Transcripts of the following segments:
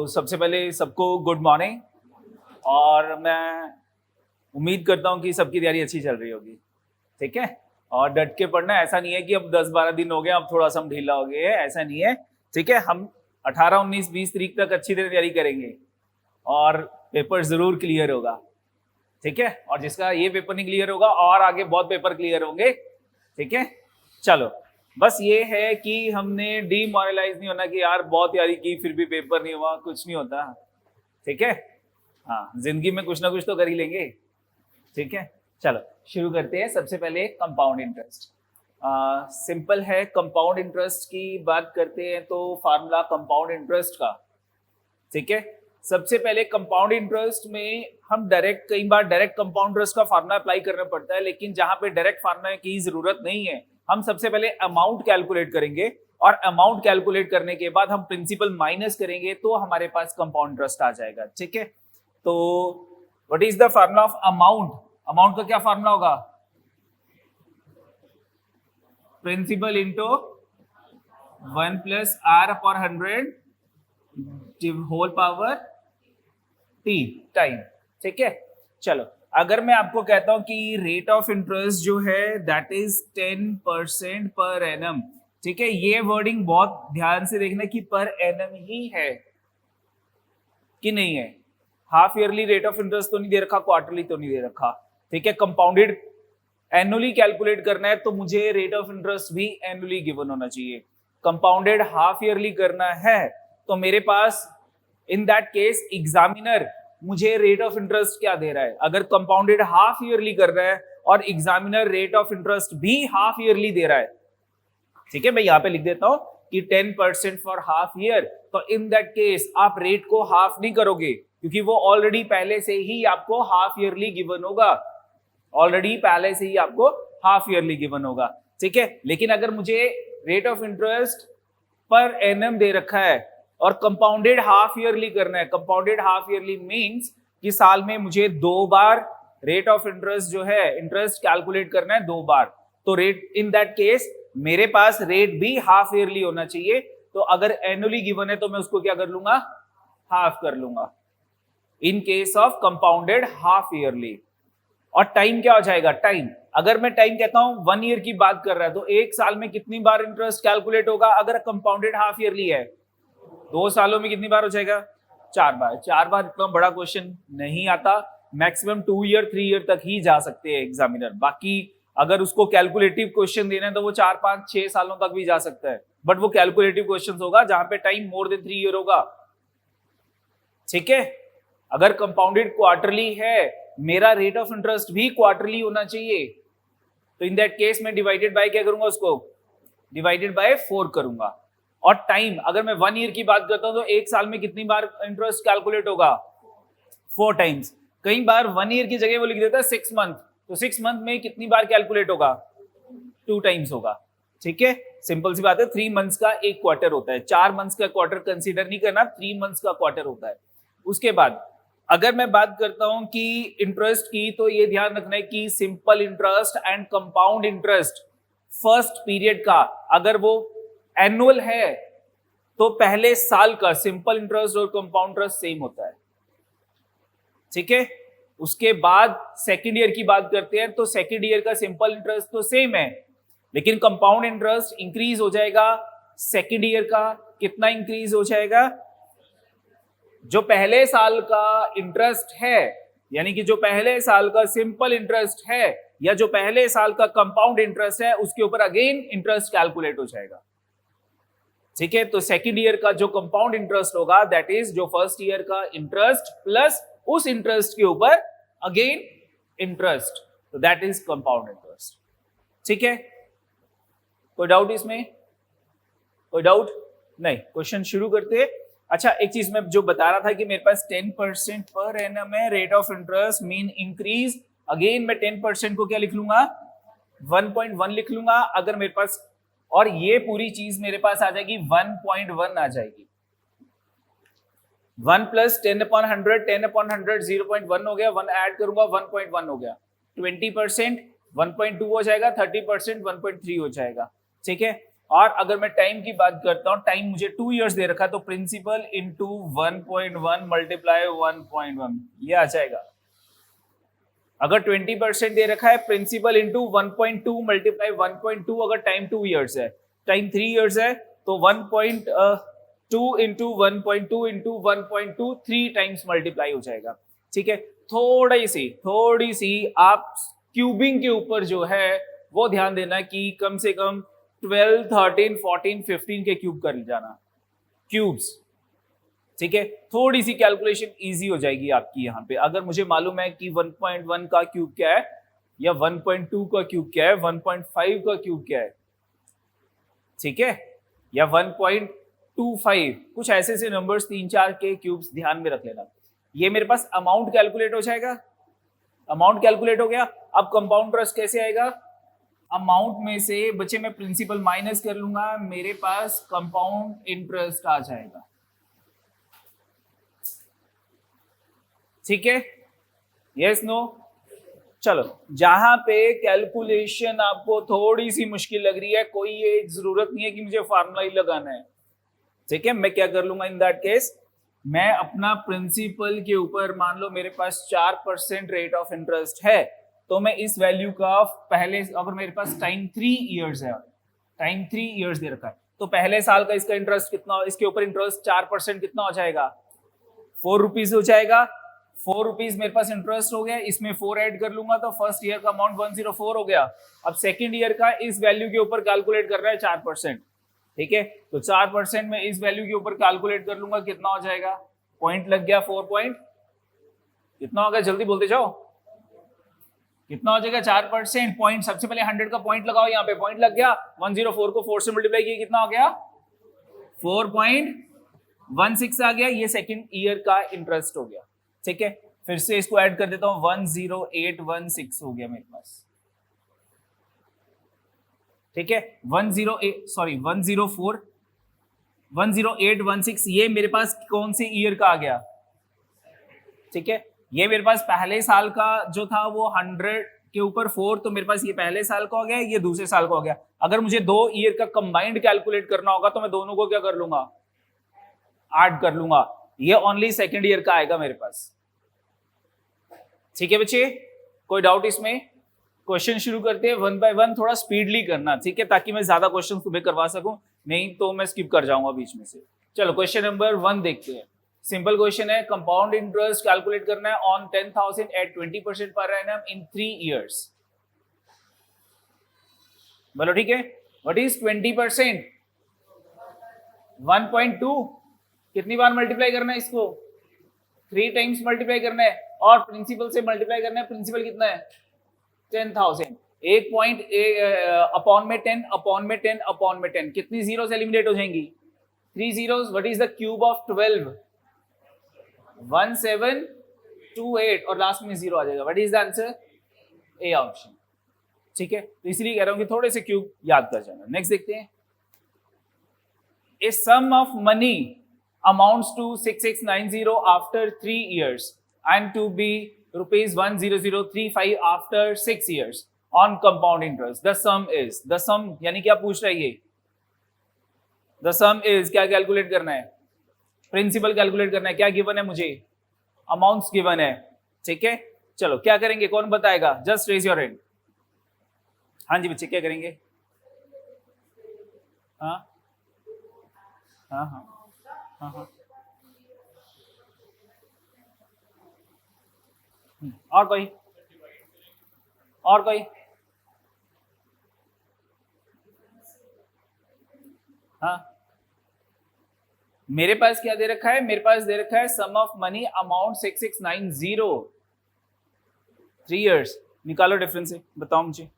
सबसे पहले सबको गुड मॉर्निंग। और मैं उम्मीद करता हूँ कि सबकी तैयारी अच्छी चल रही होगी, ठीक है। और डट के पढ़ना, ऐसा नहीं है कि अब 10-12 दिन हो गए अब थोड़ा सा हम ढीला हो गए, ऐसा नहीं है, ठीक है। हम 18, 19, 20 तारीख तक अच्छी तरह तैयारी करेंगे और पेपर जरूर क्लियर होगा, ठीक है। और जिसका ये पेपर नहीं क्लियर होगा और आगे बहुत पेपर क्लियर होंगे, ठीक है। चलो, बस ये है कि हमने डीमोरलाइज नहीं होना कि यार बहुत तैयारी की फिर भी पेपर नहीं हुआ, कुछ नहीं होता, ठीक है। हाँ, जिंदगी में कुछ ना कुछ तो कर ही लेंगे, ठीक है। चलो शुरू करते हैं। सबसे पहले कंपाउंड इंटरेस्ट सिंपल है। कंपाउंड इंटरेस्ट की बात करते हैं तो फार्मूला कंपाउंड इंटरेस्ट का, ठीक है। सबसे पहले कंपाउंड इंटरेस्ट में हम कई बार डायरेक्ट कंपाउंड इंटरेस्ट का फार्मूला अप्लाई करना पड़ता है, लेकिन जहां पे डायरेक्ट फार्मूला की जरूरत नहीं है, हम सबसे पहले अमाउंट कैलकुलेट करेंगे और अमाउंट कैलकुलेट करने के बाद हम प्रिंसिपल माइनस करेंगे तो हमारे पास कंपाउंड इंटरेस्ट आ जाएगा, ठीक है। तो what is the formula of amount? Amount का क्या फार्मूला होगा? Principal into 1 + r/100 whole power t time, ठीक है। चलो, अगर मैं आपको कहता हूं कि रेट ऑफ इंटरेस्ट जो है दैट इज 10% पर एनम, ठीक है। ये वर्डिंग बहुत ध्यान से देखना कि पर एनम ही है कि नहीं है। Half yearly rate of interest तो नहीं दे रखा, क्वार्टरली तो नहीं दे रखा, ठीक है। कंपाउंडेड एनुअली कैलकुलेट करना है तो मुझे रेट ऑफ इंटरेस्ट भी एनुअली गिवन होना चाहिए। कंपाउंडेड हाफ ईयरली करना है तो मेरे पास इन दैट केस एग्जामिनर मुझे रेट ऑफ इंटरेस्ट क्या दे रहा है। अगर कंपाउंडेड हाफ ईयरली कर रहा है और एग्जामिनर रेट ऑफ इंटरेस्ट भी हाफ ईयरली दे रहा है, ठीक है। मैं यहां पे लिख देता हूं कि 10% फॉर हाफ ईयर, तो इन दैट केस आप रेट को हाफ नहीं करोगे क्योंकि वो ऑलरेडी पहले से ही आपको हाफ ईयरली गिवन होगा, ऑलरेडी पहले से ही आपको हाफ ईयरली गिवन होगा, ठीक है। लेकिन अगर मुझे रेट ऑफ इंटरेस्ट पर एनम दे रखा है और कंपाउंडेड हाफ ईयरली करना है, कंपाउंडेड हाफ ईयरली मींस कि साल में मुझे 2 बार रेट ऑफ इंटरेस्ट जो है इंटरेस्ट कैलकुलेट करना है 2 बार, तो रेट इन दैट केस मेरे पास रेट भी हाफ ईयरली होना चाहिए। तो अगर एनुअली गिवन है तो मैं उसको क्या कर लूंगा? हाफ कर लूंगा in case of compounded half yearly. और टाइम क्या हो जाएगा? टाइम, अगर मैं टाइम कहता हूं 1 ईयर की बात कर रहा है तो 1 साल में कितनी बार इंटरेस्ट कैलकुलेट होगा? अगर कंपाउंडेड हाफ ईयरली है 2 सालों में कितनी बार हो जाएगा? 4 बार। 4 बार इतना बड़ा क्वेश्चन नहीं आता, मैक्सिमम 2 ईयर 3 ईयर तक ही जा सकते हैं एग्जामिनर। बाकी अगर उसको कैलकुलेटिव क्वेश्चन देना है तो वो 4, 5, 6 सालों तक भी जा सकता है, बट वो कैलकुलेटिव क्वेश्चन होगा जहां पे टाइम मोर देन 3 ईयर होगा, ठीक है। अगर कंपाउंडेड क्वार्टरली है, मेरा रेट ऑफ इंटरेस्ट भी क्वार्टरली होना चाहिए, तो इन दैट केस मैं डिवाइडेड बाय क्या करूंगा? उसको डिवाइडेड बाय 4 करूंगा। और टाइम, अगर मैं 1 ईयर की बात करता हूं तो 1 साल में कितनी बार इंटरेस्ट कैलकुलेट होगा? 4 टाइम्स। कई बार 1 ईयर की जगह वो लिख देता है 6 मंथ, तो 6 मंथ में कितनी बार कैलकुलेट होगा? 2 टाइम्स होगा, ठीक है। सिंपल सी बात है, 3 मंथ्स का एक क्वार्टर होता है, 4 मंथ्स का क्वार्टर कंसीडर नहीं करना, 3 मंथ्स का क्वार्टर होता है। उसके बाद अगर मैं बात करता हूं कि इंटरेस्ट की, तो ये ध्यान रखना है कि simple interest and compound interest first period का अगर वो एनुअल है तो पहले साल का सिंपल इंटरेस्ट और कंपाउंड इंटरेस्ट सेम होता है, ठीक है। उसके बाद सेकेंड ईयर की बात करते हैं तो सेकेंड ईयर का सिंपल इंटरेस्ट तो सेम है, लेकिन कंपाउंड इंटरेस्ट इंक्रीज हो जाएगा। सेकेंड ईयर का कितना इंक्रीज हो जाएगा? जो पहले साल का इंटरेस्ट है, यानी कि जो पहले साल का सिंपल इंटरेस्ट है या जो पहले साल का कंपाउंड इंटरेस्ट है, उसके ऊपर अगेन इंटरेस्ट कैलकुलेट हो जाएगा, ठीक है। तो सेकेंड ईयर का जो कंपाउंड इंटरेस्ट होगा दैट इज जो फर्स्ट ईयर का इंटरेस्ट प्लस उस इंटरेस्ट के ऊपर अगेन इंटरेस्ट, तो दैट इज कंपाउंड इंटरेस्ट, ठीक है। कोई डाउट इसमें? कोई डाउट नहीं? क्वेश्चन शुरू करते हैं। अच्छा, एक चीज मैं जो बता रहा था कि मेरे पास 10% पर एनम है, rate of interest mean increase, again मैं 10% को क्या लिख लूंगा? 1.1 लिख लूंगा। अगर मेरे पास, और ये पूरी चीज मेरे पास आ जाएगी 1.1 आ जाएगी। 1 + 10/100, 10/100 0.1 हो गया, 1 ऐड करूंगा 1.1 हो गया। 20% 1.2 हो जाएगा, 30% 1.3 हो जाएगा, ठीक है। और अगर मैं टाइम की बात करता हूं, टाइम मुझे 2 इयर्स दे रखा है, तो प्रिंसिपल इंटू 1.1 मल्टीप्लाई 1.1 ये आ जाएगा। अगर 20% दे रखा है, प्रिंसिपल इंटू 1.2 मल्टीप्लाई 1.2, अगर टाइम 2 इयर्स है, टाइम 3 इयर्स है, तो 1.2 इंटू 1.2 इंटू 1.2 3 टाइम्स मल्टीप्लाई हो जाएगा। ठीक है, थोड़ी सी आप क्यूबिंग के ऊपर जो है वो ध्यान देना कि कम से कम 12, 13, 14, 15 के क्यूब कर जाना, क्यूब्स। ठीक है, थोड़ी सी कैलकुलेशन इजी हो जाएगी आपकी यहाँ पे। अगर मुझे मालूम है कि 1.1 का क्यूब क्या है, या 1.2 का क्यूब क्या है, 1.5 का क्यूब क्या है, ठीक है, या 1.25, कुछ ऐसे नंबर्स 3-4 के क्यूब्स ध्यान में रख लेना। ये मेरे पास अमाउंट कैलकुलेट हो जाएगा, अमाउंट कैलकुलेट हो गया। अब कंपाउंड इंटरेस्ट कैसे आएगा, अमाउंट में से बच्चे मैं प्रिंसिपल माइनस कर लूंगा, मेरे पास कंपाउंड इंटरेस्ट आ जाएगा। ठीक है, यस नो। चलो, जहां पे कैलकुलेशन आपको थोड़ी सी मुश्किल लग रही है, कोई ये जरूरत नहीं है कि मुझे फार्मूला ही लगाना है। ठीक है, मैं क्या कर लूंगा इन दैट केस, मैं अपना प्रिंसिपल के ऊपर मान लो मेरे पास 4% रेट ऑफ इंटरेस्ट है, तो मैं इस वैल्यू का पहले, अगर मेरे पास टाइम 3 इयर्स है, टाइम 3 इयर्स दे रखा है, तो पहले साल का इसका इंटरेस्ट कितना, इसके ऊपर इंटरेस्ट 4% कितना हो जाएगा, 4 रुपीज हो जाएगा। 4 रुपीज मेरे पास इंटरेस्ट हो गया, इसमें 4 ऐड कर लूंगा तो फर्स्ट ईयर का अमाउंट 104 हो गया। अब सेकंड ईयर का इस वैल्यू के ऊपर कैलकुलेट कर रहा है 4%। ठीक है, तो 4% में इस वैल्यू के ऊपर कैलकुलेट कर लूंगा, कितना हो जाएगा, पॉइंट लग गया 4 पॉइंट, कितना हो गया, जल्दी बोलते जाओ, कितना हो जाएगा 4%। पॉइंट सबसे पहले 100 का पॉइंट लगाओ, यहाँ पे पॉइंट लग गया, 104 को 4 से मल्टीप्लाई किया, कितना हो गया 4.16 आ गया, ये सेकंड ईयर का इंटरेस्ट हो गया। ठीक है, फिर से इसको ऐड कर देता हूं, 10816 हो गया मेरे पास। ठीक है, 10816 ये मेरे पास कौन से ईयर का आ गया। ठीक है, ये मेरे पास पहले साल का जो था वो 100 के ऊपर 4, तो मेरे पास ये पहले साल का हो गया, ये दूसरे साल का हो गया। अगर मुझे 2 ईयर का कंबाइंड कैलकुलेट करना होगा तो मैं दोनों को क्या कर लूंगा, ऐड कर लूंगा, ये ओनली सेकेंड ईयर का आएगा मेरे पास। ठीक है बच्चे, कोई डाउट इसमें, क्वेश्चन शुरू करते हैं 1 बाय 1, थोड़ा स्पीडली करना, ठीक है, ताकि मैं ज्यादा क्वेश्चन तुम्हें करवा सकूं, नहीं तो मैं स्किप कर जाऊंगा बीच में से। चलो क्वेश्चन नंबर 1 देखते हैं, सिंपल क्वेश्चन है, कंपाउंड इंटरेस्ट कैलकुलेट करना है on 10,000 eight 20% per annum in 3 years. बोलो ठीक है, व्हाट इज 20%, 1.2, कितनी बार मल्टीप्लाई करना है इसको, 3 टाइम्स मल्टीप्लाई करना है, और प्रिंसिपल से मल्टीप्लाई करना है, प्रिंसिपल कितना है 10,000, एक पॉइंट अपॉन में 10 अपॉन में 10 अपॉन में 10, कितनी जीरोस एलिमिनेट हो जाएंगी, 3 zeros. What is the cube of 12, 1728, और लास्ट में 0 आ जाएगा। What is the answer, A option. ठीक है, तो इसलिए कह रहा हूं कि थोड़े से क्यूब याद कर जाना। नेक्स्ट देखते हैं, ए सम of money amounts to 6690 after 3 years and to be rupees 10035 after 6 years on compound interest. The sum is, the sum यानी क्या पूछ रहा है ये, the sum is क्या कैलकुलेट करना है, प्रिंसिपल कैलकुलेट करना है, क्या गिवन है मुझे, अमाउंट्स गिवन है। ठीक है, चलो क्या करेंगे, कौन बताएगा, जस्ट रेज योर हैंड। हाँ जी बच्चे, क्या करेंगे, हाँ हाँ हाँ हाँ हाँ, और कोई, और कोई, हाँ, मेरे पास क्या दे रखा है, मेरे पास दे रखा है सम ऑफ मनी अमाउंट 6690, 3 इयर्स, निकालो डिफरेंस से, बताओ मुझे।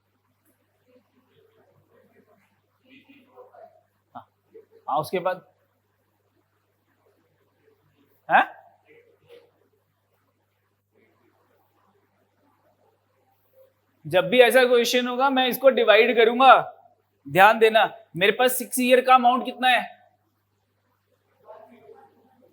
हाँ उसके बाद है, जब भी ऐसा क्वेश्चन होगा मैं इसको डिवाइड करूंगा, ध्यान देना। मेरे पास 6 ईयर का अमाउंट कितना है,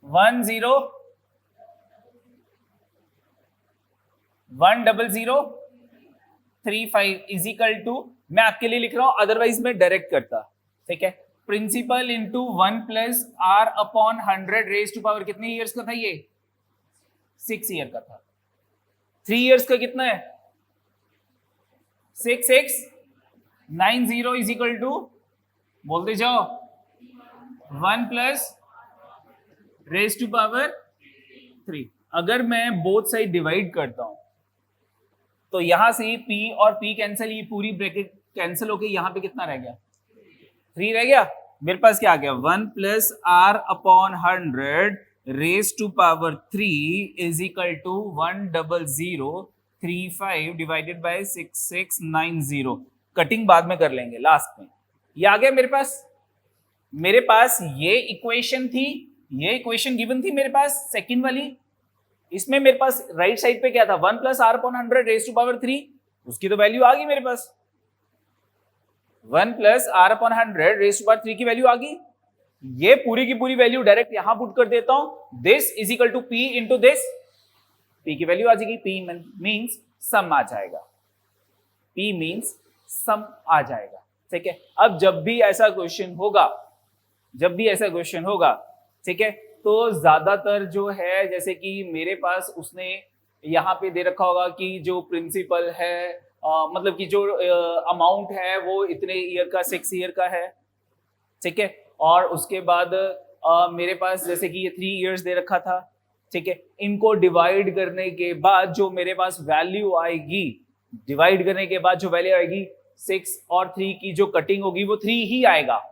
10035 इजिकल टू, मैं आपके लिए लिख रहा हूं, अदरवाइज मैं डायरेक्ट करता, ठीक है। Principal into 1 plus R upon 100 raise to power कितने ईयर्स का था ये? 6 ईयर का था। 3 ईयर्स का कितना है? 6690 इज इक्वल टू, बोलते जाओ, 1 प्लस रेज टू पावर 3। अगर मैं बोथ साइड डिवाइड करता हूं तो यहां से P और P कैंसिल, ये पूरी ब्रैकेट कैंसिल होके यहां पे कितना रह गया? 3 रह गया। मेरे पास क्या आ गया? 1 plus R upon 100 raise to power 3 is equal to 10035 divided by 6690। Cutting बाद में कर लेंगे लास्ट में। ये आ गया मेरे पास। मेरे पास ये इक्वेशन थी, ये इक्वेशन गिवन थी मेरे पास सेकंड वाली। इसमें मेरे पास राइट साइड पे क्या था? 1 plus R upon 100 raise to power 3, उसकी तो वैल्यू आ गई मेरे पास। 1 plus R upon 100 raise to power 3 की वैल्यू आ गई। ये पूरी की पूरी वैल्यू डायरेक्ट यहां पुट कर देता हूं। This is equal to P into this. P की वैल्यू आ जाएगी, पी मीन्स सम आ जाएगा, पी मीन्स सम आ जाएगा। ठीक है। अब जब भी ऐसा क्वेश्चन होगा, ठीक है, तो ज्यादातर जो है, जैसे कि मेरे पास उसने यहाँ पे दे रखा होगा कि जो प्रिंसिपल है, मतलब कि जो अमाउंट है वो इतने ईयर का, 6 ईयर का है। ठीक है। और उसके बाद मेरे पास जैसे कि ये 3 ईयर्स दे रखा था। ठीक है। इनको डिवाइड करने के बाद जो मेरे पास वैल्यू आएगी, 6 और 3 की जो कटिंग होगी वो 3 ही आएगा।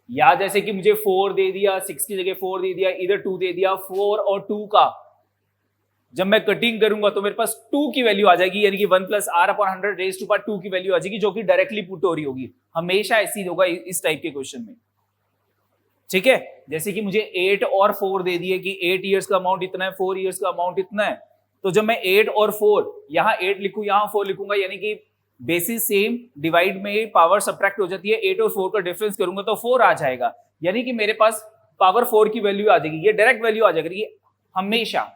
या जैसे कि मुझे 4 दे दिया, 6 की जगह 4 दे दिया, इधर 2 दे दिया, 4 और 2 का जब मैं कटिंग करूंगा तो मेरे पास 2 की वैल्यू आ जाएगी, यानी कि 1 plus R upon 100 raise to power 2 की वैल्यू आ जाएगी, जो कि डायरेक्टली पुट हो रही होगी। हमेशा ऐसी होगा इस टाइप के क्वेश्चन में। ठीक है। जैसे कि मुझे 8 और 4 दे दिए कि 8 ईयर्स का अमाउंट इतना है, 4 ईयर्स का अमाउंट इतना है, तो जब मैं 8 और 4, यहां 8 लिखूं, यहां 4 लिखूंगा, यानी कि बेसिस सेम, डिवाइड में पावर सब्ट्रैक्ट हो जाती है, 8 और 4 का डिफरेंस करूंगा तो 4 आ जाएगा, यानी कि मेरे पास पावर 4 की वैल्यू आ जाएगी। ये डायरेक्ट वैल्यू आ जाएगी हमेशा।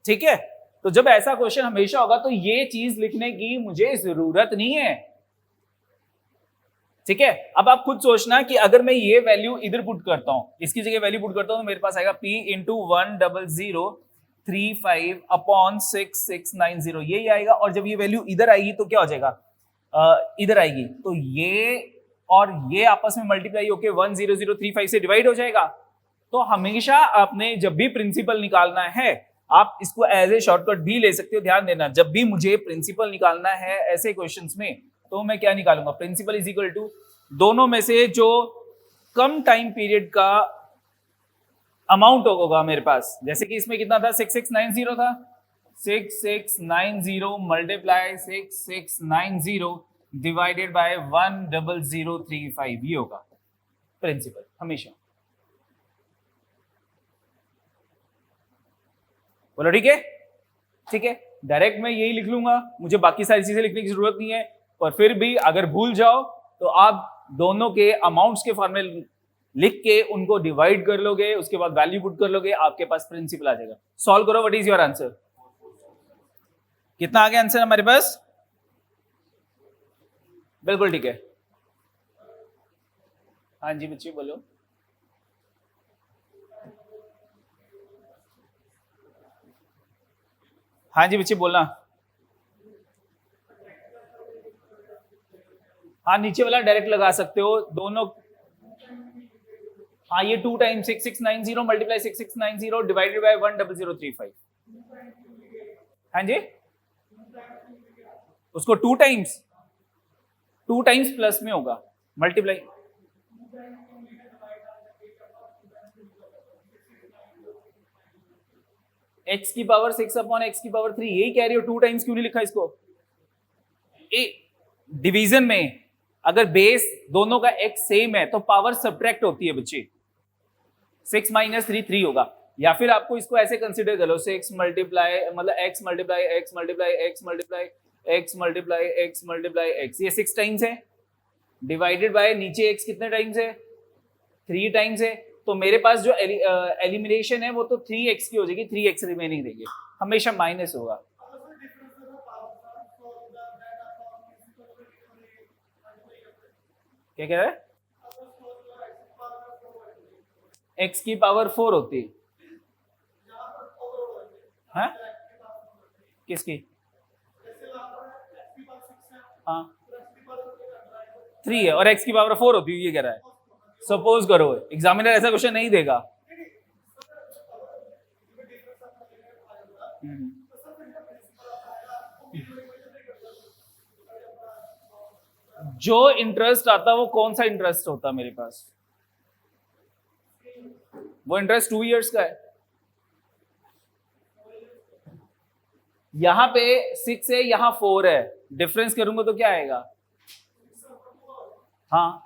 ठीक है। तो जब ऐसा क्वेश्चन हमेशा होगा तो ये चीज लिखने की मुझे जरूरत नहीं है। ठीक है। अब आप खुद सोचना कि अगर मैं ये वैल्यू इधर पुट करता हूं, इसकी जगह वैल्यू पुट करता हूं, तो मेरे पास आएगा P इंटू 10035 अपॉन 6690, यही आएगा। और जब ये वैल्यू इधर आएगी तो क्या हो जाएगा? इधर आएगी तो ये और ये आपस में मल्टीप्लाई होके 10035 से डिवाइड हो जाएगा। तो हमेशा आपने जब भी प्रिंसिपल निकालना है, आप इसको एज ए शॉर्टकट भी ले सकते हो। ध्यान देना, जब भी मुझे प्रिंसिपल निकालना है ऐसे क्वेश्चंस में, तो मैं क्या निकालूंगा? प्रिंसिपल इज इक्वल टू दोनों में से जो कम टाइम पीरियड का अमाउंट होगा मेरे पास। जैसे कि इसमें कितना था? 6690 था। 6690 मल्टीप्लाई 6690 डिवाइडेड बाय 10035, ये होगा प्रिंसिपल हमेशा। बोलो ठीक है। ठीक है। डायरेक्ट मैं यही लिख लूंगा, मुझे बाकी सारी चीजें लिखने की जरूरत नहीं है। पर फिर भी अगर भूल जाओ तो आप दोनों के अमाउंट्स के फॉर्मूले लिख के उनको डिवाइड कर लोगे, उसके बाद वैल्यू पुट कर लोगे, आपके पास प्रिंसिपल आ जाएगा। सॉल्व करो। What is your answer? कितना आ गया आंसर हमारे पास? बिल्कुल ठीक है। हाँ जी बच्चे बोलो। हाँ जी बच्चे बोलना। हाँ, नीचे वाला डायरेक्ट लगा सकते हो दोनों। हाँ, ये 2 टाइम्स 6690 मल्टीप्लाई 6690 डिवाइडेड बाय 10035। हाँ जी, उसको 2 टाइम्स प्लस में होगा मल्टीप्लाई। x की पावर 6 अपॉन x की पावर 3, यही कह रही हो। 2 टाइम्स क्यों नहीं लिखा इसको? डिवीजन में अगर बेस दोनों का x सेम है तो पावर सब्ट्रैक्ट होती है बच्चे। 6 माइनस 3 3 होगा। या फिर आपको इसको ऐसे कंसिडर कर लो, 6 मल्टीप्लाई मतलब x multiply x multiply x multiply x multiply x multiply x, ये 6 टाइम्स है, डिवाइडेड बाय नीचे x कितने टाइम्स है? 3 टाइम्स है। तो मेरे पास जो एलिमिनेशन है वो तो 3x की हो जाएगी, 3x रिमेनिंग रहेगी, हमेशा माइनस होगा। क्या कह रहा है? x की पावर 4 होती है, किसकी? हाँ 3 है और x की पावर 4 होती है, ये कह रहा है। सपोज करो एग्जामिनर ऐसा क्वेश्चन नहीं देगा। जो इंटरेस्ट आता वो कौन सा इंटरेस्ट होता मेरे पास? वो इंटरेस्ट 2 इयर्स का है। यहां पे 6 है, यहां 4 है, डिफरेंस करूंगा तो क्या आएगा? हाँ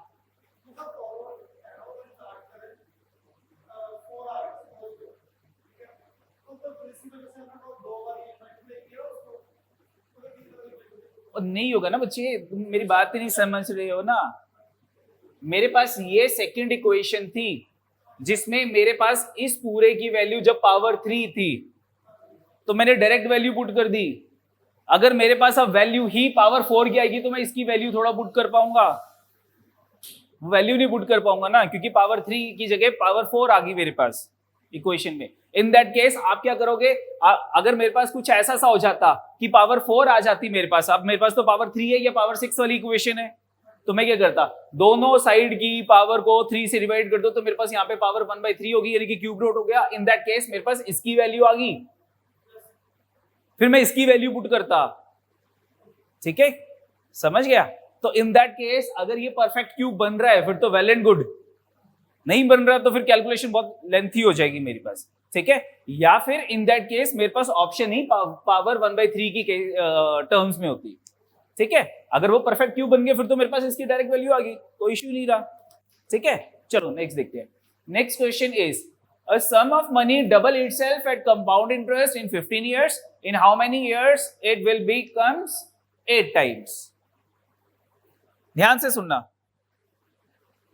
नहीं होगा ना बच्चे, तुम मेरी बात ही नहीं समझ रहे हो ना। मेरे पास ये सेकंड इक्वेशन थी जिसमें मेरे पास इस पूरे की वैल्यू जब पावर 3 थी तो मैंने डायरेक्ट वैल्यू पुट कर दी। अगर मेरे पास अब वैल्यू ही पावर 4 की आएगी तो मैं इसकी वैल्यू थोड़ा पुट कर पाऊंगा, वैल्यू नहीं पुट कर पाऊंगा ना, क्योंकि पावर 3 की जगह पावर 4 आ गई मेरे पास इक्वेशन में। इन दैट केस आप क्या करोगे? अगर मेरे पास कुछ ऐसा सा हो जाता कि पावर 4 आ जाती मेरे पास, अब मेरे पास तो पावर 3 है या पावर 6 वाली इक्वेशन है, तो मैं क्या करता? दोनों साइड की पावर को 3 से डिवाइड कर दो तो मेरे पास यहाँ पे पावर 1/3 होगी, यानी कि क्यूब रूट हो गया। इन दैट केस मेरे पास इसकी वैल्यू आ गई, फिर मैं इसकी वैल्यू पुट करता। ठीक है, समझ गया? तो इन दैट केस अगर ये परफेक्ट क्यूब बन रहा है फिर तो वेल एंड गुड, नहीं बन रहा तो फिर कैलकुलेशन बहुत लेंथी हो जाएगी मेरे पास। ठीक है, या फिर इन दैट केस मेरे पास ऑप्शन ही पावर 1/3 की टर्म्स में होती। ठीक है, अगर वो परफेक्ट क्यूब बन गया फिर तो मेरे पास इसकी डायरेक्ट वैल्यू आ गई, कोई इश्यू नहीं रहा। ठीक है, चलो नेक्स्ट देखते हैं। Next question is a sum of money double itself at compound interest in 15 years. In how many years it will becomes 8 times? ध्यान से सुनना,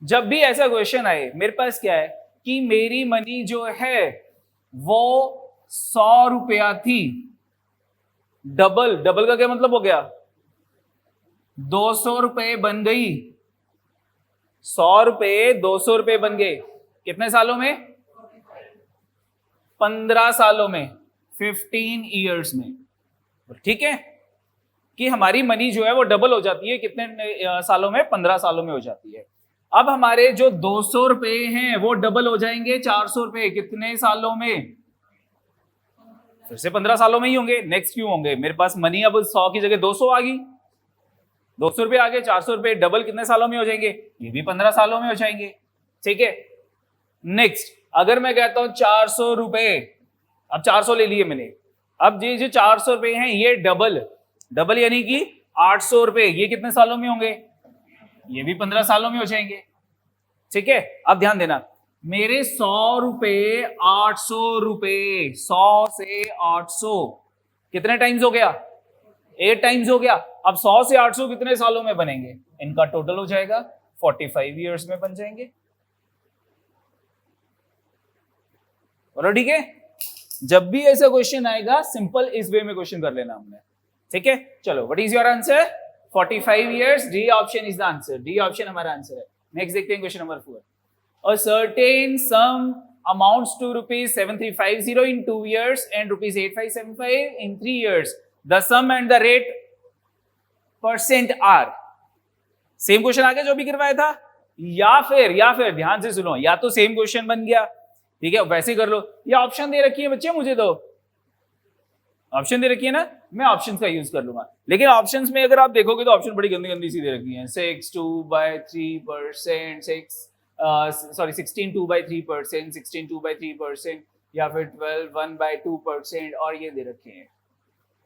जब भी ऐसा क्वेश्चन आए मेरे पास क्या है कि मेरी मनी जो है वो 100 रुपया थी, डबल, डबल का क्या मतलब हो गया? 200 रुपए बन गई। 100 रुपए 200 रुपए बन गए कितने सालों में? 15 सालों में, 15 ईयर्स में। ठीक है, कि हमारी मनी जो है वो डबल हो जाती है कितने सालों में? 15 सालों में हो जाती है। अब हमारे जो 200 रुपए हैं वो डबल हो जाएंगे 400 रुपए कितने सालों में? फिर से 15 सालों में ही होंगे। नेक्स्ट क्यों होंगे? मेरे पास मनी अब 100 की जगह 200 आ गई, 200 रुपए आ गए, 400 रुपए डबल कितने सालों में हो जाएंगे? ये भी 15 सालों में हो जाएंगे। ठीक है, नेक्स्ट अगर मैं कहता हूं 400 रुपए, अब 400 ले लिए मैंने, अब ये जो 400 रुपए हैं ये डबल, डबल यानी कि 800 रुपए, ये कितने सालों में होंगे? ये भी 15 सालों में हो जाएंगे। ठीक है, अब ध्यान देना, मेरे 100 रुपए 800 रुपए, 100 से 800 कितने टाइम्स हो गया? 8 टाइम्स हो गया। अब 100 से 800 कितने सालों में बनेंगे? इनका टोटल हो जाएगा 45 ईयर्स में बन जाएंगे। बोलो ठीक है, जब भी ऐसा क्वेश्चन आएगा सिंपल इस वे में क्वेश्चन कर लेना हमने। ठीक है, चलो what is your answer? 45 years, D option is the answer, D option हमारा आंसर है। नेक्स्ट देखते हैं question number 4। A certain sum amounts to ₹7350 in 2 years and ₹8575 in 3 years. The sum and the rate % are। Same question आ गया जो भी करवाया था, या फिर ध्यान से सुनो, या तो सेम क्वेश्चन बन गया, ठीक है, वैसे ही कर लो, या ऑप्शन दे रखी है बच्चे, मुझे तो ऑप्शन दे रखी है ना, मैं ऑप्शंस का यूज कर लूंगा। लेकिन ऑप्शंस में अगर आप देखोगे तो ऑप्शन बड़ी गंदी गंदी सी दे रखी है, 16/3%, 16/3%, 16/3%, या फिर 1/2% और ये दे रखे हैं।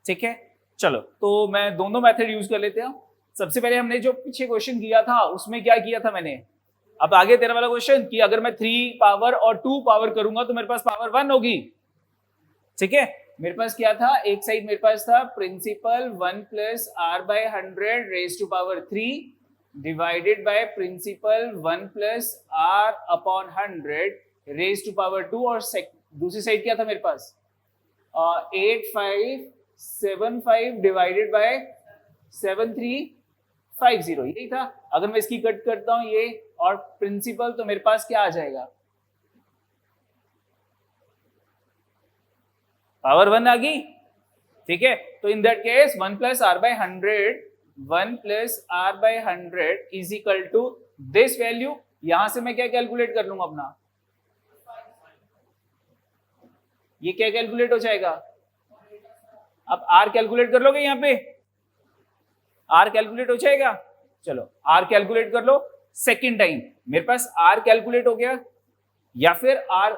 ठीक है, चलो तो मैं दोनों मेथड यूज कर लेते हैं। सबसे पहले हमने जो पीछे क्वेश्चन किया था उसमें क्या किया था मैंने, अब आगे तेरा वाला क्वेश्चन कि अगर मैं 3 पावर और 2 पावर करूंगा तो मेरे पास पावर 1 होगी। ठीक है, मेरे पास क्या था, एक साइड मेरे पास था principal 1 + r/100 raised to power 3 divided by principal 1 + r/100 raised to power 2, और दूसरी साइड क्या था मेरे पास 8575 डिवाइडेड बाय 7350 50 यही था। अगर मैं इसकी कट करता हूं ये और प्रिंसिपल, तो मेरे पास क्या आ जाएगा, पावर 1 आ गई। ठीक है, तो in that case 1 plus R by 100, 1 plus R by 100 is equal to this value. यहां से मैं क्या कैलकुलेट कर लूंगा अपना, ये क्या कैलकुलेट हो जाएगा। अब आर कैलकुलेट कर लोगे, यहां पे आर कैलकुलेट हो जाएगा। चलो आर कैलकुलेट कर लो। सेकेंड टाइम मेरे पास आर कैलकुलेट हो गया, या फिर आर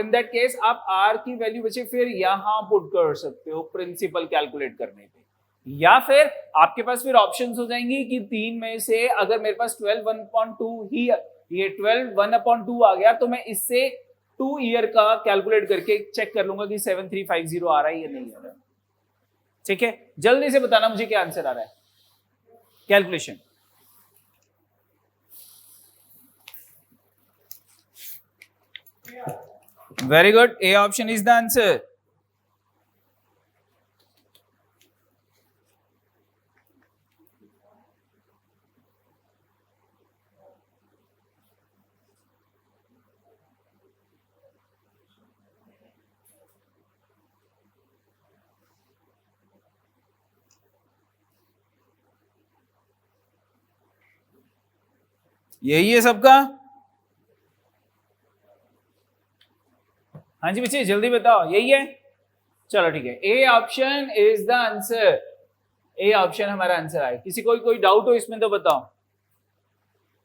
इन दैट केस आप आर की वैल्यू बचे फिर यहां पुट कर सकते हो प्रिंसिपल कैलकुलेट करने पे, या फिर आपके पास फिर ऑप्शंस हो जाएंगी कि तीन में से अगर मेरे पास 12 1/2 ही, ये 12 1/2 आ गया, तो मैं इससे 2 ईयर का कैलकुलेट करके चेक कर लूंगा कि 7350 आ रहा है या नहीं आ रहा है। ठीक है, जल्दी से बताना मुझे क्या आंसर आ रहा है calculation. Very good. A option is the answer. यही है सबका। हाँ जी बच्चे जल्दी बताओ, यही है। चलो ठीक है, ए option is the answer. A option हमारा आंसर आए। किसी को कोई डाउट हो इसमें तो बताओ।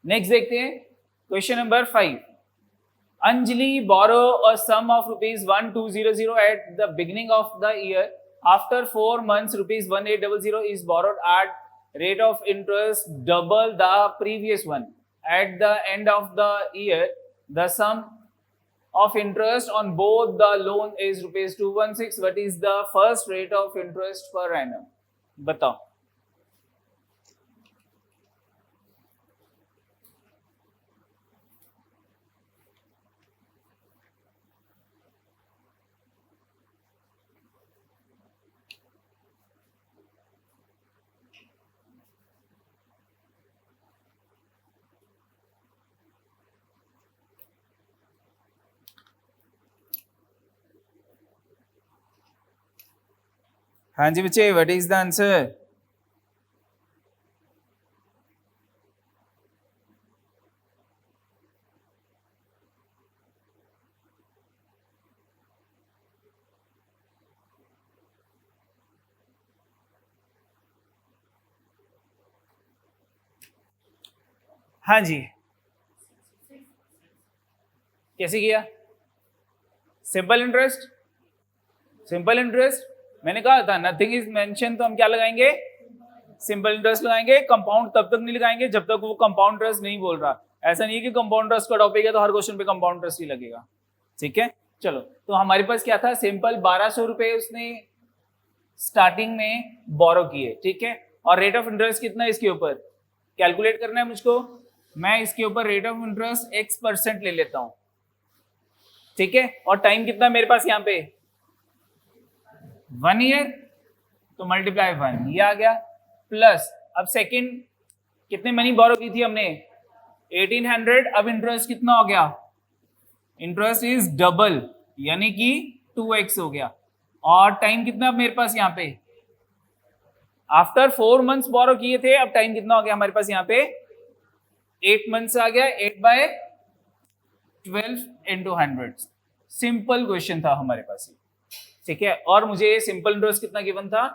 नेक्स्ट देखते हैं question number 5। Anjali borrow a sum of rupees 1200 at the beginning of the year. After 4 months, rupees 1800 is borrowed at rate of interest double the previous one. At the end of the year, the sum of interest on both the loan is rupees 216. What is the first rate of interest per annum? बताओ। हाँ जी बच्चे, what is the answer? हाँ जी, कैसे किया? Simple interest. Simple interest मैंने कहा था nothing is mention, तो हम क्या लगाएंगे? सिंपल इंटरेस्ट लगाएंगे। कंपाउंड तब तक नहीं लगाएंगे जब तक वो कंपाउंड इंटरेस्ट नहीं बोल रहा। ऐसा नहीं है कि कंपाउंड इंटरेस्ट का टॉपिक है तो हर क्वेश्चन पे कंपाउंड इंटरेस्ट ही लगेगा। ठीक है, चलो तो हमारे पास क्या था, सिंपल 1200 रुपए उसने स्टार्टिंग में बोरो किए। ठीक है, और रेट ऑफ इंटरेस्ट कितना है इसके ऊपर कैलकुलेट करना है मुझको। मैं इसके ऊपर रेट ऑफ इंटरेस्ट x% ले लेता हूं। ठीक है, और टाइम कितना मेरे पास यहाँ पे 1 ईयर, तो मल्टीप्लाई 1 ये आ गया, प्लस अब सेकंड कितने मनी बोरो की थी हमने 1800। अब इंटरेस्ट कितना हो गया, इंटरेस्ट इज डबल यानी कि 2x हो गया। और टाइम कितना अब मेरे पास यहाँ पे, आफ्टर 4 मंथ्स बोरो किए थे, अब टाइम कितना हो गया हमारे पास यहाँ पे 8 मंथ्स आ गया। 8/12 into 100। सिंपल क्वेश्चन था हमारे पास। ठीक है, और मुझे सिंपल इंटरेस्ट कितना गिवन था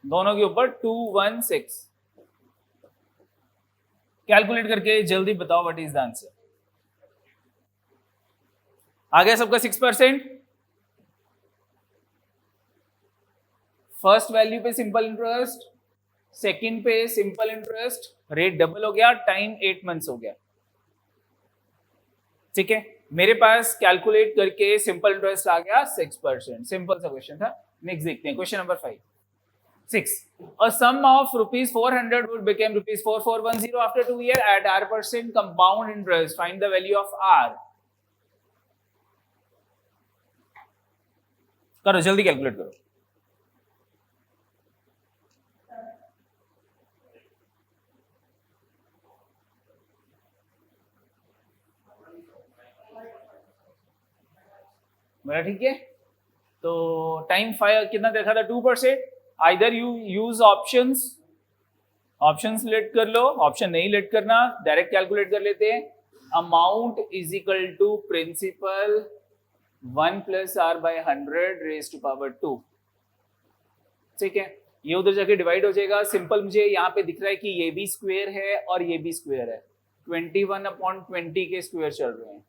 दोनों के ऊपर 216। कैलकुलेट करके जल्दी बताओ व्हाट इज द आंसर। आ गया सबका 6%। फर्स्ट वैल्यू पे सिंपल इंटरेस्ट, सेकंड पे सिंपल इंटरेस्ट, रेट डबल हो गया, टाइम 8 मंथ्स हो गया। ठीक है, मेरे पास कैलकुलेट करके सिंपल इंटरेस्ट आ गया 6%। सिंपल सा क्वेश्चन था। नेक्स्ट देखते हैं question number 6। A sum of rupees 400 would become rupees 4410 after 2 years at R% compound interest. Find the value of R. करो जल्दी कैलकुलेट करो। मेरा ठीक है। तो टाइम 5 कितना देखा था 2%। Either you use options, option select कर लो, ऑप्शन नहीं सिलेक्ट करना, डायरेक्ट कैलकुलेट कर लेते हैं। Amount is equal to principal 1 plus R by 100 raise to power 2। ठीक है, ये उधर जाके डिवाइड हो जाएगा। सिंपल, मुझे यहाँ पे दिख रहा है कि ये भी स्क्वायर है और ये भी स्क्वायर है, 21/20 के स्क्वायर चल रहे हैं।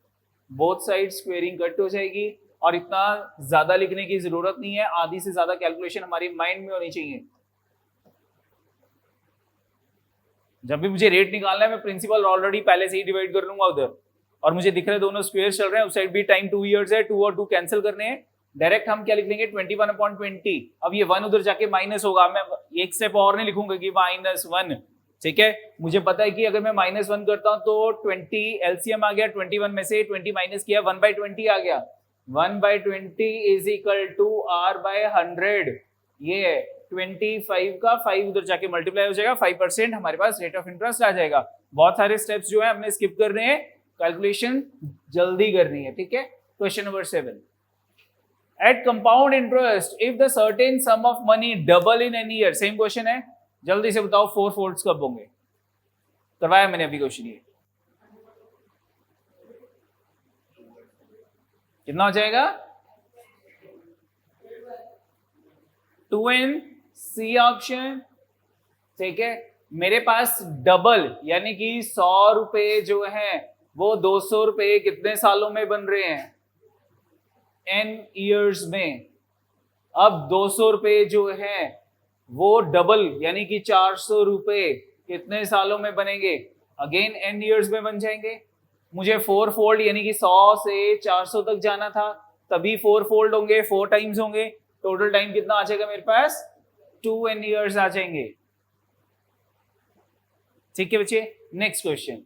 बोथ साइड स्क्वेयरिंग कट हो जाएगी और इतना ज्यादा लिखने की जरूरत नहीं है, आधी से ज्यादा कैलकुलेशन हमारी माइंड में होनी चाहिए। जब भी मुझे रेट निकालना है मैं प्रिंसिपल ऑलरेडी पहले से ही डिवाइड कर लूंगा उधर, और मुझे दिख रहा है दोनों स्क्वायर चल रहे हैं, उस साइड भी टाइम 2 इयर्स है, 2 और 2 कैंसिल करने हैं। डायरेक्ट हम क्या लिख लेंगे 21/20। अब ये 1 उधर जाके माइनस होगा, मैं एक स्टेप और नहीं लिखूंगा कि -1। ठीक है, मुझे पता है कि अगर मैं -1 करता हूं तो 20 एलसीएम आ गया, 21 में से 20 माइनस किया 1/20 आ गया। 1/20 is equal to r by 100। ये है 25 का 5 उधर जाके मल्टीप्लाई हो जाएगा, 5% हमारे पास रेट ऑफ इंटरेस्ट आ जाएगा। बहुत सारे स्टेप्स जो है हमने स्किप करने हैं, कैलकुलेशन जल्दी करनी है। ठीक है, question number 7। At compound interest if the certain sum of money double in N year. Same question है, जल्दी से बताओ 4 फोल्ड्स कब होंगे। करवाया मैंने अभी क्वेश्चन, ये कितना हो जाएगा 2n सी ऑप्शन। ठीक है, मेरे पास डबल यानी कि 100 रुपए जो है वो 200 रुपए कितने सालों में बन रहे हैं, n ईयर्स में। अब 200 रुपए जो है वो डबल यानी कि 400 रुपए कितने सालों में बनेंगे, अगेन n ईयर्स में बन जाएंगे। मुझे 4 फोल्ड यानी कि 100 से 400 तक जाना था, तभी 4 फोल्ड होंगे, 4 टाइम्स होंगे। टोटल टाइम कितना आ जाएगा मेरे पास 2n ईयर्स आ जाएंगे। ठीक है बच्चे, next question,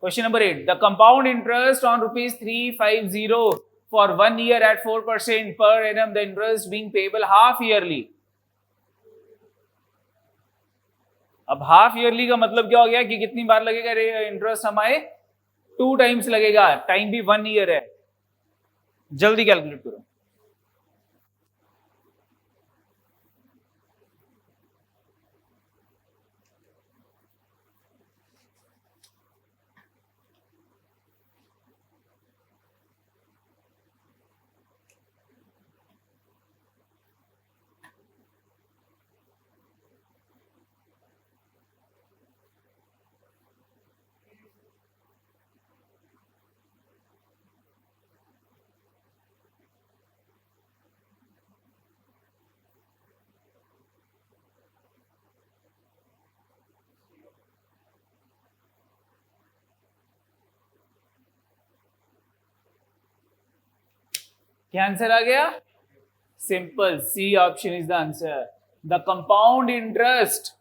question number 8। The compound interest on ₹350 for 1 year at 4% per annum, the interest being payable half yearly. अब हाफ ईयरली का मतलब क्या हो गया कि कितनी बार लगेगा इंटरेस्ट हमारे 2 टाइम्स लगेगा, टाइम भी 1 ईयर है। जल्दी कैलकुलेट करो। क्या आंसर आ गया, simple C option is the answer. The compound interest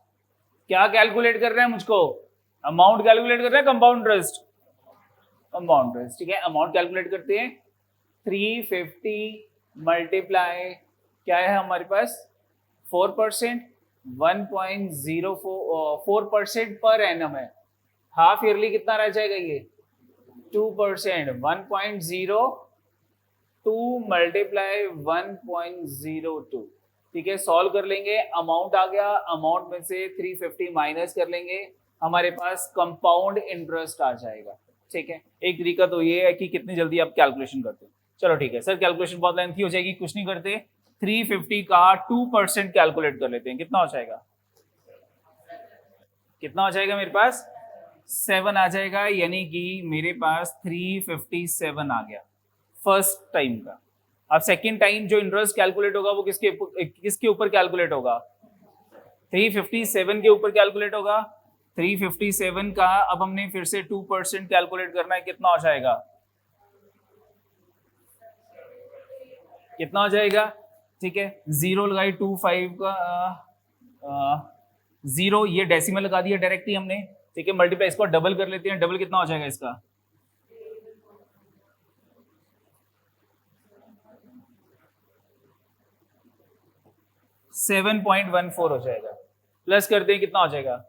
क्या कैलकुलेट कर रहे हैं मुझको, अमाउंट कैलकुलेट कर रहे हैं, कंपाउंड इंटरेस्ट, कंपाउंड इंटरेस्ट। ठीक है, अमाउंट कैलकुलेट करते हैं। 350 मल्टीप्लाई क्या है हमारे पास 4%, 1.04% पर एनम है। हाफ ईयरली कितना रह जाएगा ये 2%, 1.02 मल्टीप्लाई 1.02। ठीक है, सॉल्व कर लेंगे, अमाउंट आ गया, अमाउंट में से 350 माइनस कर लेंगे, हमारे पास कंपाउंड इंटरेस्ट आ जाएगा। ठीक है, एक तरीका तो ये है कि कितनी जल्दी आप कैलकुलेशन करते हो। चलो ठीक है सर, कैलकुलेशन बहुत लेंथी हो जाएगी, कुछ नहीं करते, 350 का 2% कैलकुलेट कर लेते हैं। कितना हो जाएगा, कितना हो जाएगा मेरे पास 7 आ जाएगा, यानी कि मेरे पास 357 आ गया फर्स्ट टाइम का। अब सेकंड टाइम जो इंटरेस्ट कैलकुलेट होगा वो किसके ऊपर कैलकुलेट होगा, 357 के ऊपर कैलकुलेट होगा। 357 का अब हमने फिर से 2% कैलकुलेट करना है, कितना हो जाएगा, कितना हो जाएगा। ठीक है, 0 लगाई 25 का 0, ये डेसिमल लगा दिया डायरेक्ट ही हमने। ठीक है, मल्टीप्लाई, इसको डबल कर लेते हैं, डबल कितना हो जाएगा इसका 7.14 हो जाएगा, प्लस करते हैं कितना हो जाएगा,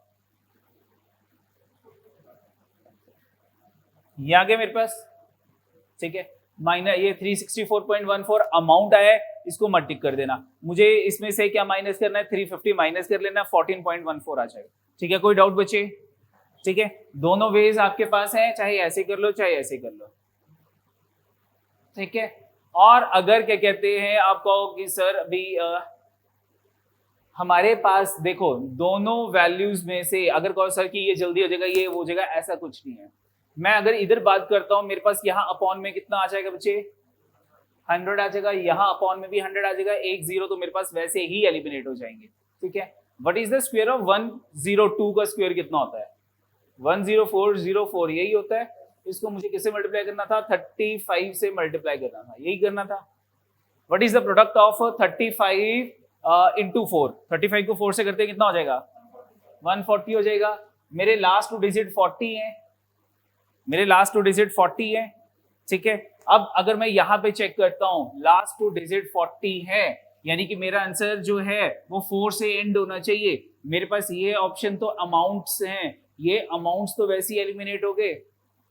ये आ गया मेरे पास। ठीक है, माइनस ये 364.14 अमाउंट आया है, इसको मत टिक कर देना। मुझे इसमें से क्या माइनस करना है, 350 माइनस कर लेना, 14.14 आ जाएगा। ठीक है, कोई डाउट बचे? ठीक है, दोनों वेज आपके पास है, चाहे ऐसे कर लो चाहे ऐसे कर लो। ठीक है, और अगर क्या कहते हैं आप कहो कि सर अभी हमारे पास देखो दोनों वैल्यूज में से अगर कहो सर कि ये जल्दी हो जाएगा ये हो जाएगा, ऐसा कुछ नहीं है। मैं अगर इधर बात करता हूं, मेरे पास यहाँ अपॉन में कितना आ जाएगा बच्चे, 100 आ जाएगा, यहाँ अपॉन में भी 100 आ जाएगा, एक जीरो तो मेरे पास वैसे ही एलिमिनेट हो जाएंगे। ठीक है, what is the square of 102 का स्क्वायर कितना होता है, 10404, यही होता है। इसको मुझे किससे मल्टीप्लाई करना था, 35 से मल्टीप्लाई करना था, यही करना था। What is the product of 35 into 4, 35 को 4 से करते कितना हो जाएगा, 140 हो जाएगा। मेरे लास्ट टू डिजिट 40 है, मेरे लास्ट टू डिजिट 40 है। ठीक है, अब अगर मैं यहाँ पे चेक करता हूँ लास्ट टू डिजिट 40 है, यानी कि मेरा आंसर जो है वो 4 से एंड होना चाहिए। मेरे पास ये ऑप्शन तो अमाउंट्स हैं, ये अमाउंट्स तो वैसे ही एलिमिनेट हो गए।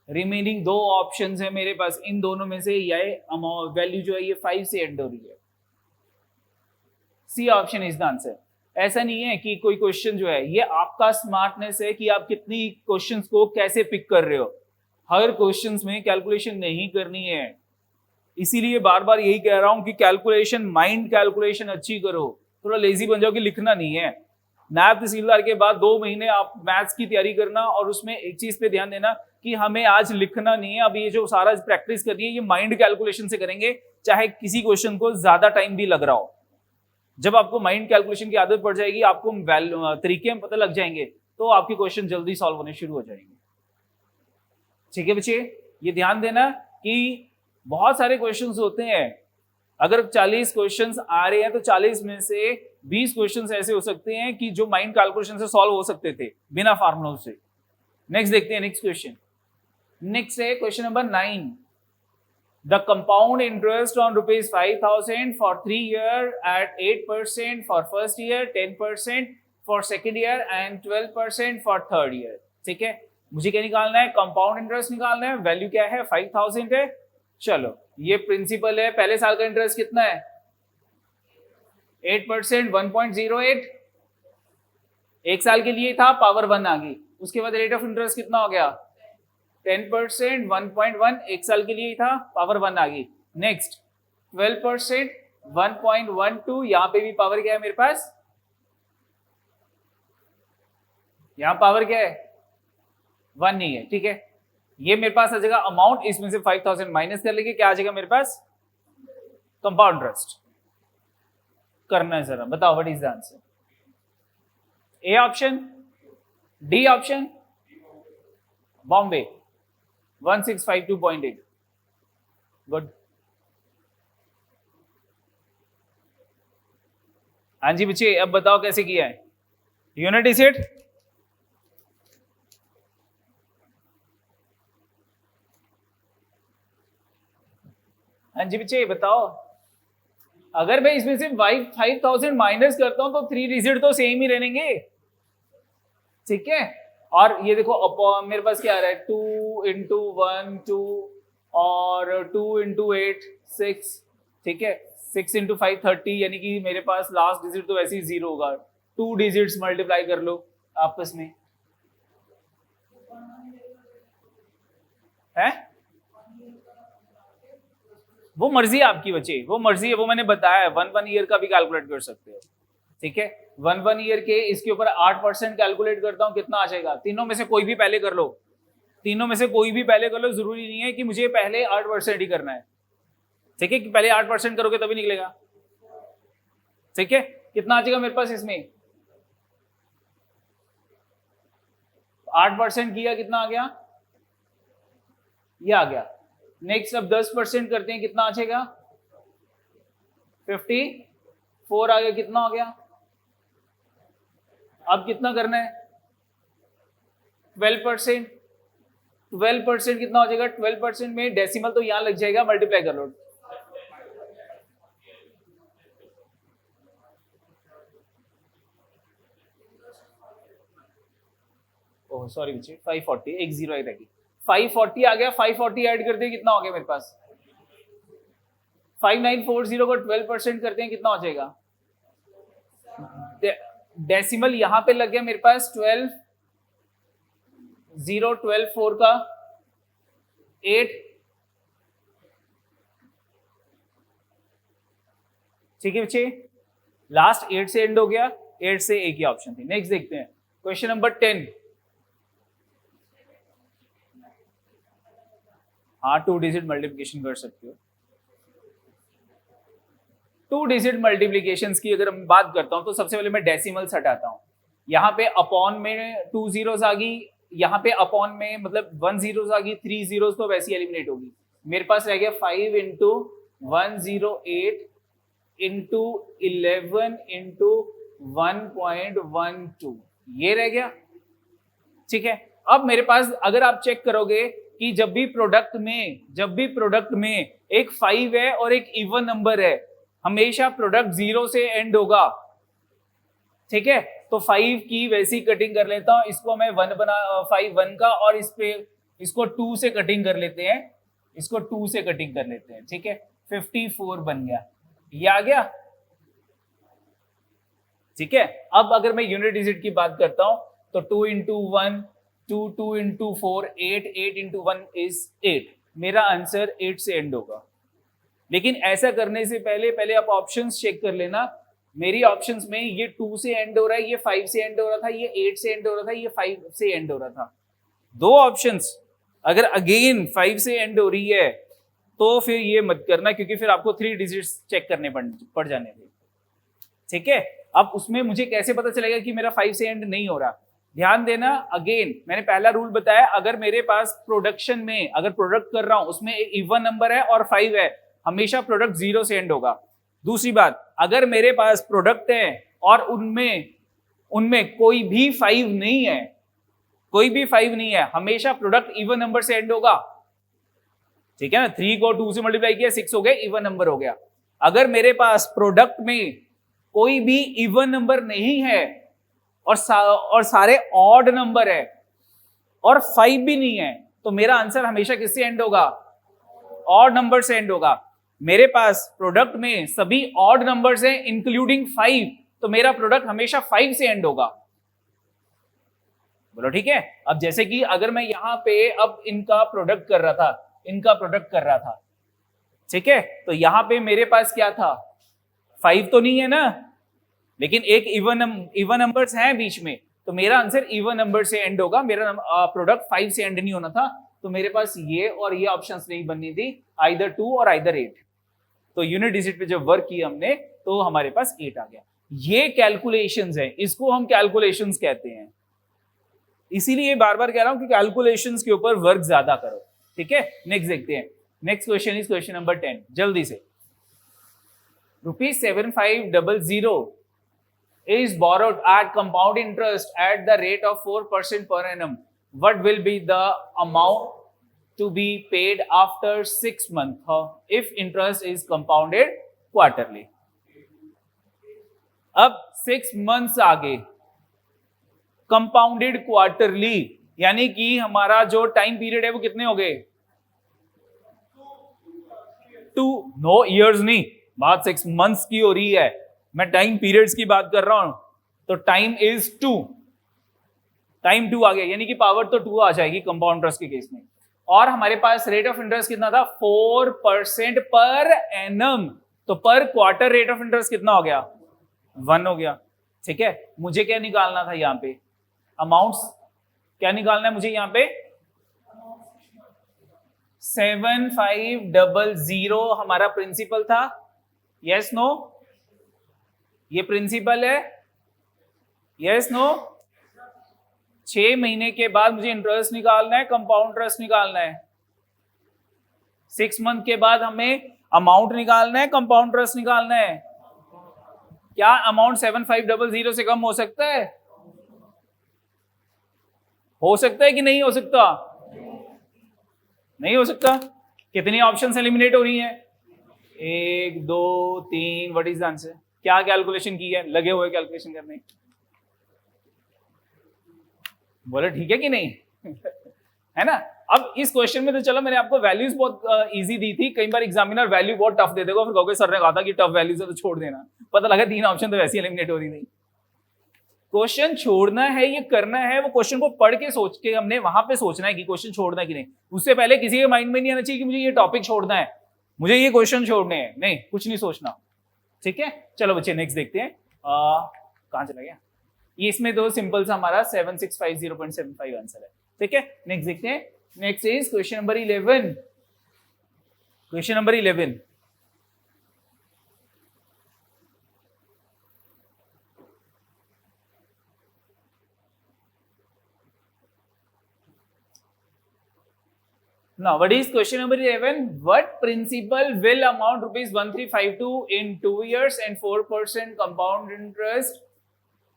रिमेनिंग दो ऑप्शंस है मेरे पास, इन दोनों में से ये वैल्यू जो है ये 5 से एंड हो रही है। C option is the answer. ऐसा नहीं है कि कोई क्वेश्चन जो है, ये आपका स्मार्टनेस है कि आप कितनी क्वेश्चंस को कैसे पिक कर रहे हो। हर क्वेश्चंस में कैलकुलेशन नहीं करनी है, इसीलिए बार बार यही कह रहा हूं कि कैलकुलेशन, माइंड कैलकुलेशन अच्छी करो, थोड़ा लेजी बन जाओ कि लिखना नहीं है। नायब तहसीलदार के बाद 2 महीने आप मैथ्स की तैयारी करना, और उसमें एक चीज पे ध्यान देना कि हमें आज लिखना नहीं है, अब ये जो सारा प्रैक्टिस करनी है ये माइंड कैलकुलेशन से करेंगे, चाहे किसी क्वेश्चन को ज्यादा टाइम भी लग रहा हो। जब आपको माइंड कैलकुलेशन की आदत पड़ जाएगी, आपको तरीके में पता लग जाएंगे, तो आपके क्वेश्चन जल्दी सॉल्व होने शुरू हो जाएंगे। ठीक है बच्चे, ये ध्यान देना कि बहुत सारे क्वेश्चंस होते हैं, अगर 40 क्वेश्चंस आ रहे हैं तो 40 में से 20 क्वेश्चंस ऐसे हो सकते हैं कि जो माइंड कैलकुलेशन से सॉल्व हो सकते थे बिना फार्मूलों से। नेक्स्ट देखते हैं, नेक्स्ट क्वेश्चन। नेक्स्ट है question number 9। The compound interest on rupees 5,000 for 3 years at 8% for first year, 10% for second year and 12% for third year। ठीक है, मुझे क्या निकालना है, कंपाउंड इंटरेस्ट निकालना है। वैल्यू क्या है, 5,000 है। चलो, ये प्रिंसिपल है, पहले साल का इंटरेस्ट कितना है, 8%, 1.08, एक साल के लिए था, पावर 1 आ गई। उसके बाद रेट ऑफ इंटरेस्ट कितना हो गया, 10%, 1.1, एक साल के लिए ही था, पावर 1 आ गई। नेक्स्ट 12%, 1.12, यहां पे भी पावर क्या है मेरे पास, यहां पावर क्या है, 1 नहीं है। ठीक है, ये मेरे पास आ जाएगा अमाउंट, इसमें से 5,000 माइनस कर लेंगे, क्या आ जाएगा मेरे पास, कंपाउंड इंटरेस्ट। करना है जरा, बताओ what is the answer, A option, D option, Bombay 1652.8। Good, हाँ जी बच्चे, अब बताओ कैसे किया है, यूनिट इज इट, हाँ जी बच्चे बताओ। अगर मैं इसमें से 5,000 माइनस करता हूं तो 3 डिजिट तो सेम ही रहेंगे। ठीक है, और ये देखो मेरे पास क्या आ रहा है, 2 इंटू 1 2 और 2 इंटू 8 6। ठीक है, 6 इंटू 5 30, यानी कि मेरे पास लास्ट डिजिट तो वैसे ही 0 होगा। 2 डिजिट्स मल्टीप्लाई कर लो आपस में, है वो मर्जी है आपकी बच्चे, वो मर्जी है, वो मैंने बताया है, 1 ईयर का भी कैलकुलेट कर सकते हो। ठीक है, 1 ईयर के इसके ऊपर 8% कैलकुलेट करता हूं, कितना आ जाएगा, तीनों में से कोई भी पहले कर लो, तीनों में से कोई भी पहले कर लो, जरूरी नहीं है कि मुझे पहले 8% ही करना है। ठीक है, कि पहले 8% करोगे तभी निकलेगा। ठीक है, कितना आ जाएगा मेरे पास इसमें, 8% किया, कितना आ गया, ये आ गया। नेक्स्ट अब 10% करते हैं, कितना आ जाएगा, 54 आ गया, कितना हो गया, अब कितना करना है, 12%, 12% कितना हो जाएगा, 12% में डेसिमल तो यहां लग जाएगा, मल्टीप्लाई कर लो। ओह सॉरी बच्चे, 540, एक जीरो रहेगी, 540 आ गया, 540 ऐड कर दिया, कितना हो गया मेरे पास, 5940 को 12% करते हैं, कितना हो जाएगा? डेसिमल यहां पे लग गया मेरे पास 12 0 12 4 का 8, ठीक है बच्चे, लास्ट 8 से एंड हो गया, 8 से एक ही ऑप्शन थी। नेक्स्ट देखते हैं क्वेश्चन नंबर 10। हाँ 2 डिजिट मल्टीप्लिकेशन कर सकते हो। 2 डिजिट मल्टीप्लिकेशन की अगर मैं बात करता हूं तो सबसे पहले मैं डेसिमल्स हटाता हूं। यहाँ पे अपॉन में 2 जीरोस आ गई, यहाँ पे अपॉन में मतलब 1 जीरोस आ गई, 3 जीरोस तो वैसे ही एलिमिनेट होगी। मेरे पास रह गया 5 इंटू 108 इंटू 11 इंटू 1.12, ये रह गया, ठीक है। अब मेरे पास अगर आप चेक करोगे कि जब भी प्रोडक्ट में एक 5 है और एक इवन नंबर है, हमेशा प्रोडक्ट 0 से एंड होगा, ठीक है। तो 5 की वैसी कटिंग कर लेता हूं, इसको मैं 1 बना 5 1 का, और इसको 2 से कटिंग कर लेते हैं, इसको 2 से कटिंग कर लेते हैं, ठीक है। 54 बन गया, ये आ गया, ठीक है। अब अगर मैं यूनिट डिजिट की बात करता हूं तो 2 इंटू 1 2, 2 इंटू 4 8, 8 इंटू 1 इज 8। मेरा आंसर 8 से एंड होगा। लेकिन ऐसा करने से पहले आप ऑप्शंस चेक कर लेना। मेरी ऑप्शंस में ये 2 से एंड हो रहा है, ये 5 से एंड हो रहा था, ये 8 से एंड हो रहा था, ये 5 से एंड हो रहा था। दो ऑप्शंस अगर अगेन 5 से एंड हो रही है तो फिर ये मत करना, क्योंकि फिर आपको 3 डिजिट्स चेक करने पड़ जाने थे, ठीक है। अब उसमें मुझे कैसे पता चलेगा कि मेरा 5 से एंड नहीं हो रहा? ध्यान देना, अगेन मैंने पहला रूल बताया, अगर मेरे पास प्रोडक्शन में अगर प्रोडक्ट कर रहा हूं उसमें एक इवन नंबर है और 5 है, हमेशा प्रोडक्ट 0 से एंड होगा। दूसरी बात, अगर मेरे पास प्रोडक्ट है और उनमें कोई भी 5 नहीं है, हमेशा प्रोडक्ट इवन नंबर से एंड होगा, ठीक है ना। 3 को 2 से मल्टीप्लाई किया 6 हो गया, इवन नंबर हो गया। अगर मेरे पास प्रोडक्ट में कोई भी इवन नंबर नहीं है और सारे ऑड नंबर है और 5 भी नहीं है, तो मेरा आंसर हमेशा किससे एंड होगा? ऑड नंबर से एंड होगा। मेरे पास प्रोडक्ट में सभी ऑड नंबर्स हैं इंक्लूडिंग 5, तो मेरा प्रोडक्ट हमेशा 5 से एंड होगा। बोलो ठीक है। अब जैसे कि अगर मैं यहां पे अब इनका प्रोडक्ट कर रहा था, ठीक है, तो यहां पे मेरे पास क्या था? 5 तो नहीं है ना, लेकिन एक इवन नंबर्स हैं बीच में, तो मेरा आंसर इवन नंबर से एंड होगा। मेरा प्रोडक्ट 5 से एंड नहीं होना था, तो मेरे पास ये और ये ऑप्शंस नहीं बननी थी, आइदर 2 और आइदर 8। तो यूनिट डिजिट पे जब वर्क किया हमने तो हमारे पास 8 आ गया। ये कैलकुलेशंस है, इसको हम कैलकुलेशंस कहते हैं। इसीलिए बार बार कह रहा हूं कि कैलकुलेशंस के ऊपर वर्क ज्यादा करो, ठीक है। नेक्स्ट देखते हैं। Next question is question number 10, जल्दी से। ₹7500 is borrowed at compound interest at the rate of 4% per annum. What will be the amount to be paid after 6 months if interest is compounded quarterly? अब 6 months आगे compounded quarterly, यानी कि हमारा जो time period है वो कितने हो गए? 2, नो इयर्स नहीं, बात 6 months की हो रही है, मैं टाइम पीरियड्स की बात कर रहा हूं। तो टाइम इज 2, टाइम 2 आ गया, यानी कि पावर तो 2 आ जाएगी कंपाउंड इंटरेस्ट के केस में। और हमारे पास रेट ऑफ इंटरेस्ट कितना था? 4% पर एनम, तो पर क्वार्टर रेट ऑफ इंटरेस्ट कितना हो गया? 1 हो गया, ठीक है। मुझे क्या निकालना था यहाँ पे? अमाउंट्स क्या निकालना है मुझे यहाँ पे? 7500 हमारा प्रिंसिपल था, यस नो? ये प्रिंसिपल है, यस नो? 6 महीने के बाद मुझे इंटरेस्ट निकालना है, कंपाउंड इंटरेस्ट निकालना है। 6 मंथ के बाद हमें अमाउंट निकालना है, कंपाउंड इंटरेस्ट निकालना है। क्या अमाउंट 7500 से कम हो सकता है? हो सकता है कि नहीं हो सकता? नहीं हो सकता। कितनी ऑप्शंस एलिमिनेट हो रही हैं? 1 2 3, व्हाट इज द आंसर? क्या कैलकुलेशन की है? लगे हुए कैलकुलेशन करने, बोले ठीक है कि नहीं? है ना? अब इस क्वेश्चन में तो चलो मैंने आपको वैल्यूज बहुत इजी दी थी, कई बार एग्जामिनर वैल्यू बहुत टफ दे देगा, फिर कहोगे सर ने कहा था कि टफ वैल्यूज है तो छोड़ देना, पता लगा 3 ऑप्शन तो वैसे ही एलिमिनेट हो रही थी। क्वेश्चन छोड़ना है ये करना है, वो क्वेश्चन को पढ़ के सोच के हमने वहां पे सोचना है कि क्वेश्चन छोड़ना है कि नहीं। उससे पहले किसी के माइंड में नहीं आना चाहिए कि मुझे ये टॉपिक छोड़ना है, मुझे ये क्वेश्चन छोड़ने हैं, नहीं कुछ नहीं सोचना। ठीक है, चलो बच्चे नेक्स्ट देखते हैं। कहां चला गया ये, इसमें तो सिंपल सा हमारा 7650.75 आंसर है। ठीक है, नेक्स्ट देखते हैं। Next is question number 11। Question number 11, now what is question number 11? What principal will amount rupees 1352 in 2 years and 4% compound interest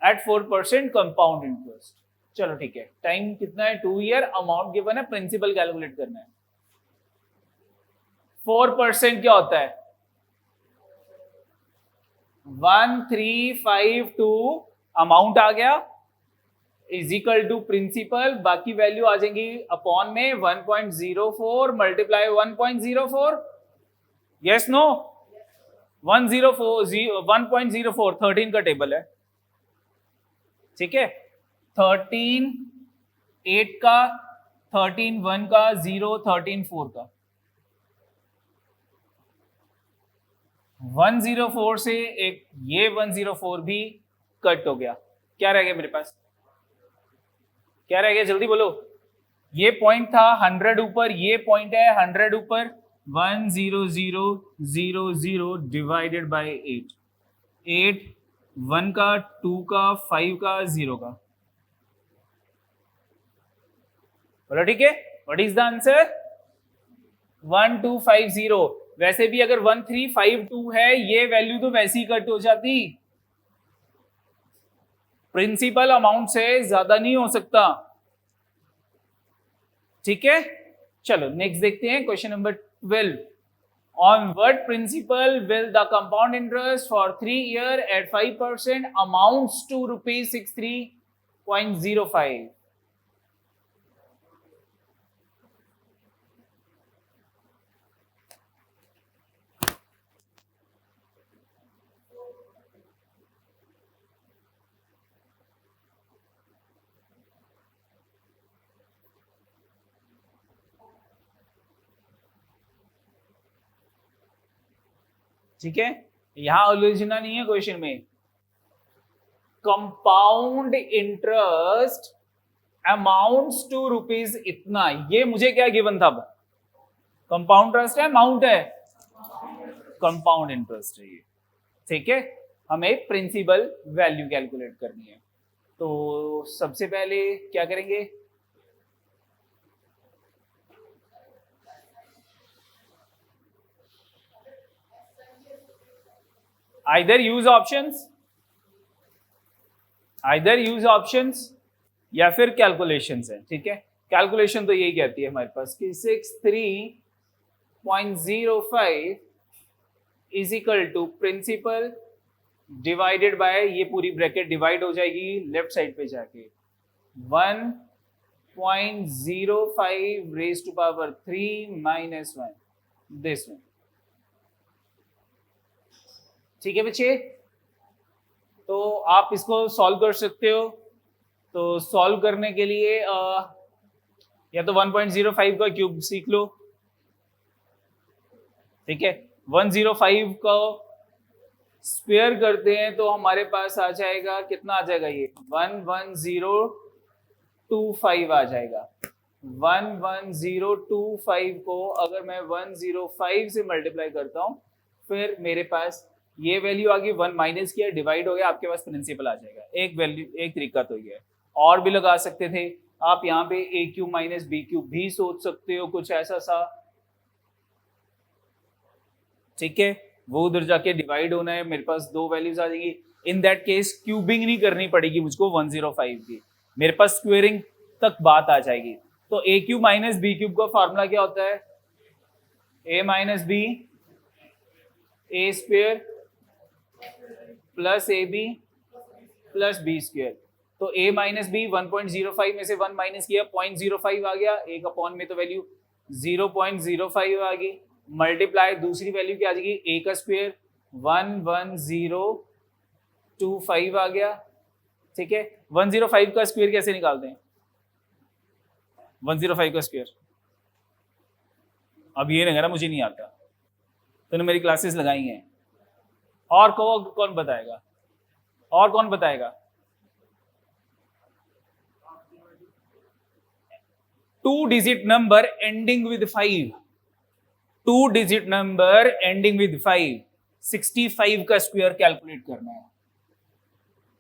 at 4% compound interest? चलो ठीक है, टाइम कितना है 2 ईयर, अमाउंट गिवन है, प्रिंसिपल कैलकुलेट करना है। 4% क्या होता है 1352 अमाउंट आ गया इज इक्वल टू प्रिंसिपल, बाकी वैल्यू आ जाएंगी अपॉन में 1.04 मल्टीप्लाई 1.04, यस नो 1.04 13 का टेबल है। ठीक है, 13 8 का, 13 1 का, 0 13 4 का, 104 से एक ये 104 भी कट हो गया, क्या रह गया मेरे पास, क्या रह गया जल्दी बोलो। ये पॉइंट था 100 ऊपर, ये पॉइंट है 100 ऊपर, 10000 डिवाइडेड बाय 8, 8 1 का, 2 का, 5 का, 0 का, बोलो ठीक है। What is the answer 1250। वैसे भी अगर 1352 है, ये वैल्यू तो वैसी कट हो जाती, प्रिंसिपल अमाउंट से ज्यादा नहीं हो सकता। ठीक है, चलो नेक्स्ट देखते हैं question number 12। On what principal will the compound interest for 3 year at 5% amounts to ₹63.05? ठीक है, यहां उलझना नहीं है क्वेश्चन में। Compound interest amounts to rupees इतना, ये मुझे क्या गिवन था, कंपाउंड इंटरेस्ट है अमाउंट है, कंपाउंड इंटरेस्ट है ये। ठीक है, हमें प्रिंसिपल वैल्यू कैलकुलेट करनी है, तो सबसे पहले क्या करेंगे, आइदर यूज ऑप्शंस या फिर कैलकुलेशंस है। ठीक है, कैलकुलेशन तो यही कहती है हमारे पास कि 63.05 is equal to principal divided by, ये पूरी ब्रैकेट डिवाइड हो जाएगी लेफ्ट साइड पे जाके, 1.05 raise to power 3 minus 1 this one. ठीक है बच्चे, तो आप इसको सॉल्व कर सकते हो। तो सॉल्व करने के लिए या तो 1.05 का क्यूब सीख लो। ठीक है, 105 को स्क्वायर करते हैं तो हमारे पास आ जाएगा, कितना आ जाएगा ये 11025 आ जाएगा। 11025 को अगर मैं 105 से मल्टीप्लाई करता हूं, फिर मेरे पास ये वैल्यू आ गई, 1 माइनस किया डिवाइड हो गया, आपके पास प्रिंसिपल आ जाएगा। एक वैल्यू, एक तरीका तो ये है, और भी लगा सकते थे आप, यहाँ पे ए क्यूब माइनस बी क्यूब भी सोच सकते हो, कुछ ऐसा सा। ठीक है, वो उधर जाके डिवाइड होना है, मेरे पास 2 वैल्यूज आ जाएंगी। इन दैट केस क्यूबिंग नहीं करनी पड़ेगी मुझको 105 की, मेरे पास स्क्वेयरिंग तक बात आ जाएगी। तो a cube minus b cube का फॉर्मूला क्या होता है, a minus b a square plus a b plus b square. तो a माइनस बी 1.05 में से 1 माइनस किया 0.05 आ गया, एक अपॉन में तो वैल्यू 0.05 आ गई, मल्टीप्लाई दूसरी वैल्यू क्या आ जाएगी a का स्क्वायर 11025 आ गया। ठीक है, 105 का स्क्वायर कैसे निकालते हैं? 105 का स्क्वायर अब ये नहीं, मुझे नहीं आता, तूने मेरी क्लासेस लगाई हैं। और कौन बताएगा? और कौन बताएगा? 2 digit number ending with 5, 2 digit number ending with 5, 65 का स्क्वायर कैलकुलेट करना है।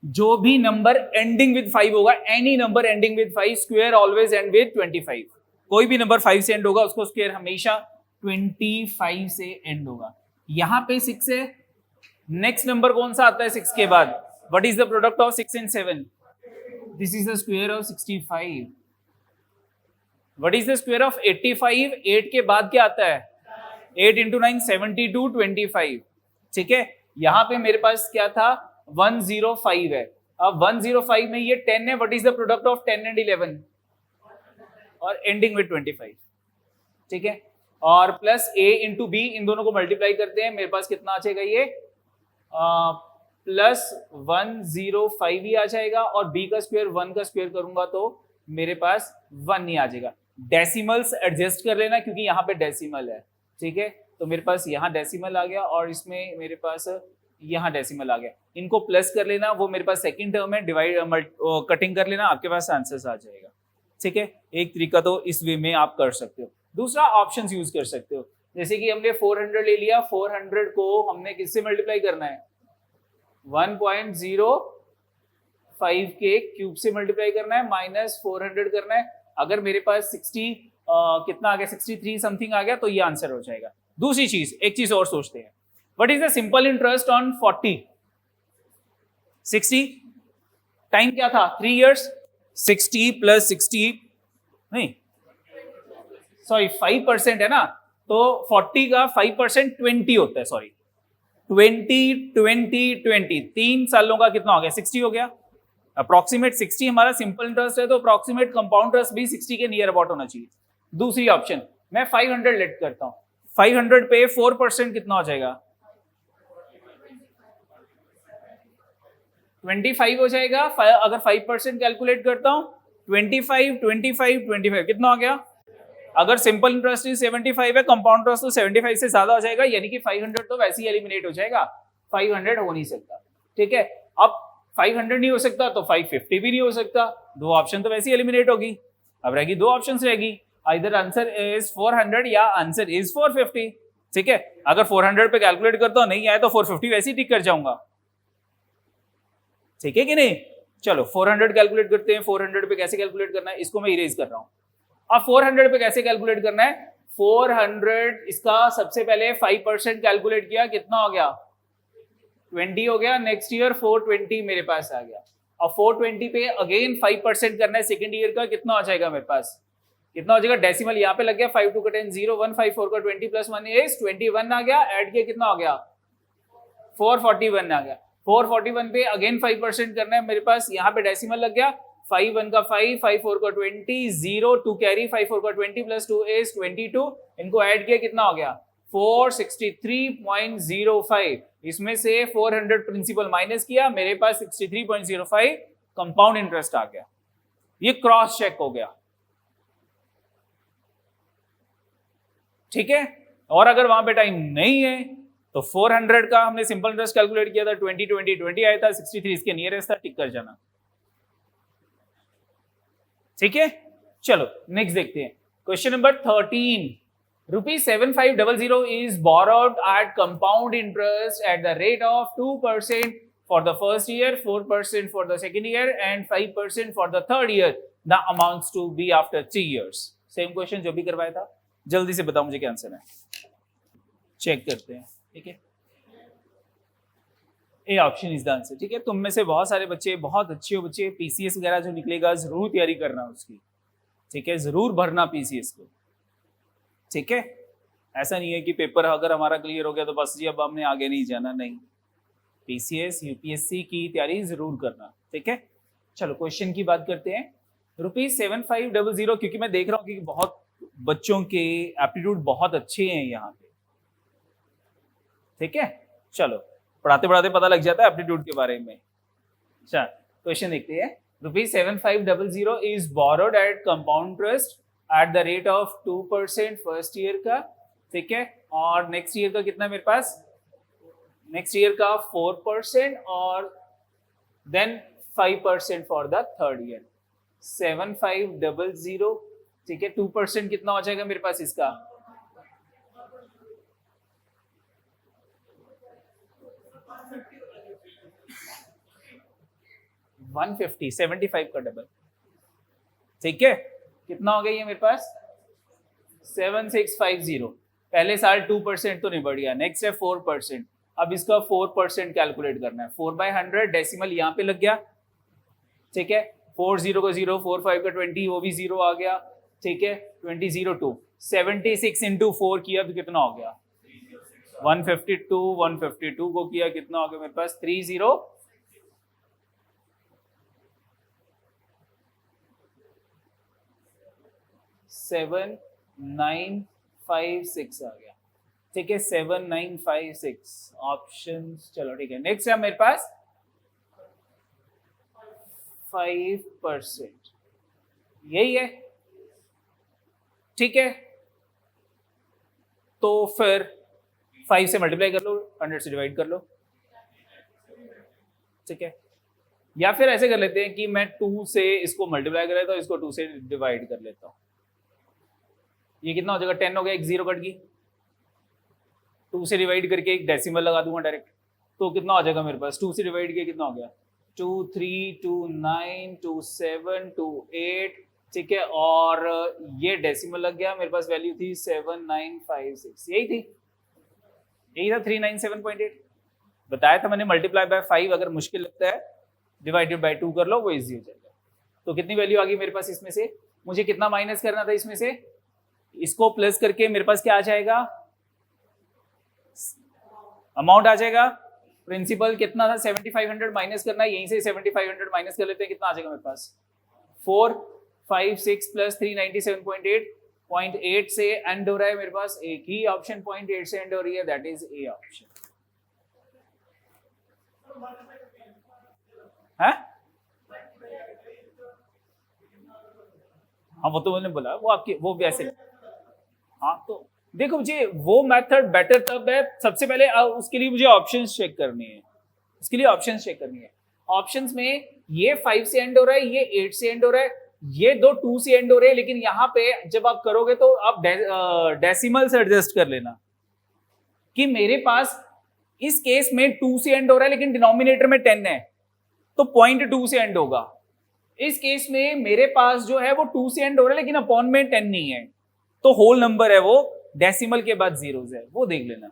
जो भी नंबर एंडिंग विद 5 होगा, any number ending with 5, square always and with 25। कोई भी नंबर 5 से एंड होगा उसको स्क्वायर हमेशा 25 से एंड होगा। यहां पे 6 है, नेक्स्ट नंबर कौन सा आता है 6 के बाद? What is the product of 6 and 7? This is the square of 65। What is the square of 85? 8 के बाद क्या आता है? 8 इंटू 9 72 25। ठीक है, यहां पे मेरे पास क्या था 105 है। अब 105 में ये 10 है, what is the product of 10 and 11? और एंडिंग विद 25। ठीक है, और प्लस a इंटू बी, इन दोनों को मल्टीप्लाई करते हैं, मेरे पास कितना आ जाएगा ये प्लस 105 ही आ जाएगा, और b का स्क्वायर 1 का स्क्वायर करूंगा तो मेरे पास 1 ही आ जाएगा। डेसिमल्स एडजस्ट कर लेना क्योंकि यहाँ पे डेसिमल है। ठीक है, तो मेरे पास यहाँ डेसिमल आ गया और इसमें मेरे पास यहाँ डेसिमल आ गया, इनको प्लस कर लेना, वो मेरे पास सेकंड टर्म है, डिवाइड कटिंग कर लेना, आपके पास आंसर्स आ जाएगा। ठीक है, एक तरीका तो इस वे में आप कर सकते हो। दूसरा ऑप्शंस यूज कर सकते हो, जैसे कि हमने 400 ले लिया, 400 को हमने किससे मल्टीप्लाई करना है? 1.05 के क्यूब से मल्टीप्लाई करना है, माइनस 400 करना है। अगर मेरे पास 60 कितना आ गया 63 समथिंग आ गया तो ये आंसर हो जाएगा। दूसरी चीज, एक चीज और सोचते हैं, what is the simple interest on 40? 60 time क्या था 3 years, 60 प्लस 60 नहीं सॉरी 5% है ना, तो 40 का 5% 20 होता है, सॉरी 20 3 सालों का कितना हो गया 60 हो गया। अप्रोक्सीमेट 60 हमारा सिंपल इंटरेस्ट है, तो अप्रोक्सीमेट कंपाउंड इंटरेस्ट भी 60 के नियर अबाउट होना चाहिए। दूसरी ऑप्शन मैं 500 लेट करता हूं, 500 पे 4% कितना हो जाएगा? 25 हो जाएगा। अगर 5% कैलकुलेट करता हूं 25 कितना हो गया? अगर सिंपल इंटरेस्ट 75 है, कंपाउंड इंटरेस्ट तो 75 से ज्यादा हो जाएगा, यानी कि 500 तो वैसे ही एलिमिनेट हो जाएगा, 500 हो नहीं सकता। ठीक है, अब 500 नहीं हो सकता तो 550 भी नहीं हो सकता, दो ऑप्शन तो वैसे ही एलिमिनेट होगी। अब रहेगी दो ऑप्शंस रहेगी, आइदर आंसर इज 400 या आंसर इज 450। ठीक है, अगर 400 पे कैलकुलेट करता हूं नहीं आया तो 450 वैसे ही टिक कर जाऊंगा। ठीक है कि नहीं? चलो 400 कैलकुलेट करते हैं। 400 पे कैसे कैलकुलेट करना है, इसको मैं इरेज कर रहा हूं। अब 400 पे कैसे कैलकुलेट करना है? 400 इसका सबसे पहले 5% कैलकुलेट किया, कितना हो गया 20 हो गया। नेक्स्ट ईयर 420 मेरे पास आ गया। अब 420 पे अगेन 5% करना है सेकंड ईयर का, कितना हो जाएगा मेरे पास? कितना हो जाएगा? डेसिमल यहाँ पे लग गया, 5 2 का 10 0 1 5 4 का 20 प्लस 1 इज 21 आ गया। ऐड किया कितना हो गया? 441 आ गया। 441 पे अगेन 5% करना है मेरे पास, यहाँ पे डेसिमल लग गया, 5 1 का 5 5 4 का 20 0 2 कैरी 5 4 का 20 प्लस 2 इज 22। इनको ऐड किया कितना हो गया? 463.05। इसमें से 400 प्रिंसिपल माइनस किया, मेरे पास 63.05 कंपाउंड इंटरेस्ट आ गया। ये क्रॉस चेक हो गया। ठीक है, और अगर वहां पे टाइम नहीं है तो 400 का हमने सिंपल इंटरेस्ट कैलकुलेट किया था, 20 20 20 आया था, 63 इसके नियरेस्ट था, टिक कर जाना। ठीक है, चलो नेक्स्ट देखते हैं। Question number 13, ₹7500 is borrowed at compound interest at the rate of 2% for the first year, 4% for the second year and 5% for the third year. The amounts to be after 3 years. Same question जो भी करवाया था, जल्दी से बताओ मुझे क्या answer है, चेक करते हैं। ठीक है, ए ऑप्शन इज द आंसर। ठीक है, तुम में से बहुत सारे बच्चे, बहुत अच्छे हो बच्चे, पीसीएस वगैरह जो निकलेगा जरूर तैयारी करना उसकी। ठीक है, जरूर भरना पीसीएस को। ठीक है, ऐसा नहीं है कि पेपर अगर हमारा क्लियर हो गया तो बस जी अब हमने आगे नहीं जाना, नहीं, पीसीएस यूपीएससी की तैयारी जरूर करना। ठीक है, चलो क्वेश्चन की बात करते हैं। ₹7500, क्योंकि मैं देख रहा हूँ कि बहुत बच्चों के एप्टीट्यूड बहुत अच्छे हैं यहाँ पे, ठीक है। चलो पढ़ाते पढ़ाते पता लग जाता है एप्टीट्यूड के बारे में। अच्छा क्वेश्चन देखते हैं। ₹7500 is borrowed at compound interest at the rate of 2% first year का, ठीक है। और नेक्स्ट ईयर का कितना मेरे पास, नेक्स्ट ईयर का 4% और then 5% for the third year. 7500, ठीक है। 2% कितना हो जाएगा मेरे पास इसका, $150, 75 का डबल, ठीक है। कितना हो गया ये मेरे पास 7650। पहले साल 2% तो नहीं बढ़ गया, नेक्स्ट है 4%। अब इसका 4% कैलकुलेट करना है। 4/100 डेसिमल यहाँ पे लग गया, ठीक है। 40 का 0, 45 का 20, वो भी 0 आ गया, ठीक है। 2002 76 इंटू 4 किया तो कितना हो गया 152। 152 को किया कितना हो गया मेरे पास 30 7956 आ गया, ठीक है। 7956 ऑप्शन। चलो ठीक है, नेक्स्ट है मेरे पास 5%, यही है, ठीक है। तो फिर 5 से मल्टीप्लाई कर लो, 100 से डिवाइड कर लो, ठीक है। या फिर ऐसे कर लेते हैं कि मैं 2 से इसको मल्टीप्लाई कर लेता हूँ, इसको 2 से डिवाइड कर लेता हूँ। ये कितना हो जाएगा 10 हो गया, एक 0 कट गई, 2 से डिवाइड करके एक डेसिमल लगा दूंगा डायरेक्ट, तो कितना हो जाएगा मेरे पास 2 से डिवाइड किया कितना हो गया 2 3 2 9 2 7 2 8, ठीक है। और ये डेसिमल लग गया, मेरे पास वैल्यू थी 7956, यही था 397.8। बताया था मैंने मल्टीप्लाई बाय 5 अगर मुश्किल लगता है डिवाइडेड बाय 2 कर लो, वो इजी हो जाएगा। तो कितनी वैल्यू आ गई मेरे पास इसमें से, मुझे कितना माइनस करना था इसमें से, इसको प्लस करके मेरे पास क्या आ जाएगा अमाउंट आ जाएगा। प्रिंसिपल कितना था 7500 माइनस करना है, यहीं से 7500 माइनस कर लेते हैं, कितना आ जाएगा मेरे पास 456 प्लस 397.8 से एंड हो रहा है मेरे पास एक ही ऑप्शन 0.8 से एंड हो रही है, दैट इज ए ऑप्शन। हाँ वो तो मैंने बोला वो आपके वो वैसे। हाँ तो देखो मुझे वो मेथड बेटर तब है, सबसे पहले उसके लिए मुझे ऑप्शंस चेक करनी है, इसके लिए ऑप्शंस चेक करनी है। ऑप्शंस में ये 5 से एंड हो रहा है, ये 8 से एंड हो रहा है, ये दो 2 से एंड हो रहे हैं, लेकिन यहाँ पे जब आप करोगे तो आप डेसिमल से एडजस्ट कर लेना कि मेरे पास इस केस में 2 से एंड हो रहा है लेकिन डिनोमिनेटर में 10 है तो 0.2 से एंड होगा। इस केस में मेरे पास जो है वो 2 से एंड हो रहा है लेकिन अपॉन में 10 नहीं है, तो होल नंबर है वो, डेसिमल के बाद जीरोस है, वो देख लेना,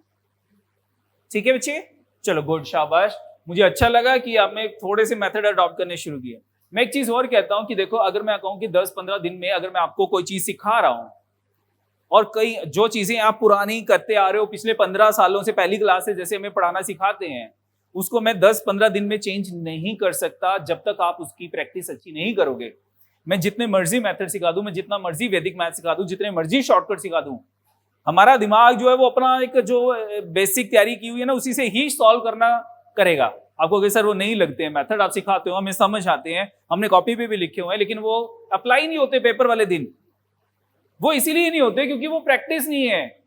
ठीक है बच्चे। चलो गुड, शाबाश, मुझे अच्छा लगा कि आपने थोड़े से मेथड अडॉप्ट करने शुरू किए। मैं एक चीज और कहता हूं कि देखो अगर मैं कहूं कि 10-15 दिन में अगर मैं आपको कोई चीज सिखा रहा हूं और कई जो चीजें आप पुरानी करते आ रहे हो पिछले 15 सालों से, पहली क्लास से जैसे हमें पढ़ाना सिखाते हैं, उसको मैं 10-15 दिन में चेंज नहीं कर सकता जब तक आप उसकी प्रैक्टिस अच्छी नहीं करोगे। मैं जितने मर्जी मेथड सिखा दूं, मैं जितना मर्जी वैदिक मैथ सिखा दूं, जितने मर्जी शॉर्टकट सिखा दूं, हमारा दिमाग जो है वो अपना एक जो बेसिक तैयारी की हुई है ना उसी से ही सॉल्व करना करेगा। आपको अगर सर वो नहीं लगते हैं मेथड आप सिखाते हो, हमें समझ आते हैं, हमने कॉपी पे भी लिखे हुए हैं, लेकिन वो अप्लाई नहीं होते पेपर वाले दिन। वो इसीलिए नहीं होते क्योंकि वो प्रैक्टिस नहीं है।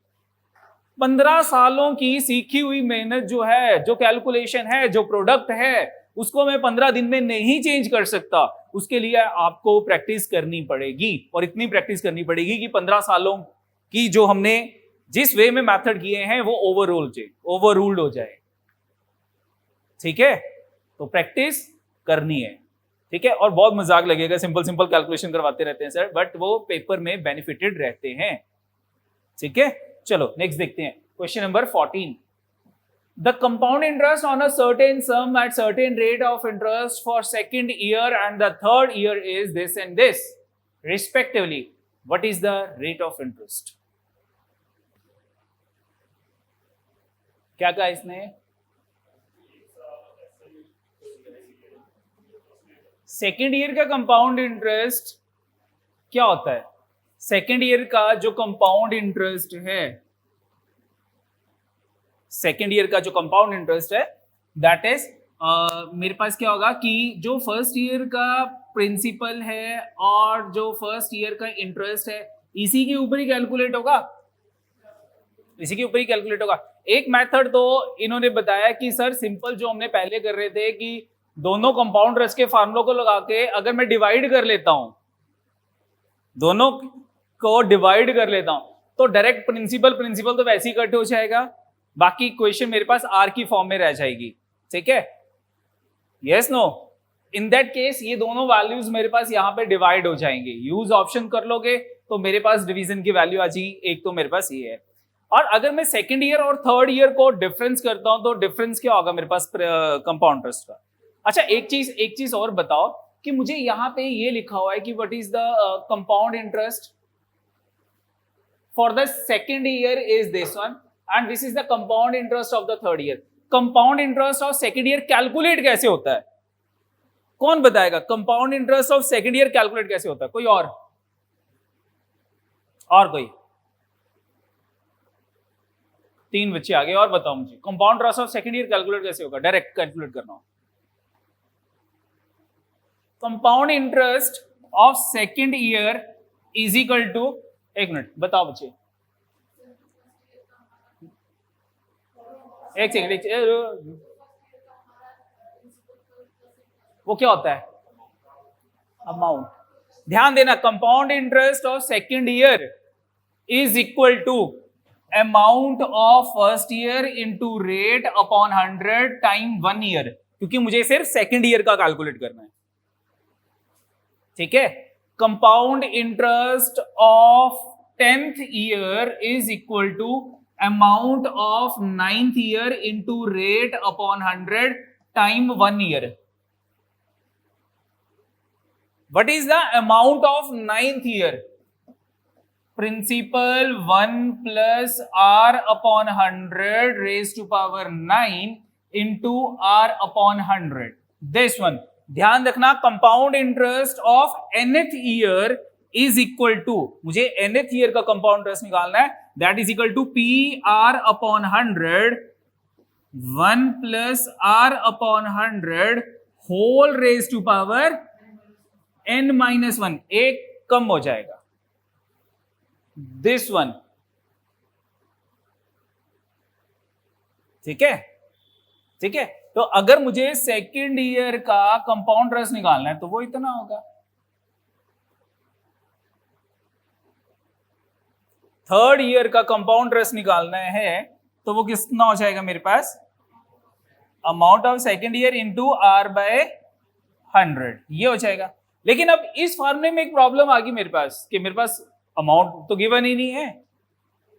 15 सालों की सीखी हुई मेहनत जो है, जो कैलकुलेशन है, जो प्रोडक्ट है, उसको मैं 15 दिन में नहीं चेंज कर सकता। उसके लिए आपको प्रैक्टिस करनी पड़ेगी, और इतनी प्रैक्टिस करनी पड़ेगी कि 15 सालों की जो हमने जिस वे में मेथड किए हैं वो ओवररूल्ड हो जाए, ठीक है। तो प्रैक्टिस करनी है, ठीक है। और बहुत मजाक लगेगा, सिंपल कैलकुलेशन करवाते रहते हैं सर, बट वो पेपर में बेनिफिटेड रहते हैं, ठीक है। चलो नेक्स्ट देखते हैं, question number 14। The compound interest on a certain sum at certain rate of interest for second year and the third year is this and this respectively. What is the rate of interest? क्या कहा इसने? Second year का compound interest क्या होता है? Second year का जो compound interest है, सेकेंड ईयर का जो कंपाउंड इंटरेस्ट है दैट इज मेरे पास क्या होगा कि जो फर्स्ट ईयर का प्रिंसिपल है और जो फर्स्ट ईयर का इंटरेस्ट है इसी के ऊपर ही कैलकुलेट होगा, इसी के ऊपर ही कैलकुलेट होगा। एक मेथड तो इन्होंने बताया कि सर सिंपल जो हमने पहले कर रहे थे कि दोनों कंपाउंड इंटरेस्ट के फार्मूलों को लगा के अगर मैं डिवाइड कर लेता हूं, दोनों को डिवाइड कर लेता हूं तो डायरेक्ट प्रिंसिपल प्रिंसिपल तो वैसे ही कट हो जाएगा, बाकी इक्वेशन मेरे पास आर की फॉर्म में रह जाएगी। ठीक है, yes no? In that case ये दोनों वैल्यूज मेरे पास यहां पे डिवाइड हो जाएंगे, यूज ऑप्शन कर लोगे तो मेरे पास डिवीजन की वैल्यू आ जाएगी, एक तो मेरे पास ये है। और अगर मैं सेकेंड ईयर और थर्ड ईयर को डिफरेंस करता हूं तो डिफरेंस क्या होगा मेरे पास कंपाउंड इंटरेस्ट का? अच्छा एक चीज और बताओ कि मुझे यहां पे ये लिखा हुआ है कि what is the compound interest for the second year is this one and this is the compound interest of the third year. Compound interest of second year calculate कैसे होता है? कौन बताएगा compound interest of second year calculate कैसे होता है? कोई और कोई? तीन बच्चे आगे, और बताओ मुझे compound interest of second year calculate कैसे होगा? डायरेक्ट कैलकुलेट करना हो। Compound interest of second year is equal to, एक मिनट बताओ बच्चे, एक सेकेंड, वो क्या होता है? अमाउंट। ध्यान देना, compound interest of second year is equal to amount of first year into rate upon 100 time 1 year, क्योंकि मुझे सिर्फ सेकेंड ईयर का कैलकुलेट करना है। ठीक है, compound interest of 10th year is equal to amount of 9th year into rate upon 100 time 1 year. What is the amount of 9th year? Principal 1 plus r upon 100 raised to power 9 into r upon 100. This one. ध्यान रखना, compound interest of nth year is equal to, मुझे nth year का compound interest निकालना है, that is equal to P R upon 100 1 plus R upon 100 whole raise to power n-1, एक कम हो जाएगा, this one. ठीक है, ठीक है। तो अगर मुझे सेकेंड ईयर का कंपाउंड इंटरेस्ट निकालना है तो वो इतना होगा। थर्ड ईयर का कंपाउंड इंटरेस्ट निकालना है तो वो कितना हो जाएगा मेरे पास? Amount of second year into R by 100, ये हो जाएगा। लेकिन अब इस फॉर्मूले में एक प्रॉब्लम आ गई मेरे पास कि मेरे पास अमाउंट तो गिवन ही नहीं है।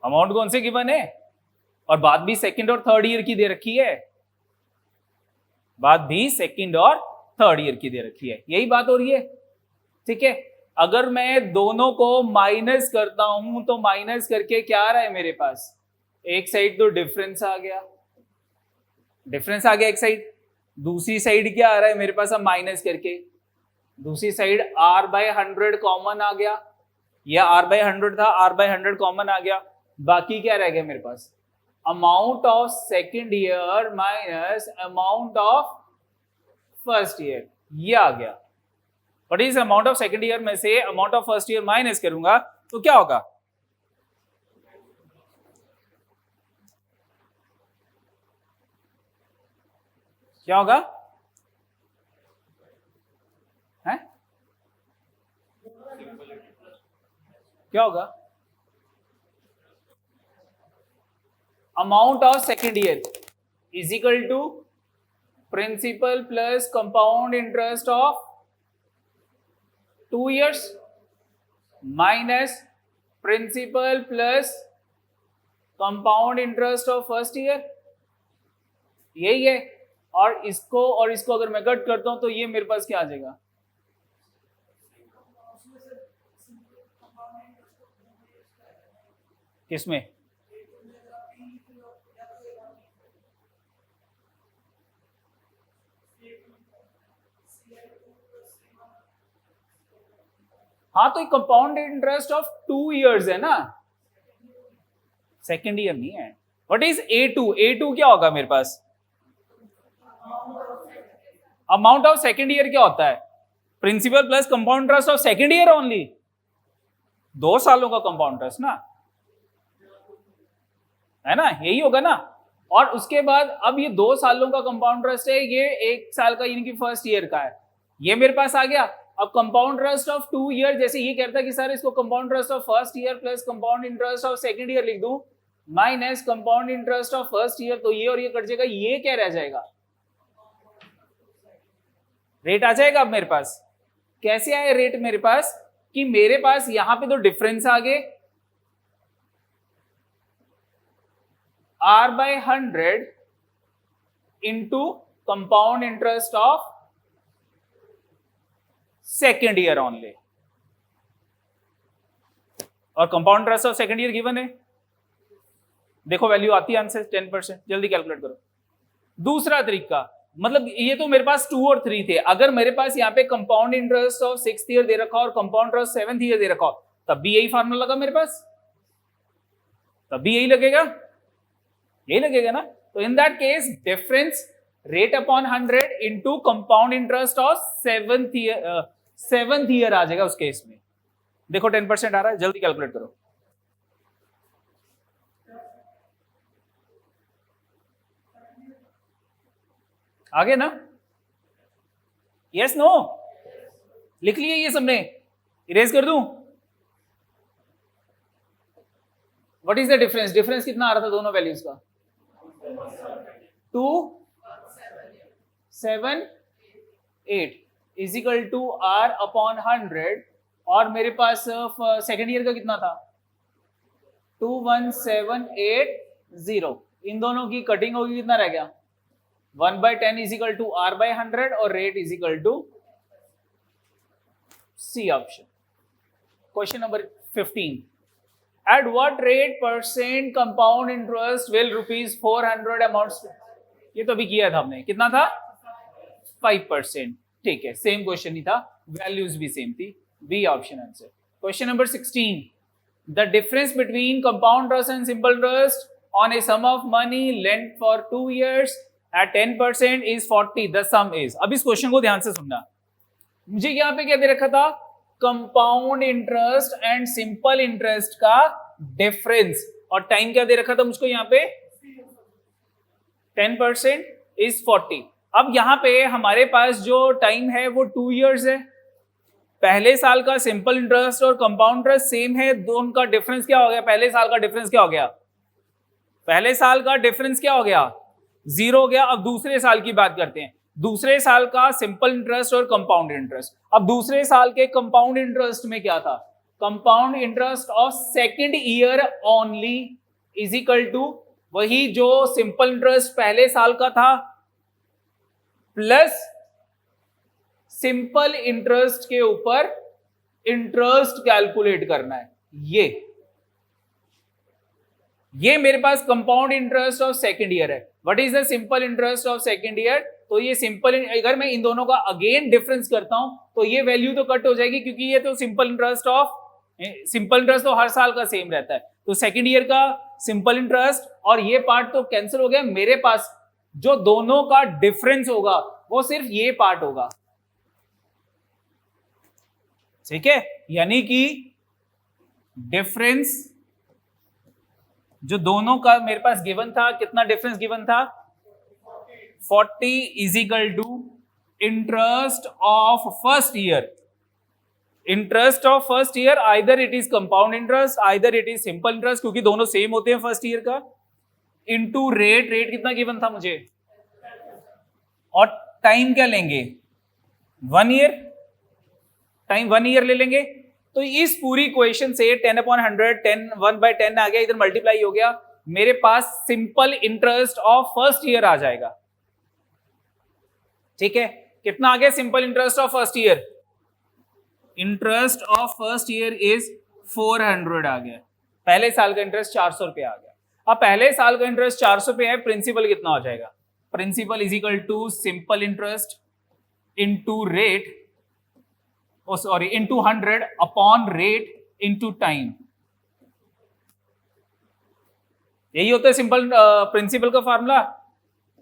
अमाउंट कौन से गिवन है? और बात भी सेकंड और थर्ड ईयर की दे रखी है, बात भी सेकंड और थर्ड ईयर की दे रखी है, यही बात हो रही है। ठीक है, अगर मैं दोनों को माइनस करता हूं तो माइनस करके क्या आ रहा है मेरे पास? एक साइड तो डिफरेंस आ गया, डिफरेंस आ गया एक साइड, दूसरी साइड क्या आ रहा है मेरे पास? अब माइनस करके दूसरी साइड r बाय 100 कॉमन आ गया, या r बाय 100 था, r बाय 100 कॉमन आ गया, बाकी क्या रह गया मेरे पास? Amount of second year minus amount of first year, ये आ गया। What is amount of second year में से amount of first year minus करूंगा तो क्या होगा? क्या होगा? है क्या होगा? Amount of second year is equal to principal plus compound interest of 2 years minus principal plus compound interest of first year, यही है। और इसको अगर मैं कट करता हूं तो ये मेरे पास क्या आ जाएगा? किसमें? हाँ तो कंपाउंड इंटरेस्ट ऑफ 2 years है ना, सेकेंड ईयर नहीं है. व्हाट इज A2 क्या होगा मेरे पास? अमाउंट ऑफ सेकेंड ईयर क्या होता है? Principal plus compound interest of second year only. 2 सालों का कंपाउंड इंटरेस्ट ना, है ना, यही होगा ना. और उसके बाद अब ये 2 सालों का कंपाउंड इंटरेस्ट है, ये 1 साल का यानी कि फर्स्ट ईयर का है, ये मेरे पास आ गया. अब कंपाउंड इंटरेस्ट ऑफ 2 years, जैसे ये कहता है कि सर इसको compound interest of first year plus compound interest of second year लिख दूं minus compound interest of first year, तो ये और ये कट जाएगा, ये क्या रह जाएगा? रेट आ जाएगा. अब मेरे पास कैसे आए रेट? मेरे पास कि मेरे पास यहां पे तो डिफरेंस आ गए R/100 into compound interest of second year only, और compound interest of second year given है. देखो वैल्यू आती है आंसर 10%. जल्दी कैलकुलेट करो. दूसरा तरीका, मतलब ये तो मेरे पास 2 और 3 थे, अगर मेरे पास यहाँ पे compound interest of 6th year दे रखा और कंपाउंड इंटरेस्ट 7th ईयर दे रखा हो, तब भी यही फार्मूला लगा मेरे पास, तब भी यही लगेगा, यही लगेगा ना. तो in that case difference rate upon 100 into compound interest of 7th year आ जाएगा उस केस में. देखो 10% आ रहा है, जल्दी कैलकुलेट करो. आगे ना, यस नो लिख लिए ये सबने, इरेज कर दूं. What is the difference? Difference कितना आ रहा था दोनों वैल्यूज का? 278 इजिकल टू R अपॉन 100, और मेरे पास सेकेंड ईयर का कितना था? 21780. इन दोनों की कटिंग होगी, कितना रह गया? 1/10 इजिकल टू R/100 और rate is equal to C option. Question number 15. At what rate % compound interest will ₹400 amounts? ये तो अभी किया था हमने, कितना था? 5%. ठीक है, सेम क्वेश्चन ही था, वैल्यूज भी सेम थी. B option answer. Question number 16. The difference between compound interest and simple interest on a sum of money lent for 2 years at 10% is 40. The sum is. अब इस क्वेश्चन को ध्यान से सुनना. मुझे यहाँ पे क्या दे रखा था? Compound interest and simple interest का डिफरेंस, और टाइम क्या दे रखा था मुझको यहाँ पे? 10% इज 40. अब यहाँ पे हमारे पास जो टाइम है वो 2 years है. पहले साल का सिंपल इंटरेस्ट और कंपाउंड इंटरेस्ट सेम है, दोनों का डिफरेंस क्या हो गया? पहले साल का डिफरेंस क्या हो गया? पहले साल का डिफरेंस क्या हो गया? 0 हो गया. अब दूसरे साल की बात करते हैं. दूसरे साल का सिंपल इंटरेस्ट और कंपाउंड इंटरेस्ट. अब दूसरे साल के कंपाउंड इंटरेस्ट में क्या था? Compound interest of second year only is equal to वही जो सिंपल इंटरेस्ट पहले साल का था प्लस सिंपल इंटरेस्ट के ऊपर इंटरेस्ट कैलकुलेट करना है. ये मेरे पास compound interest of second year है. What is the simple interest of second year? तो ये सिंपल, अगर मैं इन दोनों का अगेन डिफरेंस करता हूं तो ये वैल्यू तो कट हो जाएगी, क्योंकि ये तो सिंपल इंटरेस्ट तो हर साल का सेम रहता है. तो सेकेंड ईयर का सिंपल इंटरेस्ट और ये पार्ट तो कैंसिल हो गया. मेरे पास जो दोनों का डिफरेंस होगा वो सिर्फ ये पार्ट होगा. ठीक है, यानी कि डिफरेंस जो दोनों का मेरे पास गिवन था, कितना डिफरेंस गिवन था? 40 is equal to interest of first year. Interest of first year either it is compound interest either it is simple interest, क्योंकि दोनों सेम होते हैं फर्स्ट ईयर का, इनटू रेट. रेट कितना गिवन था मुझे? और टाइम क्या लेंगे? 1 ईयर. टाइम 1 ईयर ले लेंगे. तो इस पूरी इक्वेशन से 10/100 1/10 आ गया, इधर मल्टीप्लाई हो गया. मेरे पास simple interest of first year आ जाएगा. ठीक है, कितना आ गया simple interest of first year? Interest of first year is 400 आ गया. पहले साल का इंटरेस्ट 400 रुपये आ गया. अब पहले साल का इंटरेस्ट 400 रुपये है, प्रिंसिपल कितना हो जाएगा? Principal is equal to simple interest into rate oh sorry into 100 upon rate into time. यही होता है सिंपल प्रिंसिपल का formula.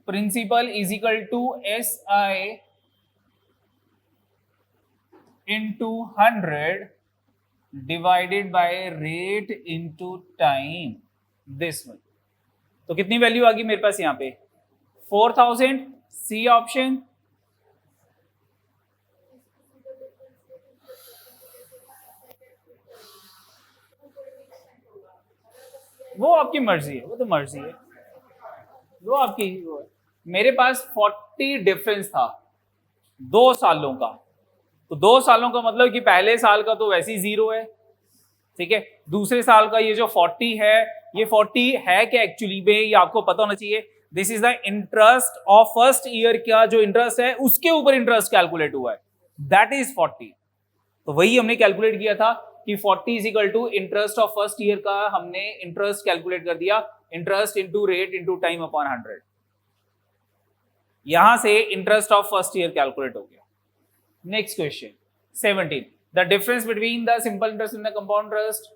Principal is equal to S I into 100 divided by rate into time, this one. तो कितनी value आ गई मेरे पास यहां पे 4000, सी ऑप्शन। वो आपकी मर्जी है, वो तो मर्जी है, वो आपकी वो है। मेरे पास 40 डिफरेंस था 2 सालों का, तो 2 सालों का मतलब कि पहले साल का तो वैसे ही 0 है, ठीक है। दूसरे साल का ये जो 40 है, ये 40 है क्या एक्चुअली में, ये आपको पता होना चाहिए। This is the interest of first year का जो इंटरेस्ट है उसके ऊपर इंटरेस्ट कैलकुलेट हुआ है, दैट इज 40। तो वही हमने कैलकुलेट किया था कि 40 is equal to interest of first year का हमने इंटरेस्ट कैलकुलेट कर दिया, interest into rate into time upon 100। यहां से interest of first year calculate हो गया। Next question 17, the difference between the simple interest and the compound interest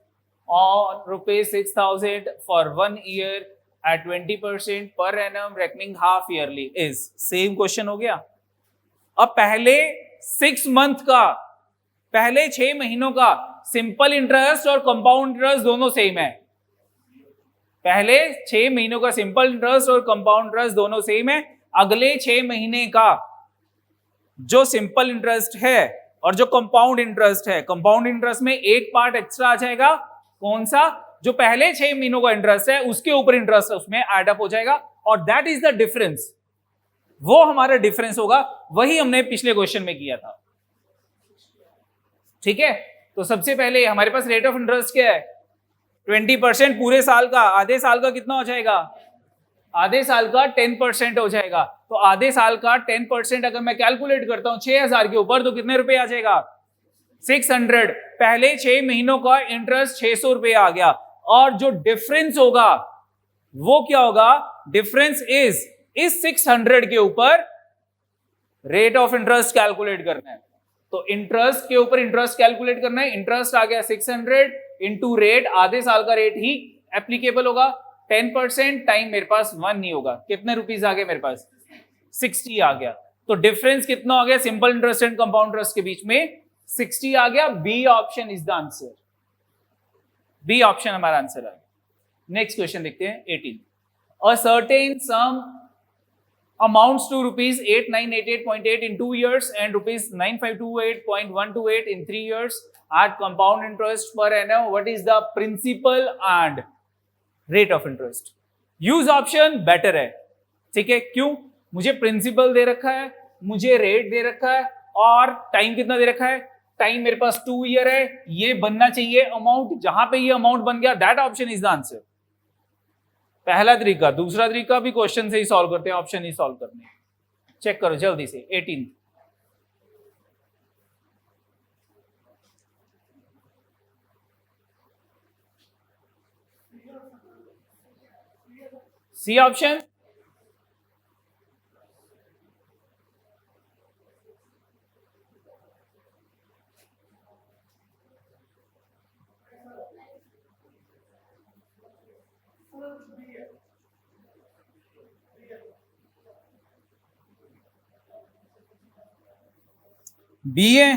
on ₹6,000 for 1 year at 20% per annum reckoning half yearly is. Same question हो गया। अब पहले 6 month का, पहले 6 महीनों का सिंपल इंटरेस्ट और कंपाउंड इंटरेस्ट दोनों सेम है। पहले 6 महीनों का सिंपल इंटरेस्ट और कंपाउंड इंटरेस्ट दोनों सेम है। अगले 6 महीने का जो सिंपल इंटरेस्ट है और जो कंपाउंड इंटरेस्ट है, कंपाउंड इंटरेस्ट में एक पार्ट एक्स्ट्रा आ जाएगा। कौन सा? जो पहले 6 महीनों का इंटरेस्ट है उसके ऊपर इंटरेस्ट उसमें एड अप हो जाएगा, और दैट इज द डिफरेंस। वो हमारा डिफरेंस होगा, वही हमने पिछले क्वेश्चन में किया था, ठीक है। तो सबसे पहले हमारे पास रेट ऑफ इंटरेस्ट क्या है 20% पूरे साल का। आधे साल का कितना हो जाएगा? आधे साल का 10% हो जाएगा। तो आधे साल का 10% अगर मैं कैलकुलेट करता हूं 6000 के ऊपर, तो कितने रुपए आ जाएगा 600। पहले 6 महीनों का इंटरेस्ट 600 रुपए आ गया, और जो डिफरेंस होगा वो क्या होगा? डिफरेंस इज इस 600 के ऊपर रेट ऑफ इंटरेस्ट कैलकुलेट करना है। तो इंटरेस्ट के ऊपर इंटरेस्ट कैलकुलेट करना है। इंटरेस्ट आ गया 600 इंटू रेट, आधे साल का रेट ही एप्लीकेबल होगा। 10% टाइम मेरे पास 1 नहीं होगा। कितने रुपीस आ गए मेरे पास? 60 आ गया। तो डिफरेंस कितना हो गया simple interest and compound interest के बीच में? 60 आ गया। B option is the answer. B option हमारा आंसर है। नेक्स्ट क्वेश्चन देखते हैं 18। A certain sum amounts to rupees 8988.8 in 2 years and rupees 9528.128 in 3 years at compound interest per annum. What is the principal and rate of interest? use option better है, ठीक है। क्यों? मुझे principal दे रखा है, मुझे रेट दे रखा है, और टाइम कितना दे रखा है? टाइम मेरे पास 2 ईयर है। ये बनना चाहिए अमाउंट, जहां पे ये अमाउंट बन गया that option is the answer. पहला तरीका। दूसरा तरीका भी क्वेश्चन से ही सॉल्व करते हैं, ऑप्शन ही सॉल्व करने। चेक करो जल्दी से 18। C option. बी है।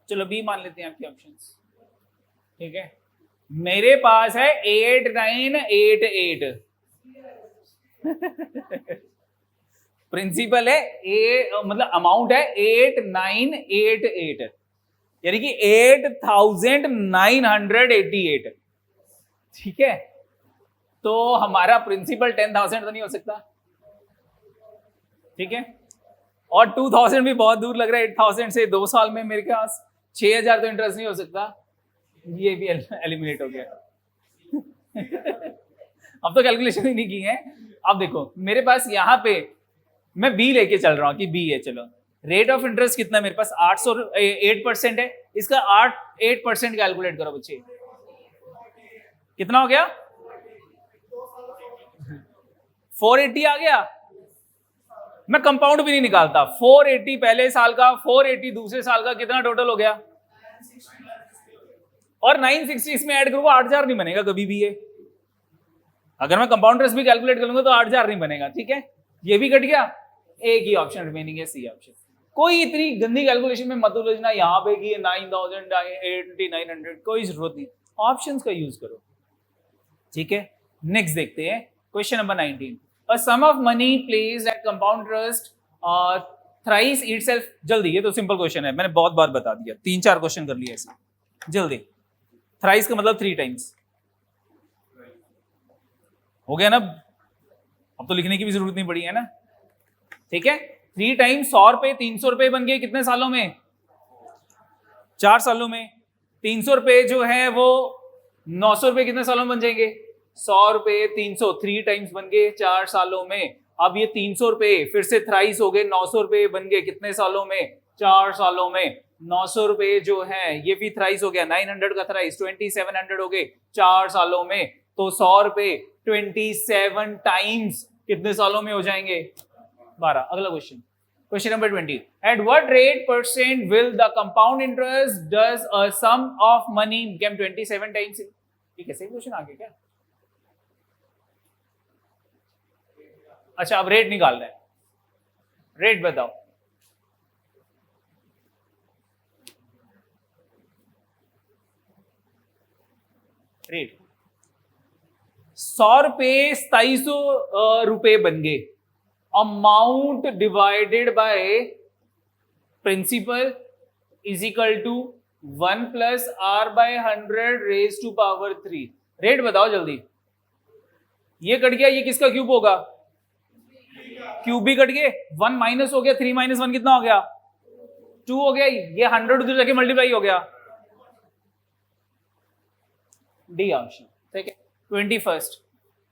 चलो बी मान लेते हैं आपके ऑप्शंस, ठीक है। मेरे पास है 8988 प्रिंसिपल है मतलब अमाउंट है 8988, यानी कि 8988, ठीक है। तो हमारा प्रिंसिपल 10,000 तो नहीं हो सकता, ठीक है। और 2,000 भी बहुत दूर लग रहा है 8,000 से। 2 साल में मेरे पास 6,000 तो इंटरेस्ट नहीं हो सकता, ये भी एलिमिनेट हो गया। अब तो कैलकुलेशन ही नहीं की है। अब देखो मेरे पास यहाँ पे मैं बी लेके चल रहा हूँ कि बी है। चलो रेट ऑफ इंटरेस्ट कितना मेरे पास 8% है। इसका 8% कैलकुलेट करो बच्चे, कितना हो गया? 480 आ गया। मैं कंपाउंड भी नहीं निकालता। 480 पहले साल का, 480 दूसरे साल का, कितना टोटल हो गया? और 960 इसमें ऐड करूंगा, 8000 नहीं बनेगा कभी भी ये। अगर मैं कंपाउंड इंटरेस्ट भी कैलकुलेट करूंगा तो 8000 नहीं बनेगा, ठीक है। ये भी कट गया, एक ही ऑप्शन रिमेनिंग है, सी ऑप्शन। कोई इतनी गंदी कैलकुलेशन में मत उलझना यहाँ पे कि 9,900, कोई जरूरत नहीं, ऑप्शंस का यूज करो, ठीक है। नेक्स्ट देखते हैं question number 19। A sum of money placed at compound interest thrice itself. जल्दी, ये तो सिंपल क्वेश्चन है, मैंने बहुत बार बता दिया, 3-4 क्वेश्चन कर लिए ऐसे। जल्दी, थ्राइस का मतलब 3 टाइम्स हो गया ना, अब तो लिखने की भी जरूरत नहीं पड़ी है ना, ठीक है। 3 टाइम्स 100 रुपए, 300 रुपए बन गए कितने सालों में? 4 सालों में। 300 रुपए जो है वो 900 रुपए कितने सालों में बन जाएंगे? 100 रुपए 300, 3 टाइम्स बन गए 4 सालों में। अब ये 300 रुपए फिर से थ्राइस हो गए, 900 रुपए बन गए कितने सालों में? 4 सालों में। 900 रुपए जो है ये भी थ्राइस हो गया, 900 का थ्राइस 2700 हो गए 4 सालों में। तो 100 रुपए 27 टाइम्स कितने सालों में हो जाएंगे? 12। अगला question, question number 20। At what rate % will the compound interest does a sum of money become 27 times? ये कैसे क्वेश्चन आ गया क्या? अच्छा, अब रेट निकालना है, रेट बताओ। रेट 100 रुपए 2700 रुपए बन गए। Amount divided by principal is equal to 1 plus R by 100 raise to power 3। Rate बताओ जल्दी। ये कट गया, ये किसका क्यूब होगा? क्यूब भी कट गए, 1 माइनस हो गया, 3 माइनस 1 कितना हो गया? 2 हो गया। ये 100 उधर जाके मल्टीप्लाई हो गया, डी ऑप्शन, ठीक है। 21st,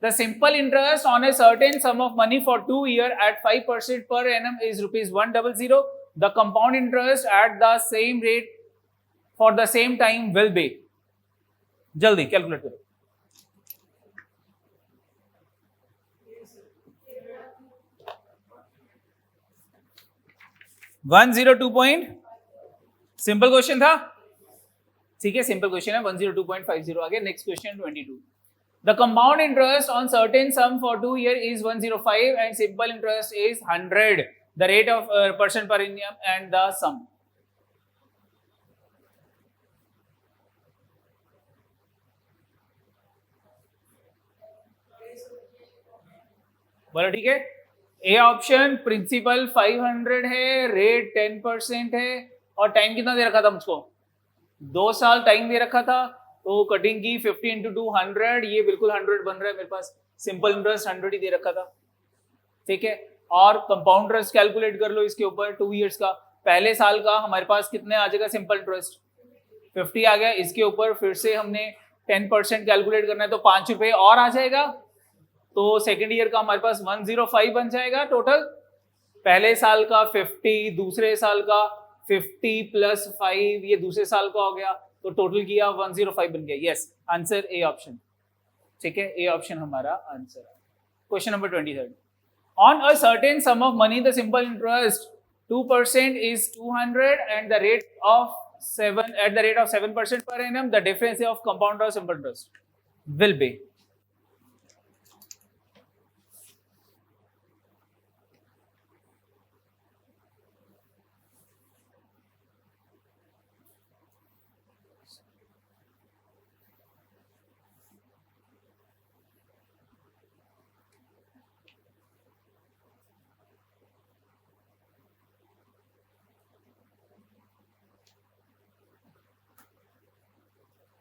the simple interest on a certain sum of money for 2 years at 5% per annum is rupees 100. The compound interest at the same rate for the same time will be, जल्दी calculate करो। Simple question था, ठीक है, simple question है। 102.50 आ गया। Next question 22। The compound interest on certain sum for 2 years is 105 and simple interest is 100. The rate of % per annum and the sum. बोलो, ठीक है। ए ऑप्शन प्रिंसिपल 500 है, रेट 10% है, और टाइम कितना दे रखा था मुझको? 2 साल टाइम दे रखा था। तो कटिंग की 50 इंटू 200, ये बिल्कुल 100 बन रहा है मेरे पास। सिंपल इंटरेस्ट 100 ही दे रखा था, ठीक है। और कंपाउंड इंटरेस्ट कैलकुलेट कर लो इसके ऊपर 2 इयर्स का। पहले साल का हमारे पास कितने आ जाएगा? सिंपल इंटरेस्ट 50 आ गया। इसके ऊपर फिर से हमने 10% कैलकुलेट करना है तो 5 रुपए और आ जाएगा। तो सेकेंड ईयर का हमारे पास 105 बन जाएगा टोटल। पहले साल का 50, दूसरे साल का 50 प्लस 5, ये दूसरे साल का हो गया, तो टोटल किया 105 बन गया। यस, आंसर ए ऑप्शन, ठीक है, ए ऑप्शन हमारा आंसर है। Question number 23। On a certain sum of money the simple interest 2% is 200 and the rate of 7% per annum, the difference of compound or simple interest will be.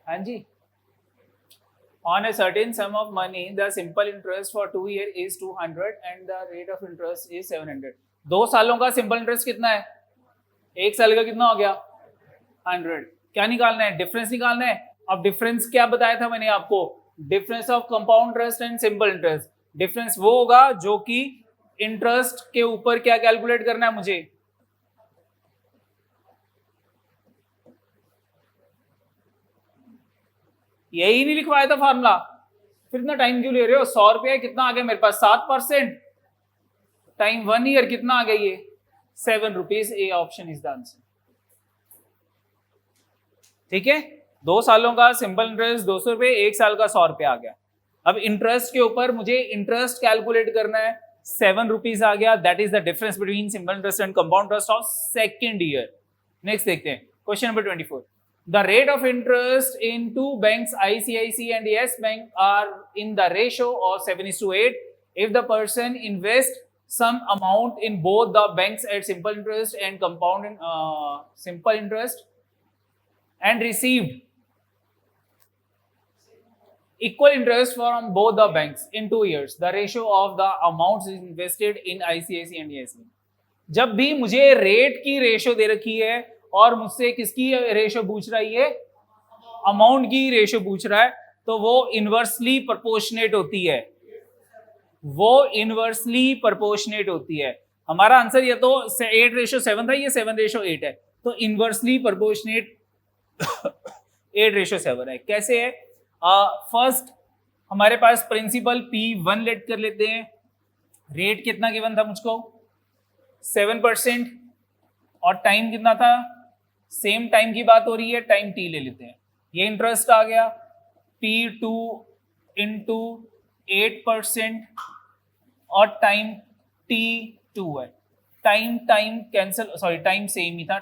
हाँ जी, on a certain sum of money the simple interest for 2 years is 200 and the rate of interest is 700. 2 सालों का simple interest कितना है? 1 साल का कितना हो गया? 100। क्या निकालना है? डिफरेंस निकालना है। अब डिफरेंस क्या बताया था मैंने आपको? Difference of compound interest and simple interest. Difference वो होगा जो कि इंटरेस्ट के ऊपर क्या कैलकुलेट करना है मुझे? यही नहीं लिखवाया था फॉर्मूला, फिर इतना टाइम क्यों ले रहे हो? 100 रुपया कितना आ गया मेरे पास? 7%। टाइम 1 ईयर कितना आ गया ये 7 rupees. A option is the answer. ठीक है, 2 सालों का सिंपल इंटरेस्ट 200 रुपए, 1 साल का 100 रुपए आ गया। अब इंटरेस्ट के ऊपर मुझे इंटरेस्ट कैलकुलेट करना है, 7 रुपीज आ गया, that is the difference between simple interest and compound interest of second year. Next देखते हैं question number 24। The rate of interest in two banks ICICI and Yes Bank are in the ratio of 7:8 if the person invest some amount in both the banks at simple interest and compound simple interest and received equal interest from both the banks in 2 years, the ratio of the amounts invested in ICICI and yes bank। जब भी मुझे rate की ratio दे रखी है और मुझसे किसकी ratio पूछ रहा है, ये अमाउंट की रेशियो पूछ रहा है, तो वो इनवर्सली प्रोपोर्शनेट होती है, वो इनवर्सली प्रोपोर्शनेट होती है। हमारा आंसर ये तो 8:7 था, ये 7:8 है, तो इनवर्सली प्रोपोर्शनेट 8:7 है। कैसे है? फर्स्ट हमारे पास प्रिंसिपल P1 लेट कर लेते हैं, रेट कितना गिवन था मुझको 7% और टाइम कितना था, सेम टाइम की बात हो रही है, टाइम T ले लेते हैं। ये इंटरेस्ट आ गया P2 इंटू 8% और टाइम T2 है। Time cancel, sorry time same ही था,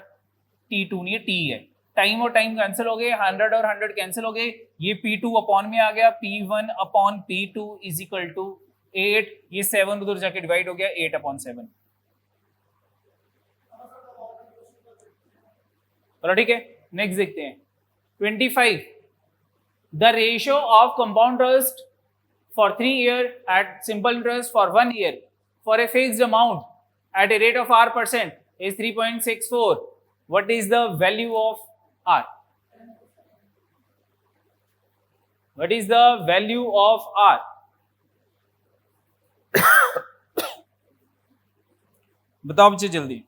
T2 नहीं है, T है। टाइम और टाइम कैंसिल हो गए, 100 और 100 कैंसिल हो गए, ये P2 अपॉन में आ गया, P1 upon P2 is equal to 8, ये 7 उधर जाके डिवाइड हो गया 8/7। चलो ठीक है, नेक्स्ट देखते हैं 25। The ratio of compound interest for 3 years at simple interest for 1 year for a fixed amount at a rate of R% is 3.64. What is the value of R? What is the value of R? बताओ बच्चे जल्दी।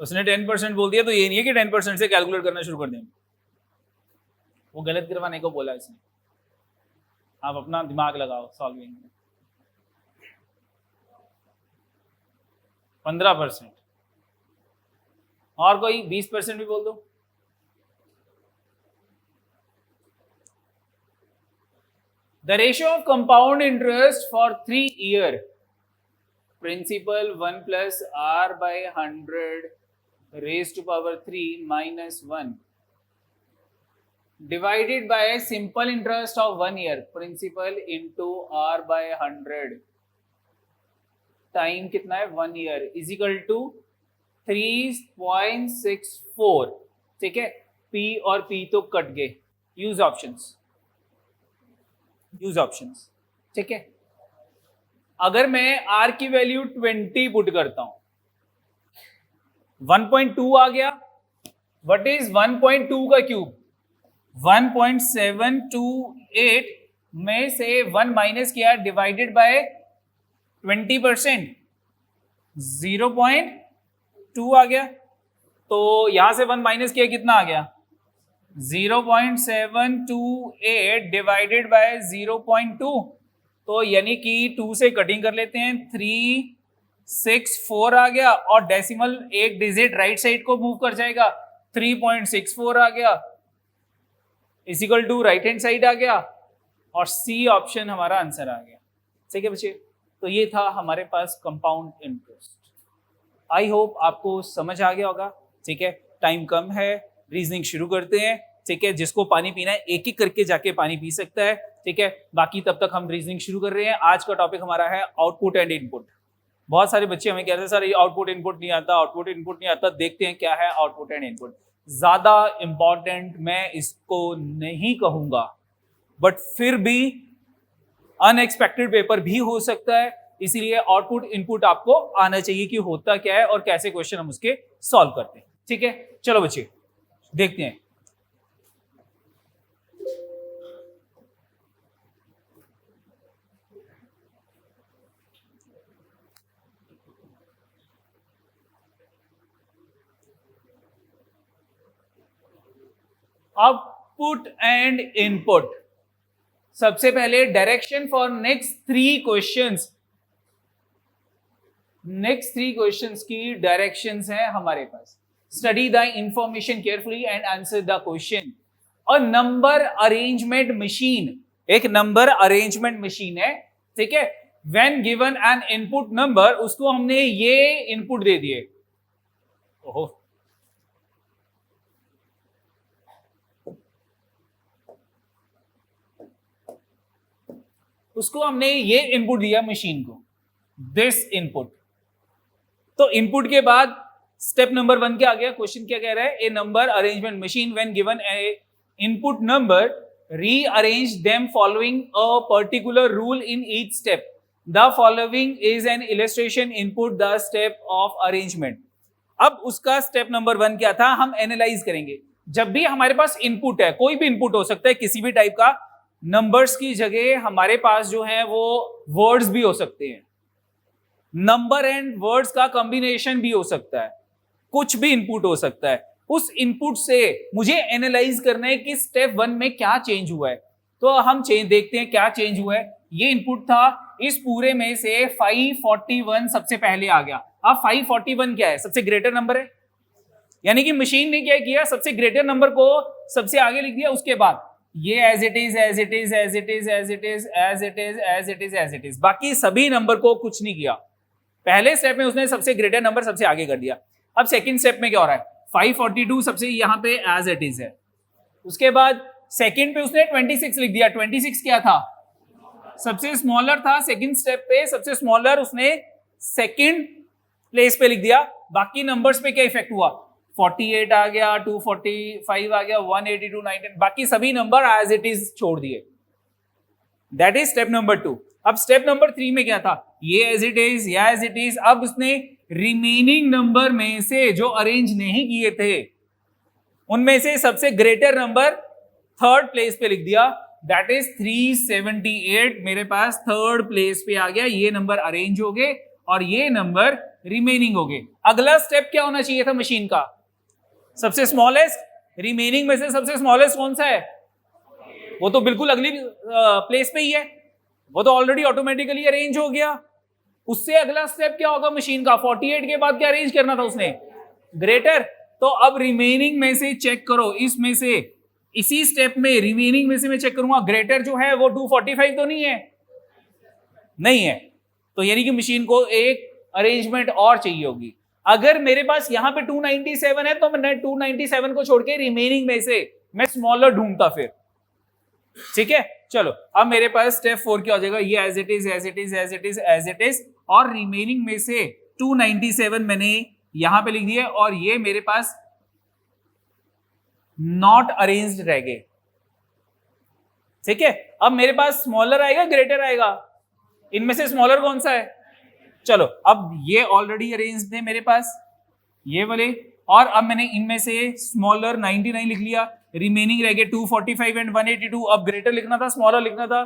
उसने 10% बोल दिया, तो ये नहीं है कि 10% से कैलकुलेट करना शुरू कर दें, वो गलत करवाने को बोला इसने। आप अपना दिमाग लगाओ सॉल्विंग में। 15% और कोई 20% भी बोल दो। The ratio of compound interest for 3 years, principal 1 + R/100 raised to power 3 minus 1 divided by simple interest of 1 year, principal into R/100 time कितना है 1 year is equal to 3.64। ठीक है, P और P तो कट गए, यूज ऑप्शंस, यूज ऑप्शंस। ठीक है, अगर मैं R की वैल्यू 20 पुट करता हूं, 1.2 आ गया। व्हाट इज 1.2 का क्यूब? 1.728 में से 1 माइनस किया, डिवाइडेड बाय 20%, 0.2 आ गया। तो यहां से 1 माइनस किया, कितना आ गया 0.728 डिवाइडेड बाय 0.2। तो यानी कि 2 से कटिंग कर लेते हैं, 364 आ गया, और डेसिमल एक डिजिट राइट साइड को मूव कर जाएगा, 3.64 आ गया is equal to right hand side आ गया, और सी ऑप्शन हमारा आंसर आ गया। ठीक है बच्चे, तो ये था हमारे पास कंपाउंड इंटरेस्ट। आई होप आपको समझ आ गया होगा। ठीक है, टाइम कम है, रीजनिंग शुरू करते हैं। ठीक है, जिसको पानी पीना है एक एक करके जाके पानी पी सकता है। ठीक है, बाकी तब तक हम रीजनिंग शुरू कर रहे हैं। आज का टॉपिक हमारा है आउटपुट एंड इनपुट। बहुत सारे बच्चे हमें कहते हैं सर ये आउटपुट इनपुट नहीं आता, आउटपुट इनपुट नहीं आता। देखते हैं क्या है आउटपुट एंड इनपुट। ज्यादा इंपॉर्टेंट मैं इसको नहीं कहूंगा, बट फिर भी अनएक्सपेक्टेड पेपर भी हो सकता है, इसीलिए आउटपुट इनपुट आपको आना चाहिए कि होता क्या है और कैसे क्वेश्चन हम उसके सॉल्व करते हैं। ठीक है, चलो बच्चे देखते हैं। Output and input. सबसे पहले direction for next three questions की डायरेक्शंस हैं हमारे पास। Study the information carefully and answer the question. और नंबर अरेंजमेंट मशीन, एक नंबर अरेंजमेंट मशीन है, ठीक है। When given an input number, उसको हमने ये इनपुट दे दिए, ओहो उसको हमने ये इनपुट दिया मशीन को, दिस इनपुट। तो इनपुट के बाद स्टेप नंबर 1 क्या आ गया? क्वेश्चन क्या कह रहा है? A number arrangement machine when given a input number rearrange them following a particular rule in each step. The following is an illustration input the step of arrangement. अब उसका step number 1 क्या था? हम analyse करेंगे। जब भी हमारे पास input है, कोई भी इनपुट हो सकता है किसी भी टाइप का, नंबर्स की जगह हमारे पास जो है वो वर्ड्स भी हो सकते हैं, नंबर एंड वर्ड्स का कॉम्बिनेशन भी हो सकता है, कुछ भी इनपुट हो सकता है। उस इनपुट से मुझे एनालाइज करना है कि स्टेप 1 में क्या चेंज हुआ है। तो हम देखते हैं क्या चेंज हुआ है। ये इनपुट था, इस पूरे में से 541 सबसे पहले आ गया। अब 541 क्या है? सबसे ग्रेटर नंबर है, यानी कि मशीन ने क्या किया, सबसे ग्रेटर नंबर को सबसे आगे लिख दिया। उसके बाद ये as it is as it is as it is as it is as it is as it is as it is, बाकी सभी नंबर को कुछ नहीं किया। पहले स्टेप में उसने सबसे ग्रेटर नंबर सबसे आगे कर दिया। अब सेकंड स्टेप में क्या हो रहा है? 542 सबसे यहाँ पे एज इट इज है। उसके बाद सेकंड पे उसने 26 लिख दिया। 26 क्या था? सबसे स्मॉलर था। सेकंड स्टेप पे सबसे स्मॉलर उसने सेकंड प्लेस पे लिख दिया। बाकी नंबर्स पे क्या इफेक्ट हुआ? 48 आ गया, 245 आ गया, 182, 19, बाकी सभी नंबर एज इट इज छोड़ दिए। That is step number 2। अब स्टेप नंबर 3 में क्या था? ये एज इट इज, या एज इट इज। अब उसने रिमेनिंग नंबर में से जो अरेंज नहीं किए थे उनमें से सबसे ग्रेटर नंबर थर्ड प्लेस पे लिख दिया। दैट इज 378 मेरे पास थर्ड प्लेस पे आ गया। ये नंबर अरेंज हो गए और ये नंबर रिमेनिंग हो गए। अगला स्टेप क्या होना चाहिए था मशीन का? सबसे स्मॉलेस्ट। रिमेनिंग में से सबसे स्मॉलेस्ट कौन सा है? वो तो बिल्कुल अगली प्लेस पे ही है, वो तो ऑलरेडी ऑटोमेटिकली अरेंज हो गया। उससे अगला स्टेप क्या होगा मशीन का? 48 के बाद क्या अरेंज करना था उसने? ग्रेटर। तो अब रिमेनिंग में से चेक करो, इसमें से इसी स्टेप में रिमेनिंग में से मैं चेक करूंगा ग्रेटर जो है वो 245 तो नहीं है, नहीं है। तो यानी कि मशीन को एक अरेंजमेंट और चाहिए होगी। अगर मेरे पास यहां पे 297 है तो मैं 297 को छोड़ के रिमेनिंग में से मैं स्मॉलर ढूंढता फिर, ठीक है। चलो अब मेरे पास स्टेप 4 क्या हो जाएगा? ये as it is as it is as it is as it is, और रिमेनिंग में से 297 मैंने यहां पे लिख दिया और ये मेरे पास नॉट अरेंज्ड रह गए, ठीक है। अब मेरे पास स्मॉलर आएगा ग्रेटर आएगा? इनमें से स्मॉलर कौन सा है? चलो अब ये ऑलरेडी अरेंज्ड थे मेरे पास ये वाले, और अब मैंने इनमें से स्मॉलर 99 लिख लिया। रिमेनिंग रह गए 245 एंड 182। अब ग्रेटर लिखना था स्मॉलर लिखना था,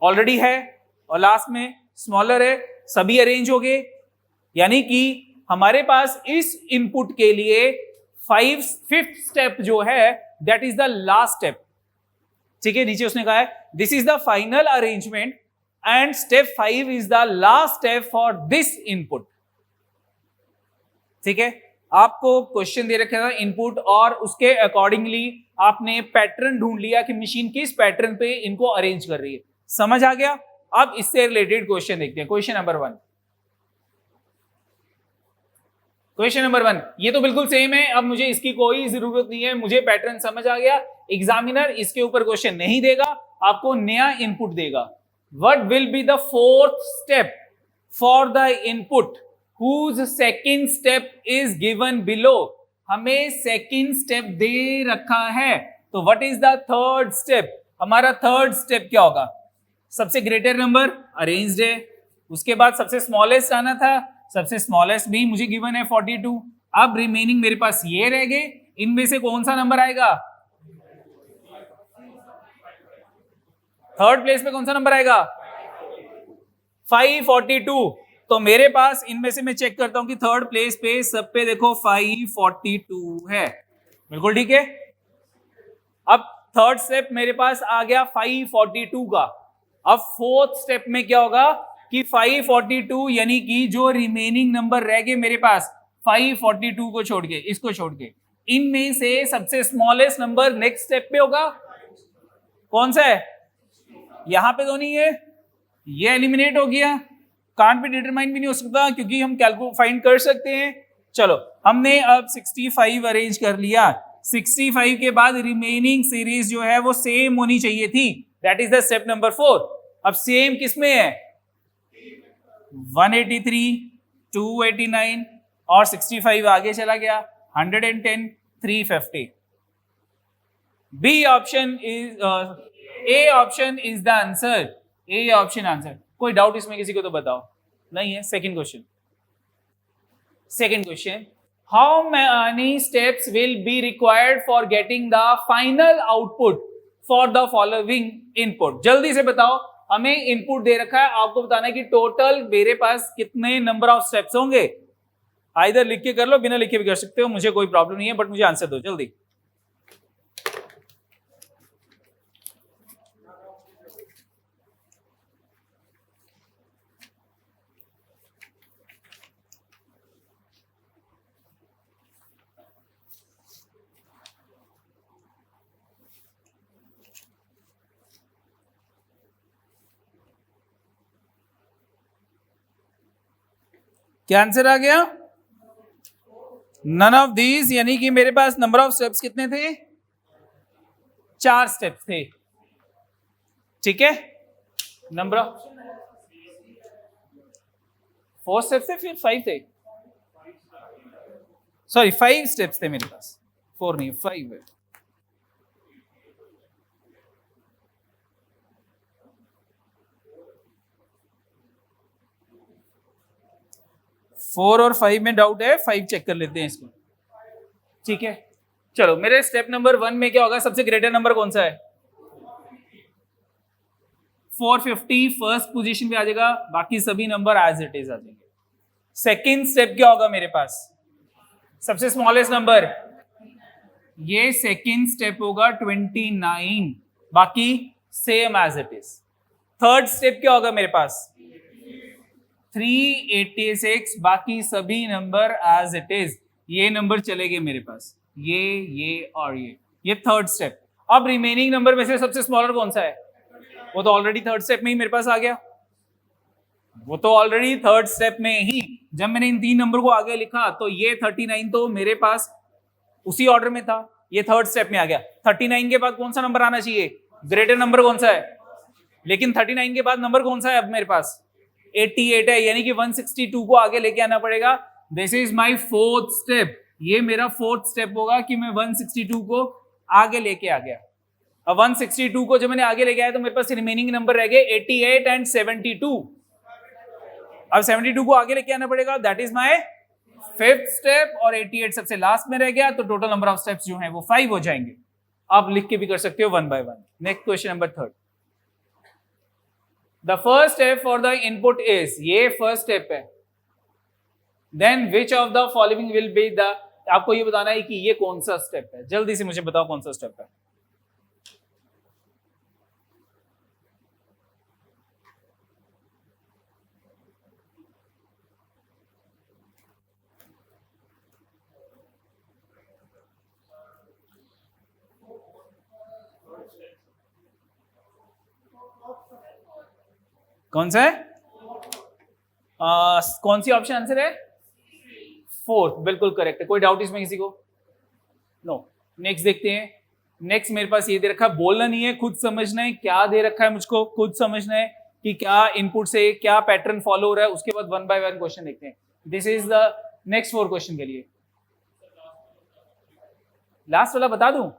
ऑलरेडी है, और लास्ट में स्मॉलर है। सभी अरेंज हो गए, यानी कि हमारे पास इस इनपुट के लिए फिफ्थ स्टेप जो है that is the last step, ठीक है। नीचे उसने कहा है this is the final arrangement and step 5 is the last step for this input, ठीक है। आपको क्वेश्चन दे रखा था इनपुट, और उसके अकॉर्डिंगली आपने पैटर्न ढूंढ लिया कि मशीन किस पैटर्न पे इनको अरेंज कर रही है। समझ आ गया? अब इससे रिलेटेड क्वेश्चन देखते हैं। क्वेश्चन नंबर 1, क्वेश्चन नंबर 1 ये तो बिल्कुल सेम है। अब मुझे इसकी कोई जरूरत नहीं है, मुझे पैटर्न समझ आ गया। एग्जामिनर इसके ऊपर क्वेश्चन नहीं देगा, आपको नया इनपुट देगा। What will be the fourth step for the input whose second step is given below? हमें सेकंड स्टेप दे रखा है, तो what is the third step? हमारा थर्ड स्टेप क्या होगा? सबसे ग्रेटर नंबर अरेंज्ड है, उसके बाद सबसे स्मॉलेस्ट आना था, सबसे स्मॉलेस्ट भी मुझे गिवन है 42। अब रिमेनिंग मेरे पास ये रह गए, इनमें से कौन सा नंबर आएगा? थर्ड प्लेस पे कौन सा नंबर आएगा? 542। तो मेरे पास इनमें से मैं चेक करता हूं कि थर्ड प्लेस पे सब पे देखो 542 है, बिल्कुल ठीक है। अब थर्ड स्टेप मेरे पास आ गया 542 का। अब फोर्थ स्टेप में क्या होगा कि 542 यानी कि जो रिमेनिंग नंबर रह गए मेरे पास 542 को छोड़ के, इसको छोड़ के, इनमें से सबसे स्मॉलेस्ट नंबर नेक्स्ट स्टेप पे होगा। कौन सा है? यहां पे तो नहीं है, ये एलिमिनेट हो गया, कांट भी डिटरमाइन भी नहीं हो सकता क्योंकि हम कैलकुलेट फाइंड कर सकते हैं। चलो हमने अब 65 अरेंज कर लिया। 65 के बाद रिमेनिंग सीरीज जो है वो सेम होनी चाहिए थी, that is the step number 4। अब सेम किसमें है? 183, 289 और 65 आगे चला गया, 110, 350। B option is, A option is the answer. A option answer. कोई डाउट इसमें किसी को तो बताओ? नहीं है। Second question, second question, how many steps will be required for getting the final output for the following input? जल्दी से बताओ, हमें इनपुट दे रखा है, आपको बताना है कि टोटल मेरे पास कितने नंबर ऑफ स्टेप्स होंगे। आइदर लिख के कर लो, बिना लिखे भी कर सकते हो, मुझे कोई प्रॉब्लम नहीं है, बट मुझे आंसर दो जल्दी। क्या आंसर आ गया? नन ऑफ दीज, यानी कि मेरे पास नंबर ऑफ स्टेप्स कितने थे? 4 स्टेप्स थे। ठीक है, नंबर ऑफ 4 स्टेप्स थे, फिर 5 थे, सॉरी 5 स्टेप्स थे मेरे पास, 4 नहीं 5 है। फोर और 5 में डाउट है, 5 चेक कर लेते हैं इसको। ठीक है, चलो मेरे स्टेप नंबर 1 में क्या होगा? सबसे ग्रेटर नंबर कौन सा है? 450 फर्स्ट पोजीशन पे आ जाएगा, बाकी सभी नंबर एज इट इज आ जाएंगे। सेकंड स्टेप क्या होगा मेरे पास? सबसे स्मॉलेस्ट नंबर, ये सेकंड स्टेप होगा 29, बाकी same as it is. Third step क्या होगा मेरे पास? 386, बाकी सभी नंबर एज इट इज। ये नंबर चलेंगे मेरे पास, ये और ये थर्ड स्टेप। अब रिमेनिंग नंबर में से सबसे स्मॉलर कौन सा है? वो तो ऑलरेडी थर्ड स्टेप में ही मेरे पास आ गया, वो तो ऑलरेडी थर्ड स्टेप में ही, जब मैंने इन 3 नंबर को आगे लिखा तो ये 39 तो मेरे पास उसी ऑर्डर में था, ये थर्ड स्टेप में आ गया। 39 के बाद कौन सा नंबर आना चाहिए? ग्रेटर नंबर कौन सा है? लेकिन 39 के बाद नंबर कौन सा है अब मेरे पास? 88 है, यानी कि 162 को आगे लेके आना पड़ेगा। This is my fourth step, ये मेरा फोर्थ स्टेप होगा कि मैं 162 को आगे लेके आ गया। अब 162 को जब मैंने आगे लेके आया तो मेरे पास रिमेनिंग नंबर रह गए 88 एंड 72। अब 72 को आगे लेके आना पड़ेगा, that is my fifth step, और 88 सबसे लास्ट में रह गया, तो टोटल नंबर ऑफ स्टेप्स जो हैं वो 5 हो जाएंगे। आप लिख के भी कर सकते हो 1 by 1। Next question number 3, the first step for the input is, ये फर्स्ट स्टेप है, then which of the following will be the, आपको ये बताना है कि ये कौन सा स्टेप है। जल्दी से मुझे बताओ कौन सा स्टेप है। कौन सा है? कौन सी ऑप्शन आंसर है? फोर्थ, बिल्कुल करेक्ट है। कोई डाउट इसमें किसी को? नो। नेक्स्ट देखते हैं। नेक्स्ट मेरे पास ये दे रखा है, बोलना नहीं है, खुद समझना है क्या दे रखा है, मुझको खुद समझना है कि क्या इनपुट से क्या पैटर्न फॉलो हो रहा है, उसके बाद 1 by 1 क्वेश्चन देखते हैं। This is the next 4 question के लिए। लास्ट वाला बता दूं?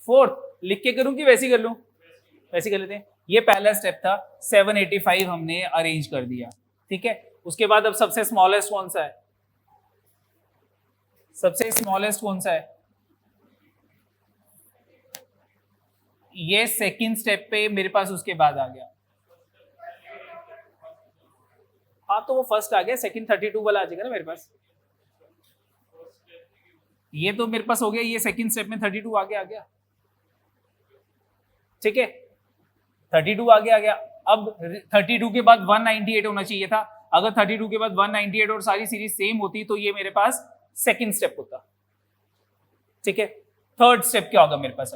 फोर्थ लिख के करूं कि वैसे कर लूं? वैसे कर लेते हैं। ये पहला स्टेप था, 785 हमने अरेंज कर दिया, ठीक है। उसके बाद अब सबसे स्मॉलेस्ट कौन सा है? सबसे स्मॉलेस्ट कौन सा है? ये सेकंड स्टेप पे मेरे पास उसके बाद आ गया। हाँ तो वो फर्स्ट आ गया, सेकंड 32 वाला आ जाएगा ना मेरे पास। ये तो मेरे पास हो गया, ये सेकंड स्टेप में 32 आगे आ गया। ठीक है, 32 आगे आ गया। अब 32 के बाद 198 होना चाहिए था। अगर 32 के बाद 198 और सारी सीरीज सेम होती तो ये मेरे पास सेकंड स्टेप होता, ठीक है। थर्ड स्टेप क्या होगा मेरे पास?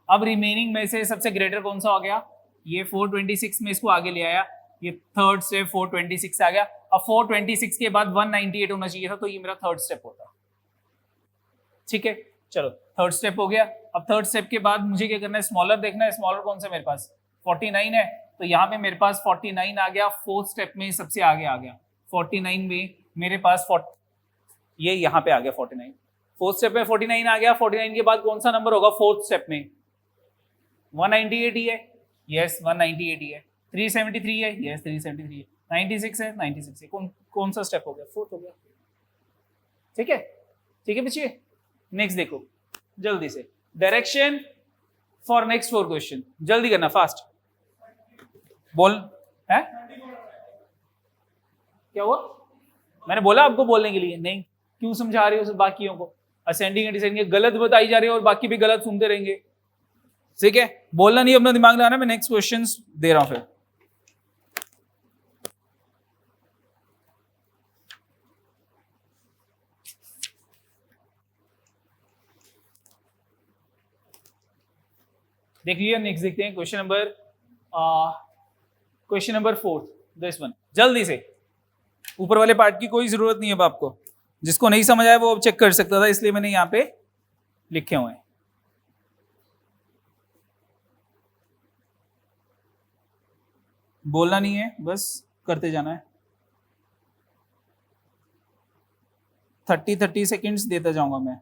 अब रिमेनिंग में से सबसे ग्रेटर कौन सा हो गया? ये 426 में इसको आगे ले आया, ये थर्ड स्टेप 426 आ गया। अब 426 के बाद 198 होना चाहिए था, तो ये मेरा थर्ड स्टेप होता, ठीक है। चलो थर्ड स्टेप हो गया। अब थर्ड स्टेप के बाद मुझे क्या करना है? स्मॉलर देखना है। स्मॉलर कौन सा मेरे पास? 49 है, तो यहाँ पे मेरे पास 49 आ गया। फोर्थ स्टेप में सबसे आगे आ गया 49 में मेरे पास ये यहाँ पे आ गया 49। फोर्थ स्टेप में 49 आ गया। 49 के बाद कौन सा नंबर होगा फोर्थ स्टेप में? 198 ही है, यस 198 ही है। 373 है, यस 373 है। 96 है, 96 है। कौन सा स्टेप हो गया? फोर्थ हो गया, ठीक है। ठीक है बच्चे, नेक्स्ट देखो जल्दी से। डायरेक्शन फॉर नेक्स्ट 4 क्वेश्चन, जल्दी करना, फास्ट बोल है। क्या हुआ? मैंने बोला आपको बोलने के लिए, नहीं क्यों समझा रहे हो बाकियों को? असेंडिंग एंड डिसेंडिंग गलत बताई जा रही है और बाकी भी गलत सुनते रहेंगे, ठीक है। बोलना नहीं, अपना दिमाग लगाना। मैं नेक्स्ट क्वेश्चंस दे रहा हूं फिर। देख लिया, नेक्स्ट देखते हैं क्वेश्चन नंबर 4, दिस वन। जल्दी से, ऊपर वाले पार्ट की कोई जरूरत नहीं है अब आपको। जिसको नहीं समझ आया वो अब चेक कर सकता था, इसलिए मैंने यहाँ पे लिखे हुए हैं। बोलना नहीं है, बस करते जाना है। 30 सेकेंड्स देता जाऊंगा मैं।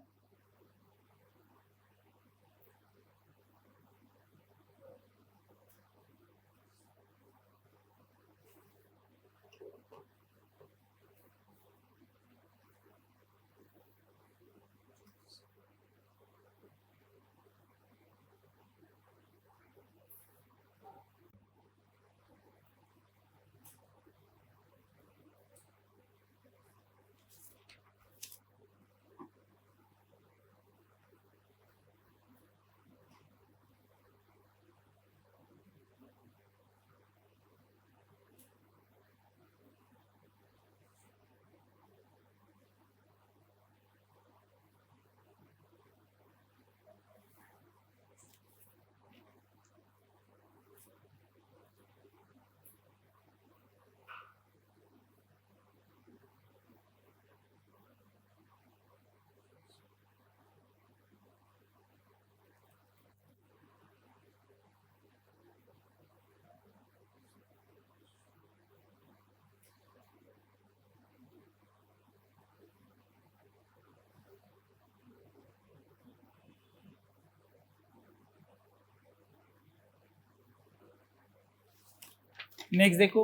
नेक्स्ट देखो,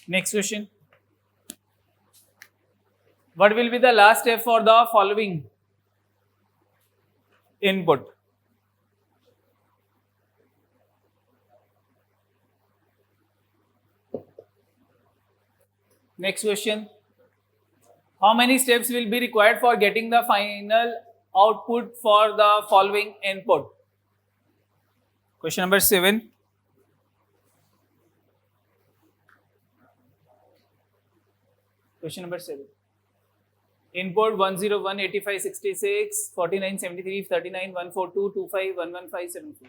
next question. What will be the last step for the following input? Next question. How many steps will be required for getting the final output for the following input? Question number 7. Question number 7. Input 101 85 66 49 73 39 142 25 115 74.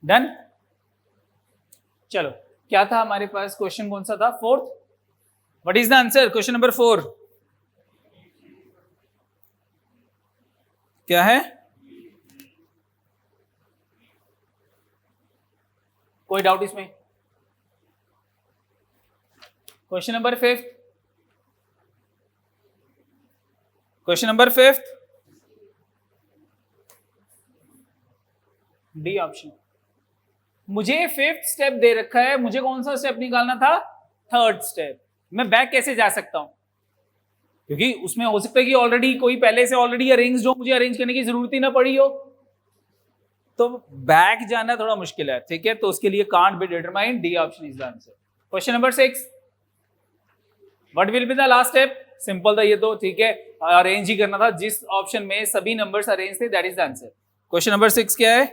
Done. चलो, क्या था हमारे पास question, कौन सा था? Fourth. What is the answer? Question number 4 क्या है? कोई डाउट इसमें? Question number 5, question number 5, D option. मुझे 5th स्टेप दे रखा है, मुझे कौन सा स्टेप निकालना था? 3rd step. मैं बैक कैसे जा सकता हूं? क्योंकि उसमें हो सकता है कि ऑलरेडी कोई पहले से ऑलरेडी अरेंज हो, मुझे अरेंज करने की जरूरत ही ना पड़ी हो, तो बैक जाना थोड़ा मुश्किल है, ठीक है? तो उसके लिए can't be determined, D option is the answer. Question number 6, what will be the last step? Simple था ये तो, ठीक है, अरेंज ही करना था, जिस ऑप्शन में सभी नंबर्स अरेंज थे that is the answer. Question number 6 क्या है?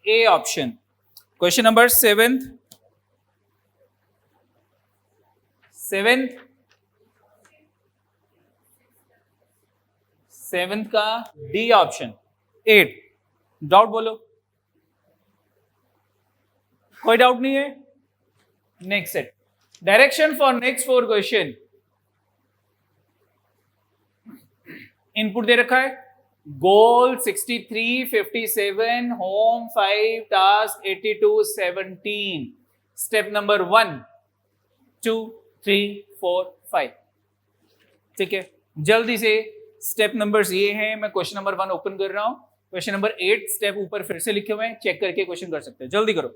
A option. Question number 7th का डी ऑप्शन। 8। डाउट बोलो, कोई डाउट नहीं है? Next set, direction for next 4 question. Input दे रखा है, goal 63 57, home 5, task 82 17। Step number 1 2 3 4 5, ठीक है? जल्दी से स्टेप नंबर्स ये हैं, मैं क्वेश्चन नंबर 1 ओपन कर रहा हूं। क्वेश्चन नंबर 8 स्टेप ऊपर फिर से लिखे हुए हैं, चेक करके क्वेश्चन कर सकते हैं, जल्दी करो,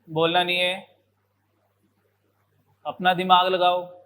बोलना नहीं है, अपना दिमाग लगाओ।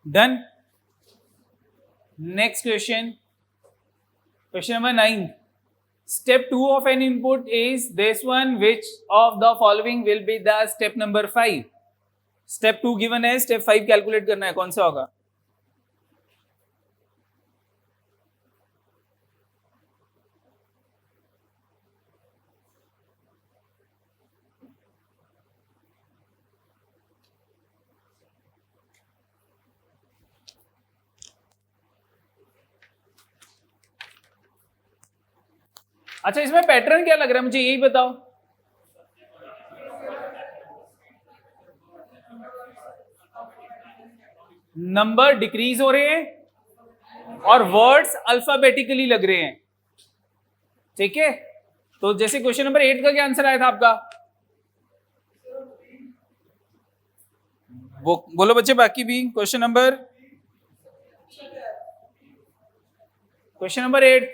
Done. Next question, question number 9। Step 2 of an input is this one, which of the following will be the step number 5? Step 2 given है, स्टेप 5 कैलकुलेट करना है, कौन सा होगा? अच्छा, इसमें पैटर्न क्या लग रहा है मुझे, यही बताओ। नंबर डिक्रीज हो रहे हैं और वर्ड्स अल्फाबेटिकली लग रहे हैं, ठीक है? तो जैसे क्वेश्चन नंबर 8 का क्या आंसर आया था आपका? बोलो बच्चे, बाकी भी question number 8।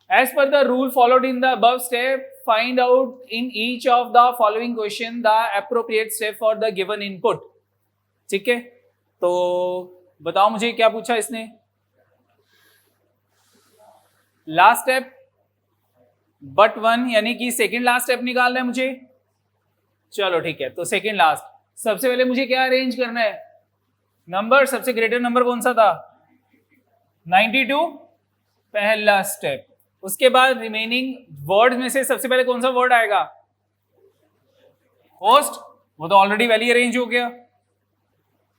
As per the rule followed in the above step, find out in each of the following question the appropriate step for the given input, ठीक है? तो बताओ मुझे क्या पूछा इसने? लास्ट स्टेप बट 1, यानी कि सेकंड लास्ट स्टेप निकालना है मुझे। चलो ठीक है, तो सेकंड लास्ट, सबसे पहले मुझे क्या अरेंज करना है? नंबर, सबसे ग्रेटर नंबर कौन सा था? 92, पहला स्टेप। उसके बाद रिमेनिंग वर्ड में से सबसे पहले कौन सा वर्ड आएगा? होस्ट, वो तो ऑलरेडी वैली अरेंज हो गया।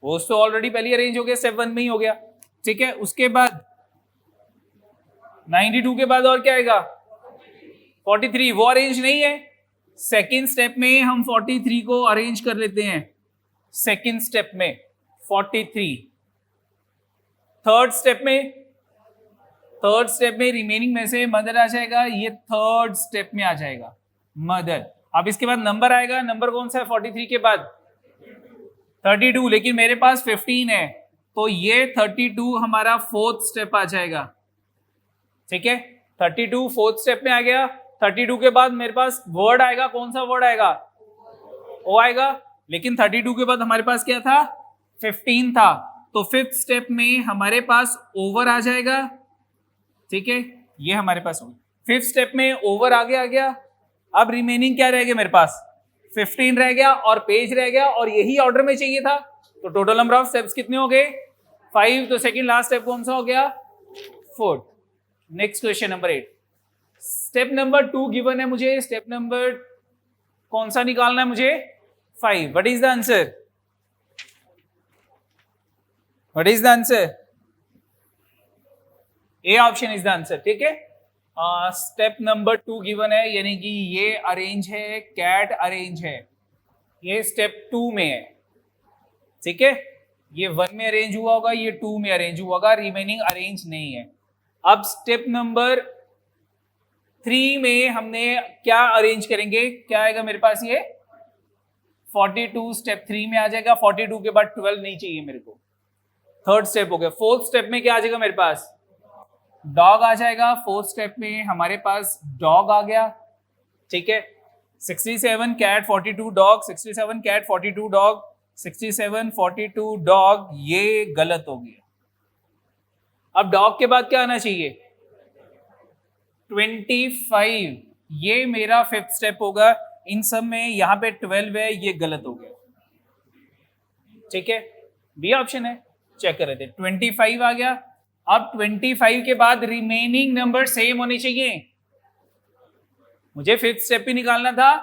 वो तो ऑलरेडी पहले अरेंज हो गया, स्टेप 1 में ही हो गया, ठीक है। उसके बाद 92 के बाद और क्या आएगा, 43, वो अरेंज नहीं है। सेकेंड स्टेप में हम 43 को अरेंज कर लेते हैं, सेकेंड स्टेप में 43। थर्ड स्टेप में रिमेनिंग में से मदर आ जाएगा, ये थर्ड स्टेप में आ जाएगा मदर। अब इसके बाद नंबर आएगा, नंबर कौन सा है 43 के बाद, 32, लेकिन मेरे पास 15 है, तो ये 32 हमारा फोर्थ स्टेप आ जाएगा, ठीक है। 32 फोर्थ स्टेप में आ गया। 32 के बाद मेरे पास वर्ड आएगा, कौन सा वर्ड आएगा, ओ आएगा, लेकिन 32 के बाद हमारे पास क्या था, 15 था, तो फिफ्थ स्टेप में हमारे पास ओवर आ जाएगा, ठीक है। ये हमारे पास हो गया, फिफ्थ स्टेप में ओवर आगे आ गया। अब रिमेनिंग क्या रह गया मेरे पास, 15 रह गया और पेज रह गया, और यही ऑर्डर में चाहिए था, तो टोटल नंबर ऑफ स्टेप्स कितने हो गए, 5। तो सेकंड लास्ट स्टेप कौन सा हो गया, fourth. Next question number 8। Step number 2 given है मुझे, स्टेप नंबर कौन सा निकालना है मुझे, 5। What is the answer, what is the answer, A option is the answer, ठीक है। स्टेप नंबर 2 गिवन है, यानी कि ये अरेंज है, कैट अरेंज है, ये स्टेप 2 में है, ठीक है। ये 1 में अरेंज हुआ होगा, ये 2 में अरेंज हुआ होगा, रिमेनिंग अरेंज नहीं है। अब स्टेप नंबर 3 में हमने क्या अरेंज करेंगे, क्या आएगा मेरे पास, ये 42 स्टेप 3 में आ जाएगा। 42 के बाद 12 नहीं चाहिए मेरे को, थर्ड स्टेप हो गया। फोर्थ स्टेप में क्या आ जाएगा मेरे पास, डॉग आ जाएगा। फोर्थ स्टेप में हमारे पास डॉग आ गया, ठीक है। 67 cat 42 dog, 67 cat 42 dog, 67 42 dog, ये गलत हो गया। अब डॉग के बाद क्या आना चाहिए, 25, ये मेरा फिफ्थ स्टेप होगा। इन सब में यहां पे 12 है, ये गलत हो गया, ठीक है। बी ऑप्शन है, चेक कर रहे थे, 25 आ गया। अब 25 के बाद रिमेनिंग नंबर सेम होने चाहिए, मुझे फिफ्थ स्टेप ही निकालना था,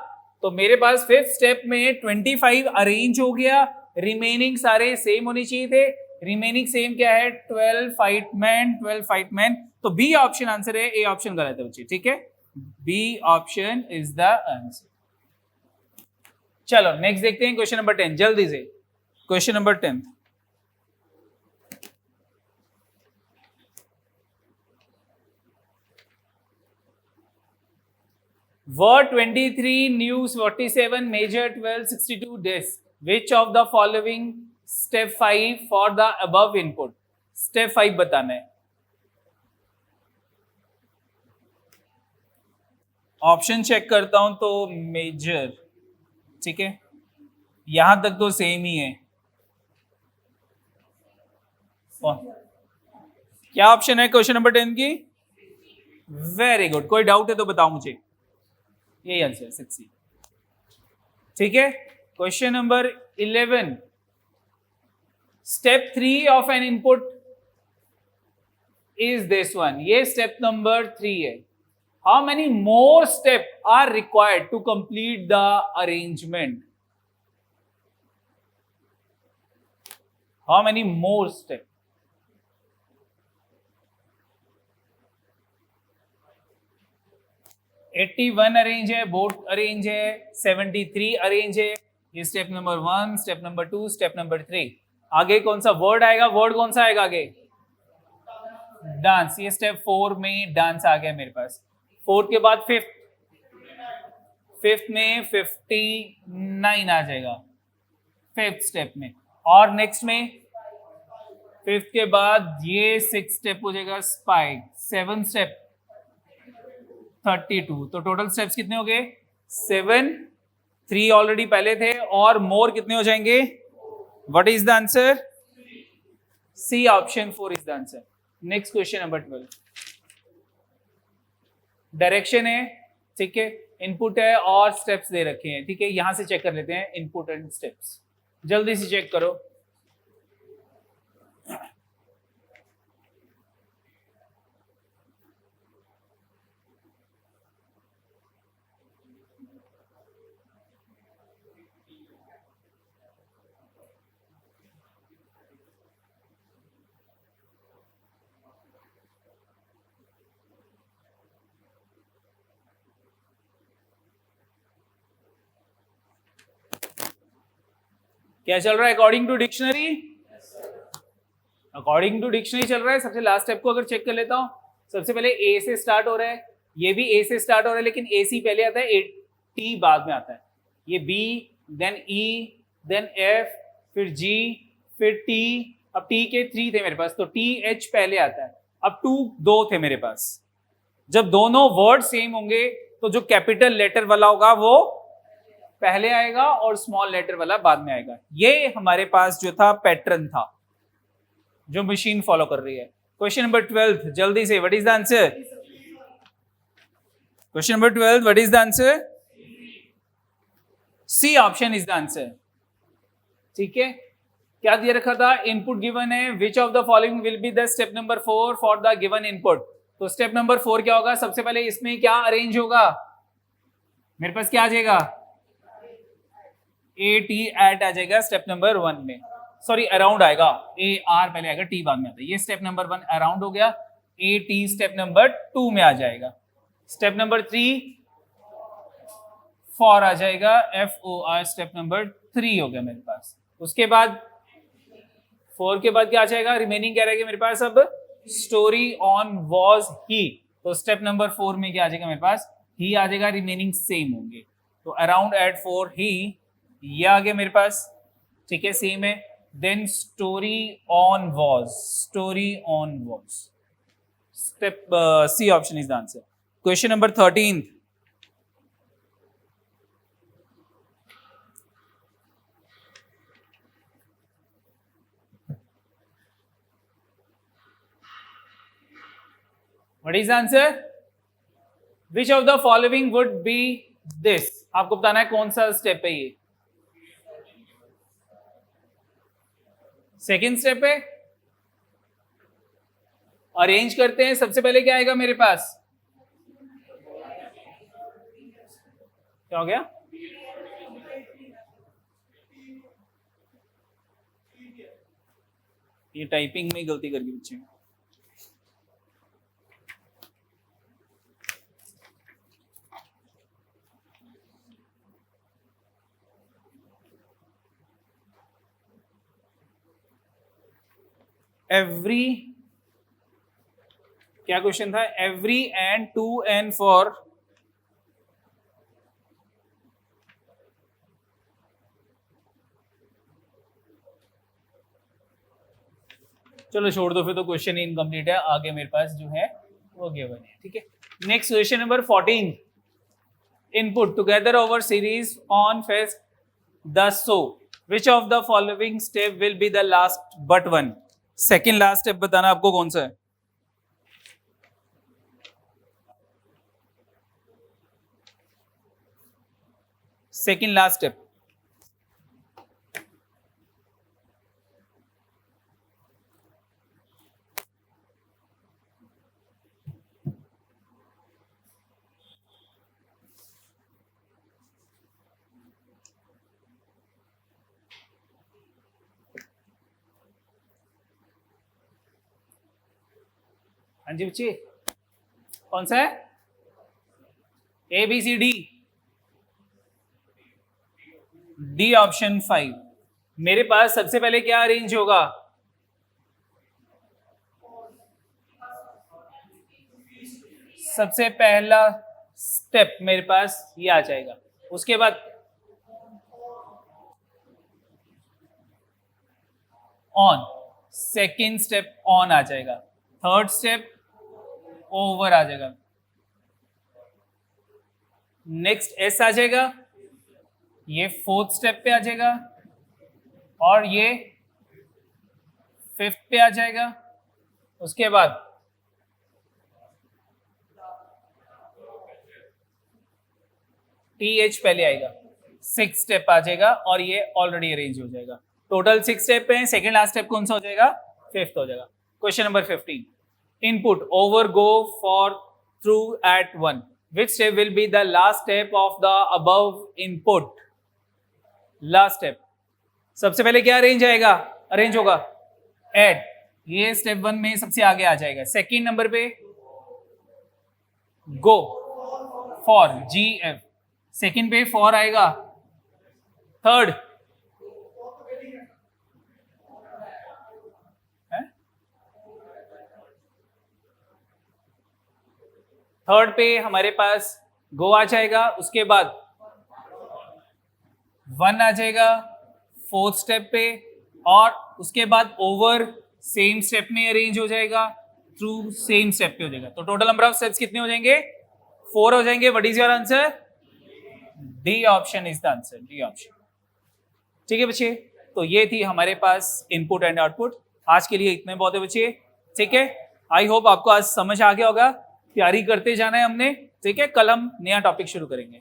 तो मेरे पास फिफ्थ स्टेप में 25 अरेंज हो गया, रिमेनिंग सारे सेम होने चाहिए थे। रिमेनिंग सेम क्या है, 12 फाइटमैन, तो बी ऑप्शन आंसर है, ए ऑप्शन गलत है बच्चे, ठीक है। B option is the answer. चलो नेक्स्ट देखते हैं क्वेश्चन नंबर 10, जल्दी से question number 10। Word 23, news 47, major 12, 62 days. Which of the following step 5 for the above input? Step 5 बताना है। ऑप्शन चेक करता हूं तो मेजर, ठीक है, यहां तक तो सेम ही है। क्या ऑप्शन है क्वेश्चन नंबर 10 की, वेरी गुड। कोई डाउट है तो बताओ मुझे, यही आंसर है 60, ठीक है। Question number 11, step 3 of an input is this one, ये स्टेप नंबर 3 है। How many more step are required to complete the arrangement, how many more step, eighty 81 arrange है, बोर्ड अरेंज है, 73 अरेंज है। ये step number 1, step number 2, step number 3। आगे कौन सा word आएगा, वर्ड कौन सा आएगा आगे, डांस, ये स्टेप 4 में डांस आ गया मेरे पास। फोर्थ के बाद फिफ्थ में 59 आ जाएगा फिफ्थ स्टेप में, और नेक्स्ट में फिफ्थ के बाद ये 6 स्टेप हो जाएगा स्पाइक, 7 स्टेप 32। तो टोटल स्टेप्स कितने हो गए, 7, 3 ऑलरेडी पहले थे, और मोर कितने हो जाएंगे, what is the answer, C option 4 is the answer. Next question number 12, direction है, ठीक है, इनपुट है और स्टेप्स दे रखे हैं, ठीक है। यहां से चेक कर लेते हैं इनपुट एंड स्टेप्स, जल्दी से चेक करो। क्या चल रहा है according to dictionary? According to dictionary चल रहा है। सबसे लास्ट स्टेप को अगर चेक कर लेता हूं, सबसे पहले ए से स्टार्ट हो रहा है, ये भी ए से स्टार्ट हो रहा है, लेकिन ए सी पहले आता है, टी बाद में आता है। ये बी, देन ई, देन एफ, फिर जी, फिर टी। अब टी के 3 थे मेरे पास, तो टी एच पहले आता है। अब 2 थे मेरे पास। जब दोनों वर्ड सेम होंगे तो जो कैपिटल लेटर वाला होगा वो पहले आएगा और स्मॉल लेटर वाला बाद में आएगा। ये हमारे पास जो था पैटर्न था जो मशीन फॉलो कर रही है। क्वेश्चन नंबर 12 जल्दी से, what is the answer? Question number 12 what is the answer? C option is the answer. ठीक है, क्या दिया रखा था? इनपुट गिवन है, which of the following will be the step number 4 for the given input. तो स्टेप नंबर 4 क्या होगा? सबसे पहले इसमें क्या अरेंज होगा? मेरे पास क्या आ जाएगा? ए टी एट आ जाएगा स्टेप नंबर 1 में। सॉरी, अराउंड आएगा, ए आर पहले आएगा, टी बाद में आता है। ये स्टेप नंबर 1 अराउंड हो गया। ए टी स्टेप नंबर 2 में आ जाएगा। स्टेप नंबर 3 फॉर आ जाएगा, F O R step number 3 हो गया मेरे पास। उसके बाद 4 के बाद क्या आ जाएगा? रिमेनिंग क्या रहेगा मेरे पास? अब स्टोरी ऑन वॉज ही। तो स्टेप नंबर 4 में क्या आ जाएगा मेरे पास? ही आ जाएगा, रिमेनिंग सेम होंगे। तो अराउंड एट 4 ही, ये आ गया मेरे पास। ठीक है, सेम है। Then story on was, story on was. Step C option is the answer. Question number 13 What is the answer? Which of the following would be this? आपको बताना है कौन सा स्टेप है ये। सेकेंड स्टेप है। अरेंज करते हैं। सबसे पहले क्या आएगा मेरे पास? क्या हो गया? ये टाइपिंग में गलती कर गई बच्चे। एवरी, क्या क्वेश्चन था? Every and, two and four. चलो छोड़ दो फिर, तो क्वेश्चन इनकम्प्लीट है। आगे मेरे पास जो है वो गिवन है। ठीक है, next question number 14। Input together over series on fast the so, which of the following step will be the last but one. Second last step बताना आपको कौन सा है। Second last step. हाँ जी बच्ची, कौन सा है? A B C D. D option 5। मेरे पास सबसे पहले क्या अरेंज होगा? सबसे पहला स्टेप मेरे पास ये आ जाएगा। उसके बाद ऑन, सेकेंड स्टेप ऑन आ जाएगा। थर्ड स्टेप ओवर आ जाएगा। नेक्स्ट एस आ जाएगा, ये फोर्थ स्टेप पे आ जाएगा, और ये फिफ्थ पे आ जाएगा। उसके बाद टी एच पहले आएगा, सिक्स स्टेप आ जाएगा, और ये ऑलरेडी अरेंज हो जाएगा। टोटल 6 स्टेप है। सेकेंड लास्ट स्टेप कौन सा हो जाएगा? फिफ्थ हो जाएगा। Question number 15। Input over go for through at 1, which step will be the last step of the above input. Last step सबसे पहले क्या अरेंज आएगा? अरेंज होगा एड, ये स्टेप 1 में सबसे आगे आ जाएगा। सेकेंड नंबर पे go for, G F, second पे फॉर आएगा। थर्ड थर्ड पे हमारे पास गो आ जाएगा, उसके बाद 1 आ जाएगा फोर्थ स्टेप पे, और उसके बाद ओवर सेम स्टेप में अरेंज हो जाएगा, थ्रू सेम स्टेप पे हो जाएगा। तो टोटल नंबर ऑफ स्टेप्स कितने हो जाएंगे? 4 हो जाएंगे। What is your answer? D option is the answer, D option. ठीक है बच्चे, तो ये थी हमारे पास इनपुट एंड आउटपुट। आज के लिए इतने बहुत है बच्चे, ठीक है। आई होप आपको आज समझ आ गया होगा। तैयारी करते जाना है हमने, ठीक है। कल हम नया टॉपिक शुरू करेंगे।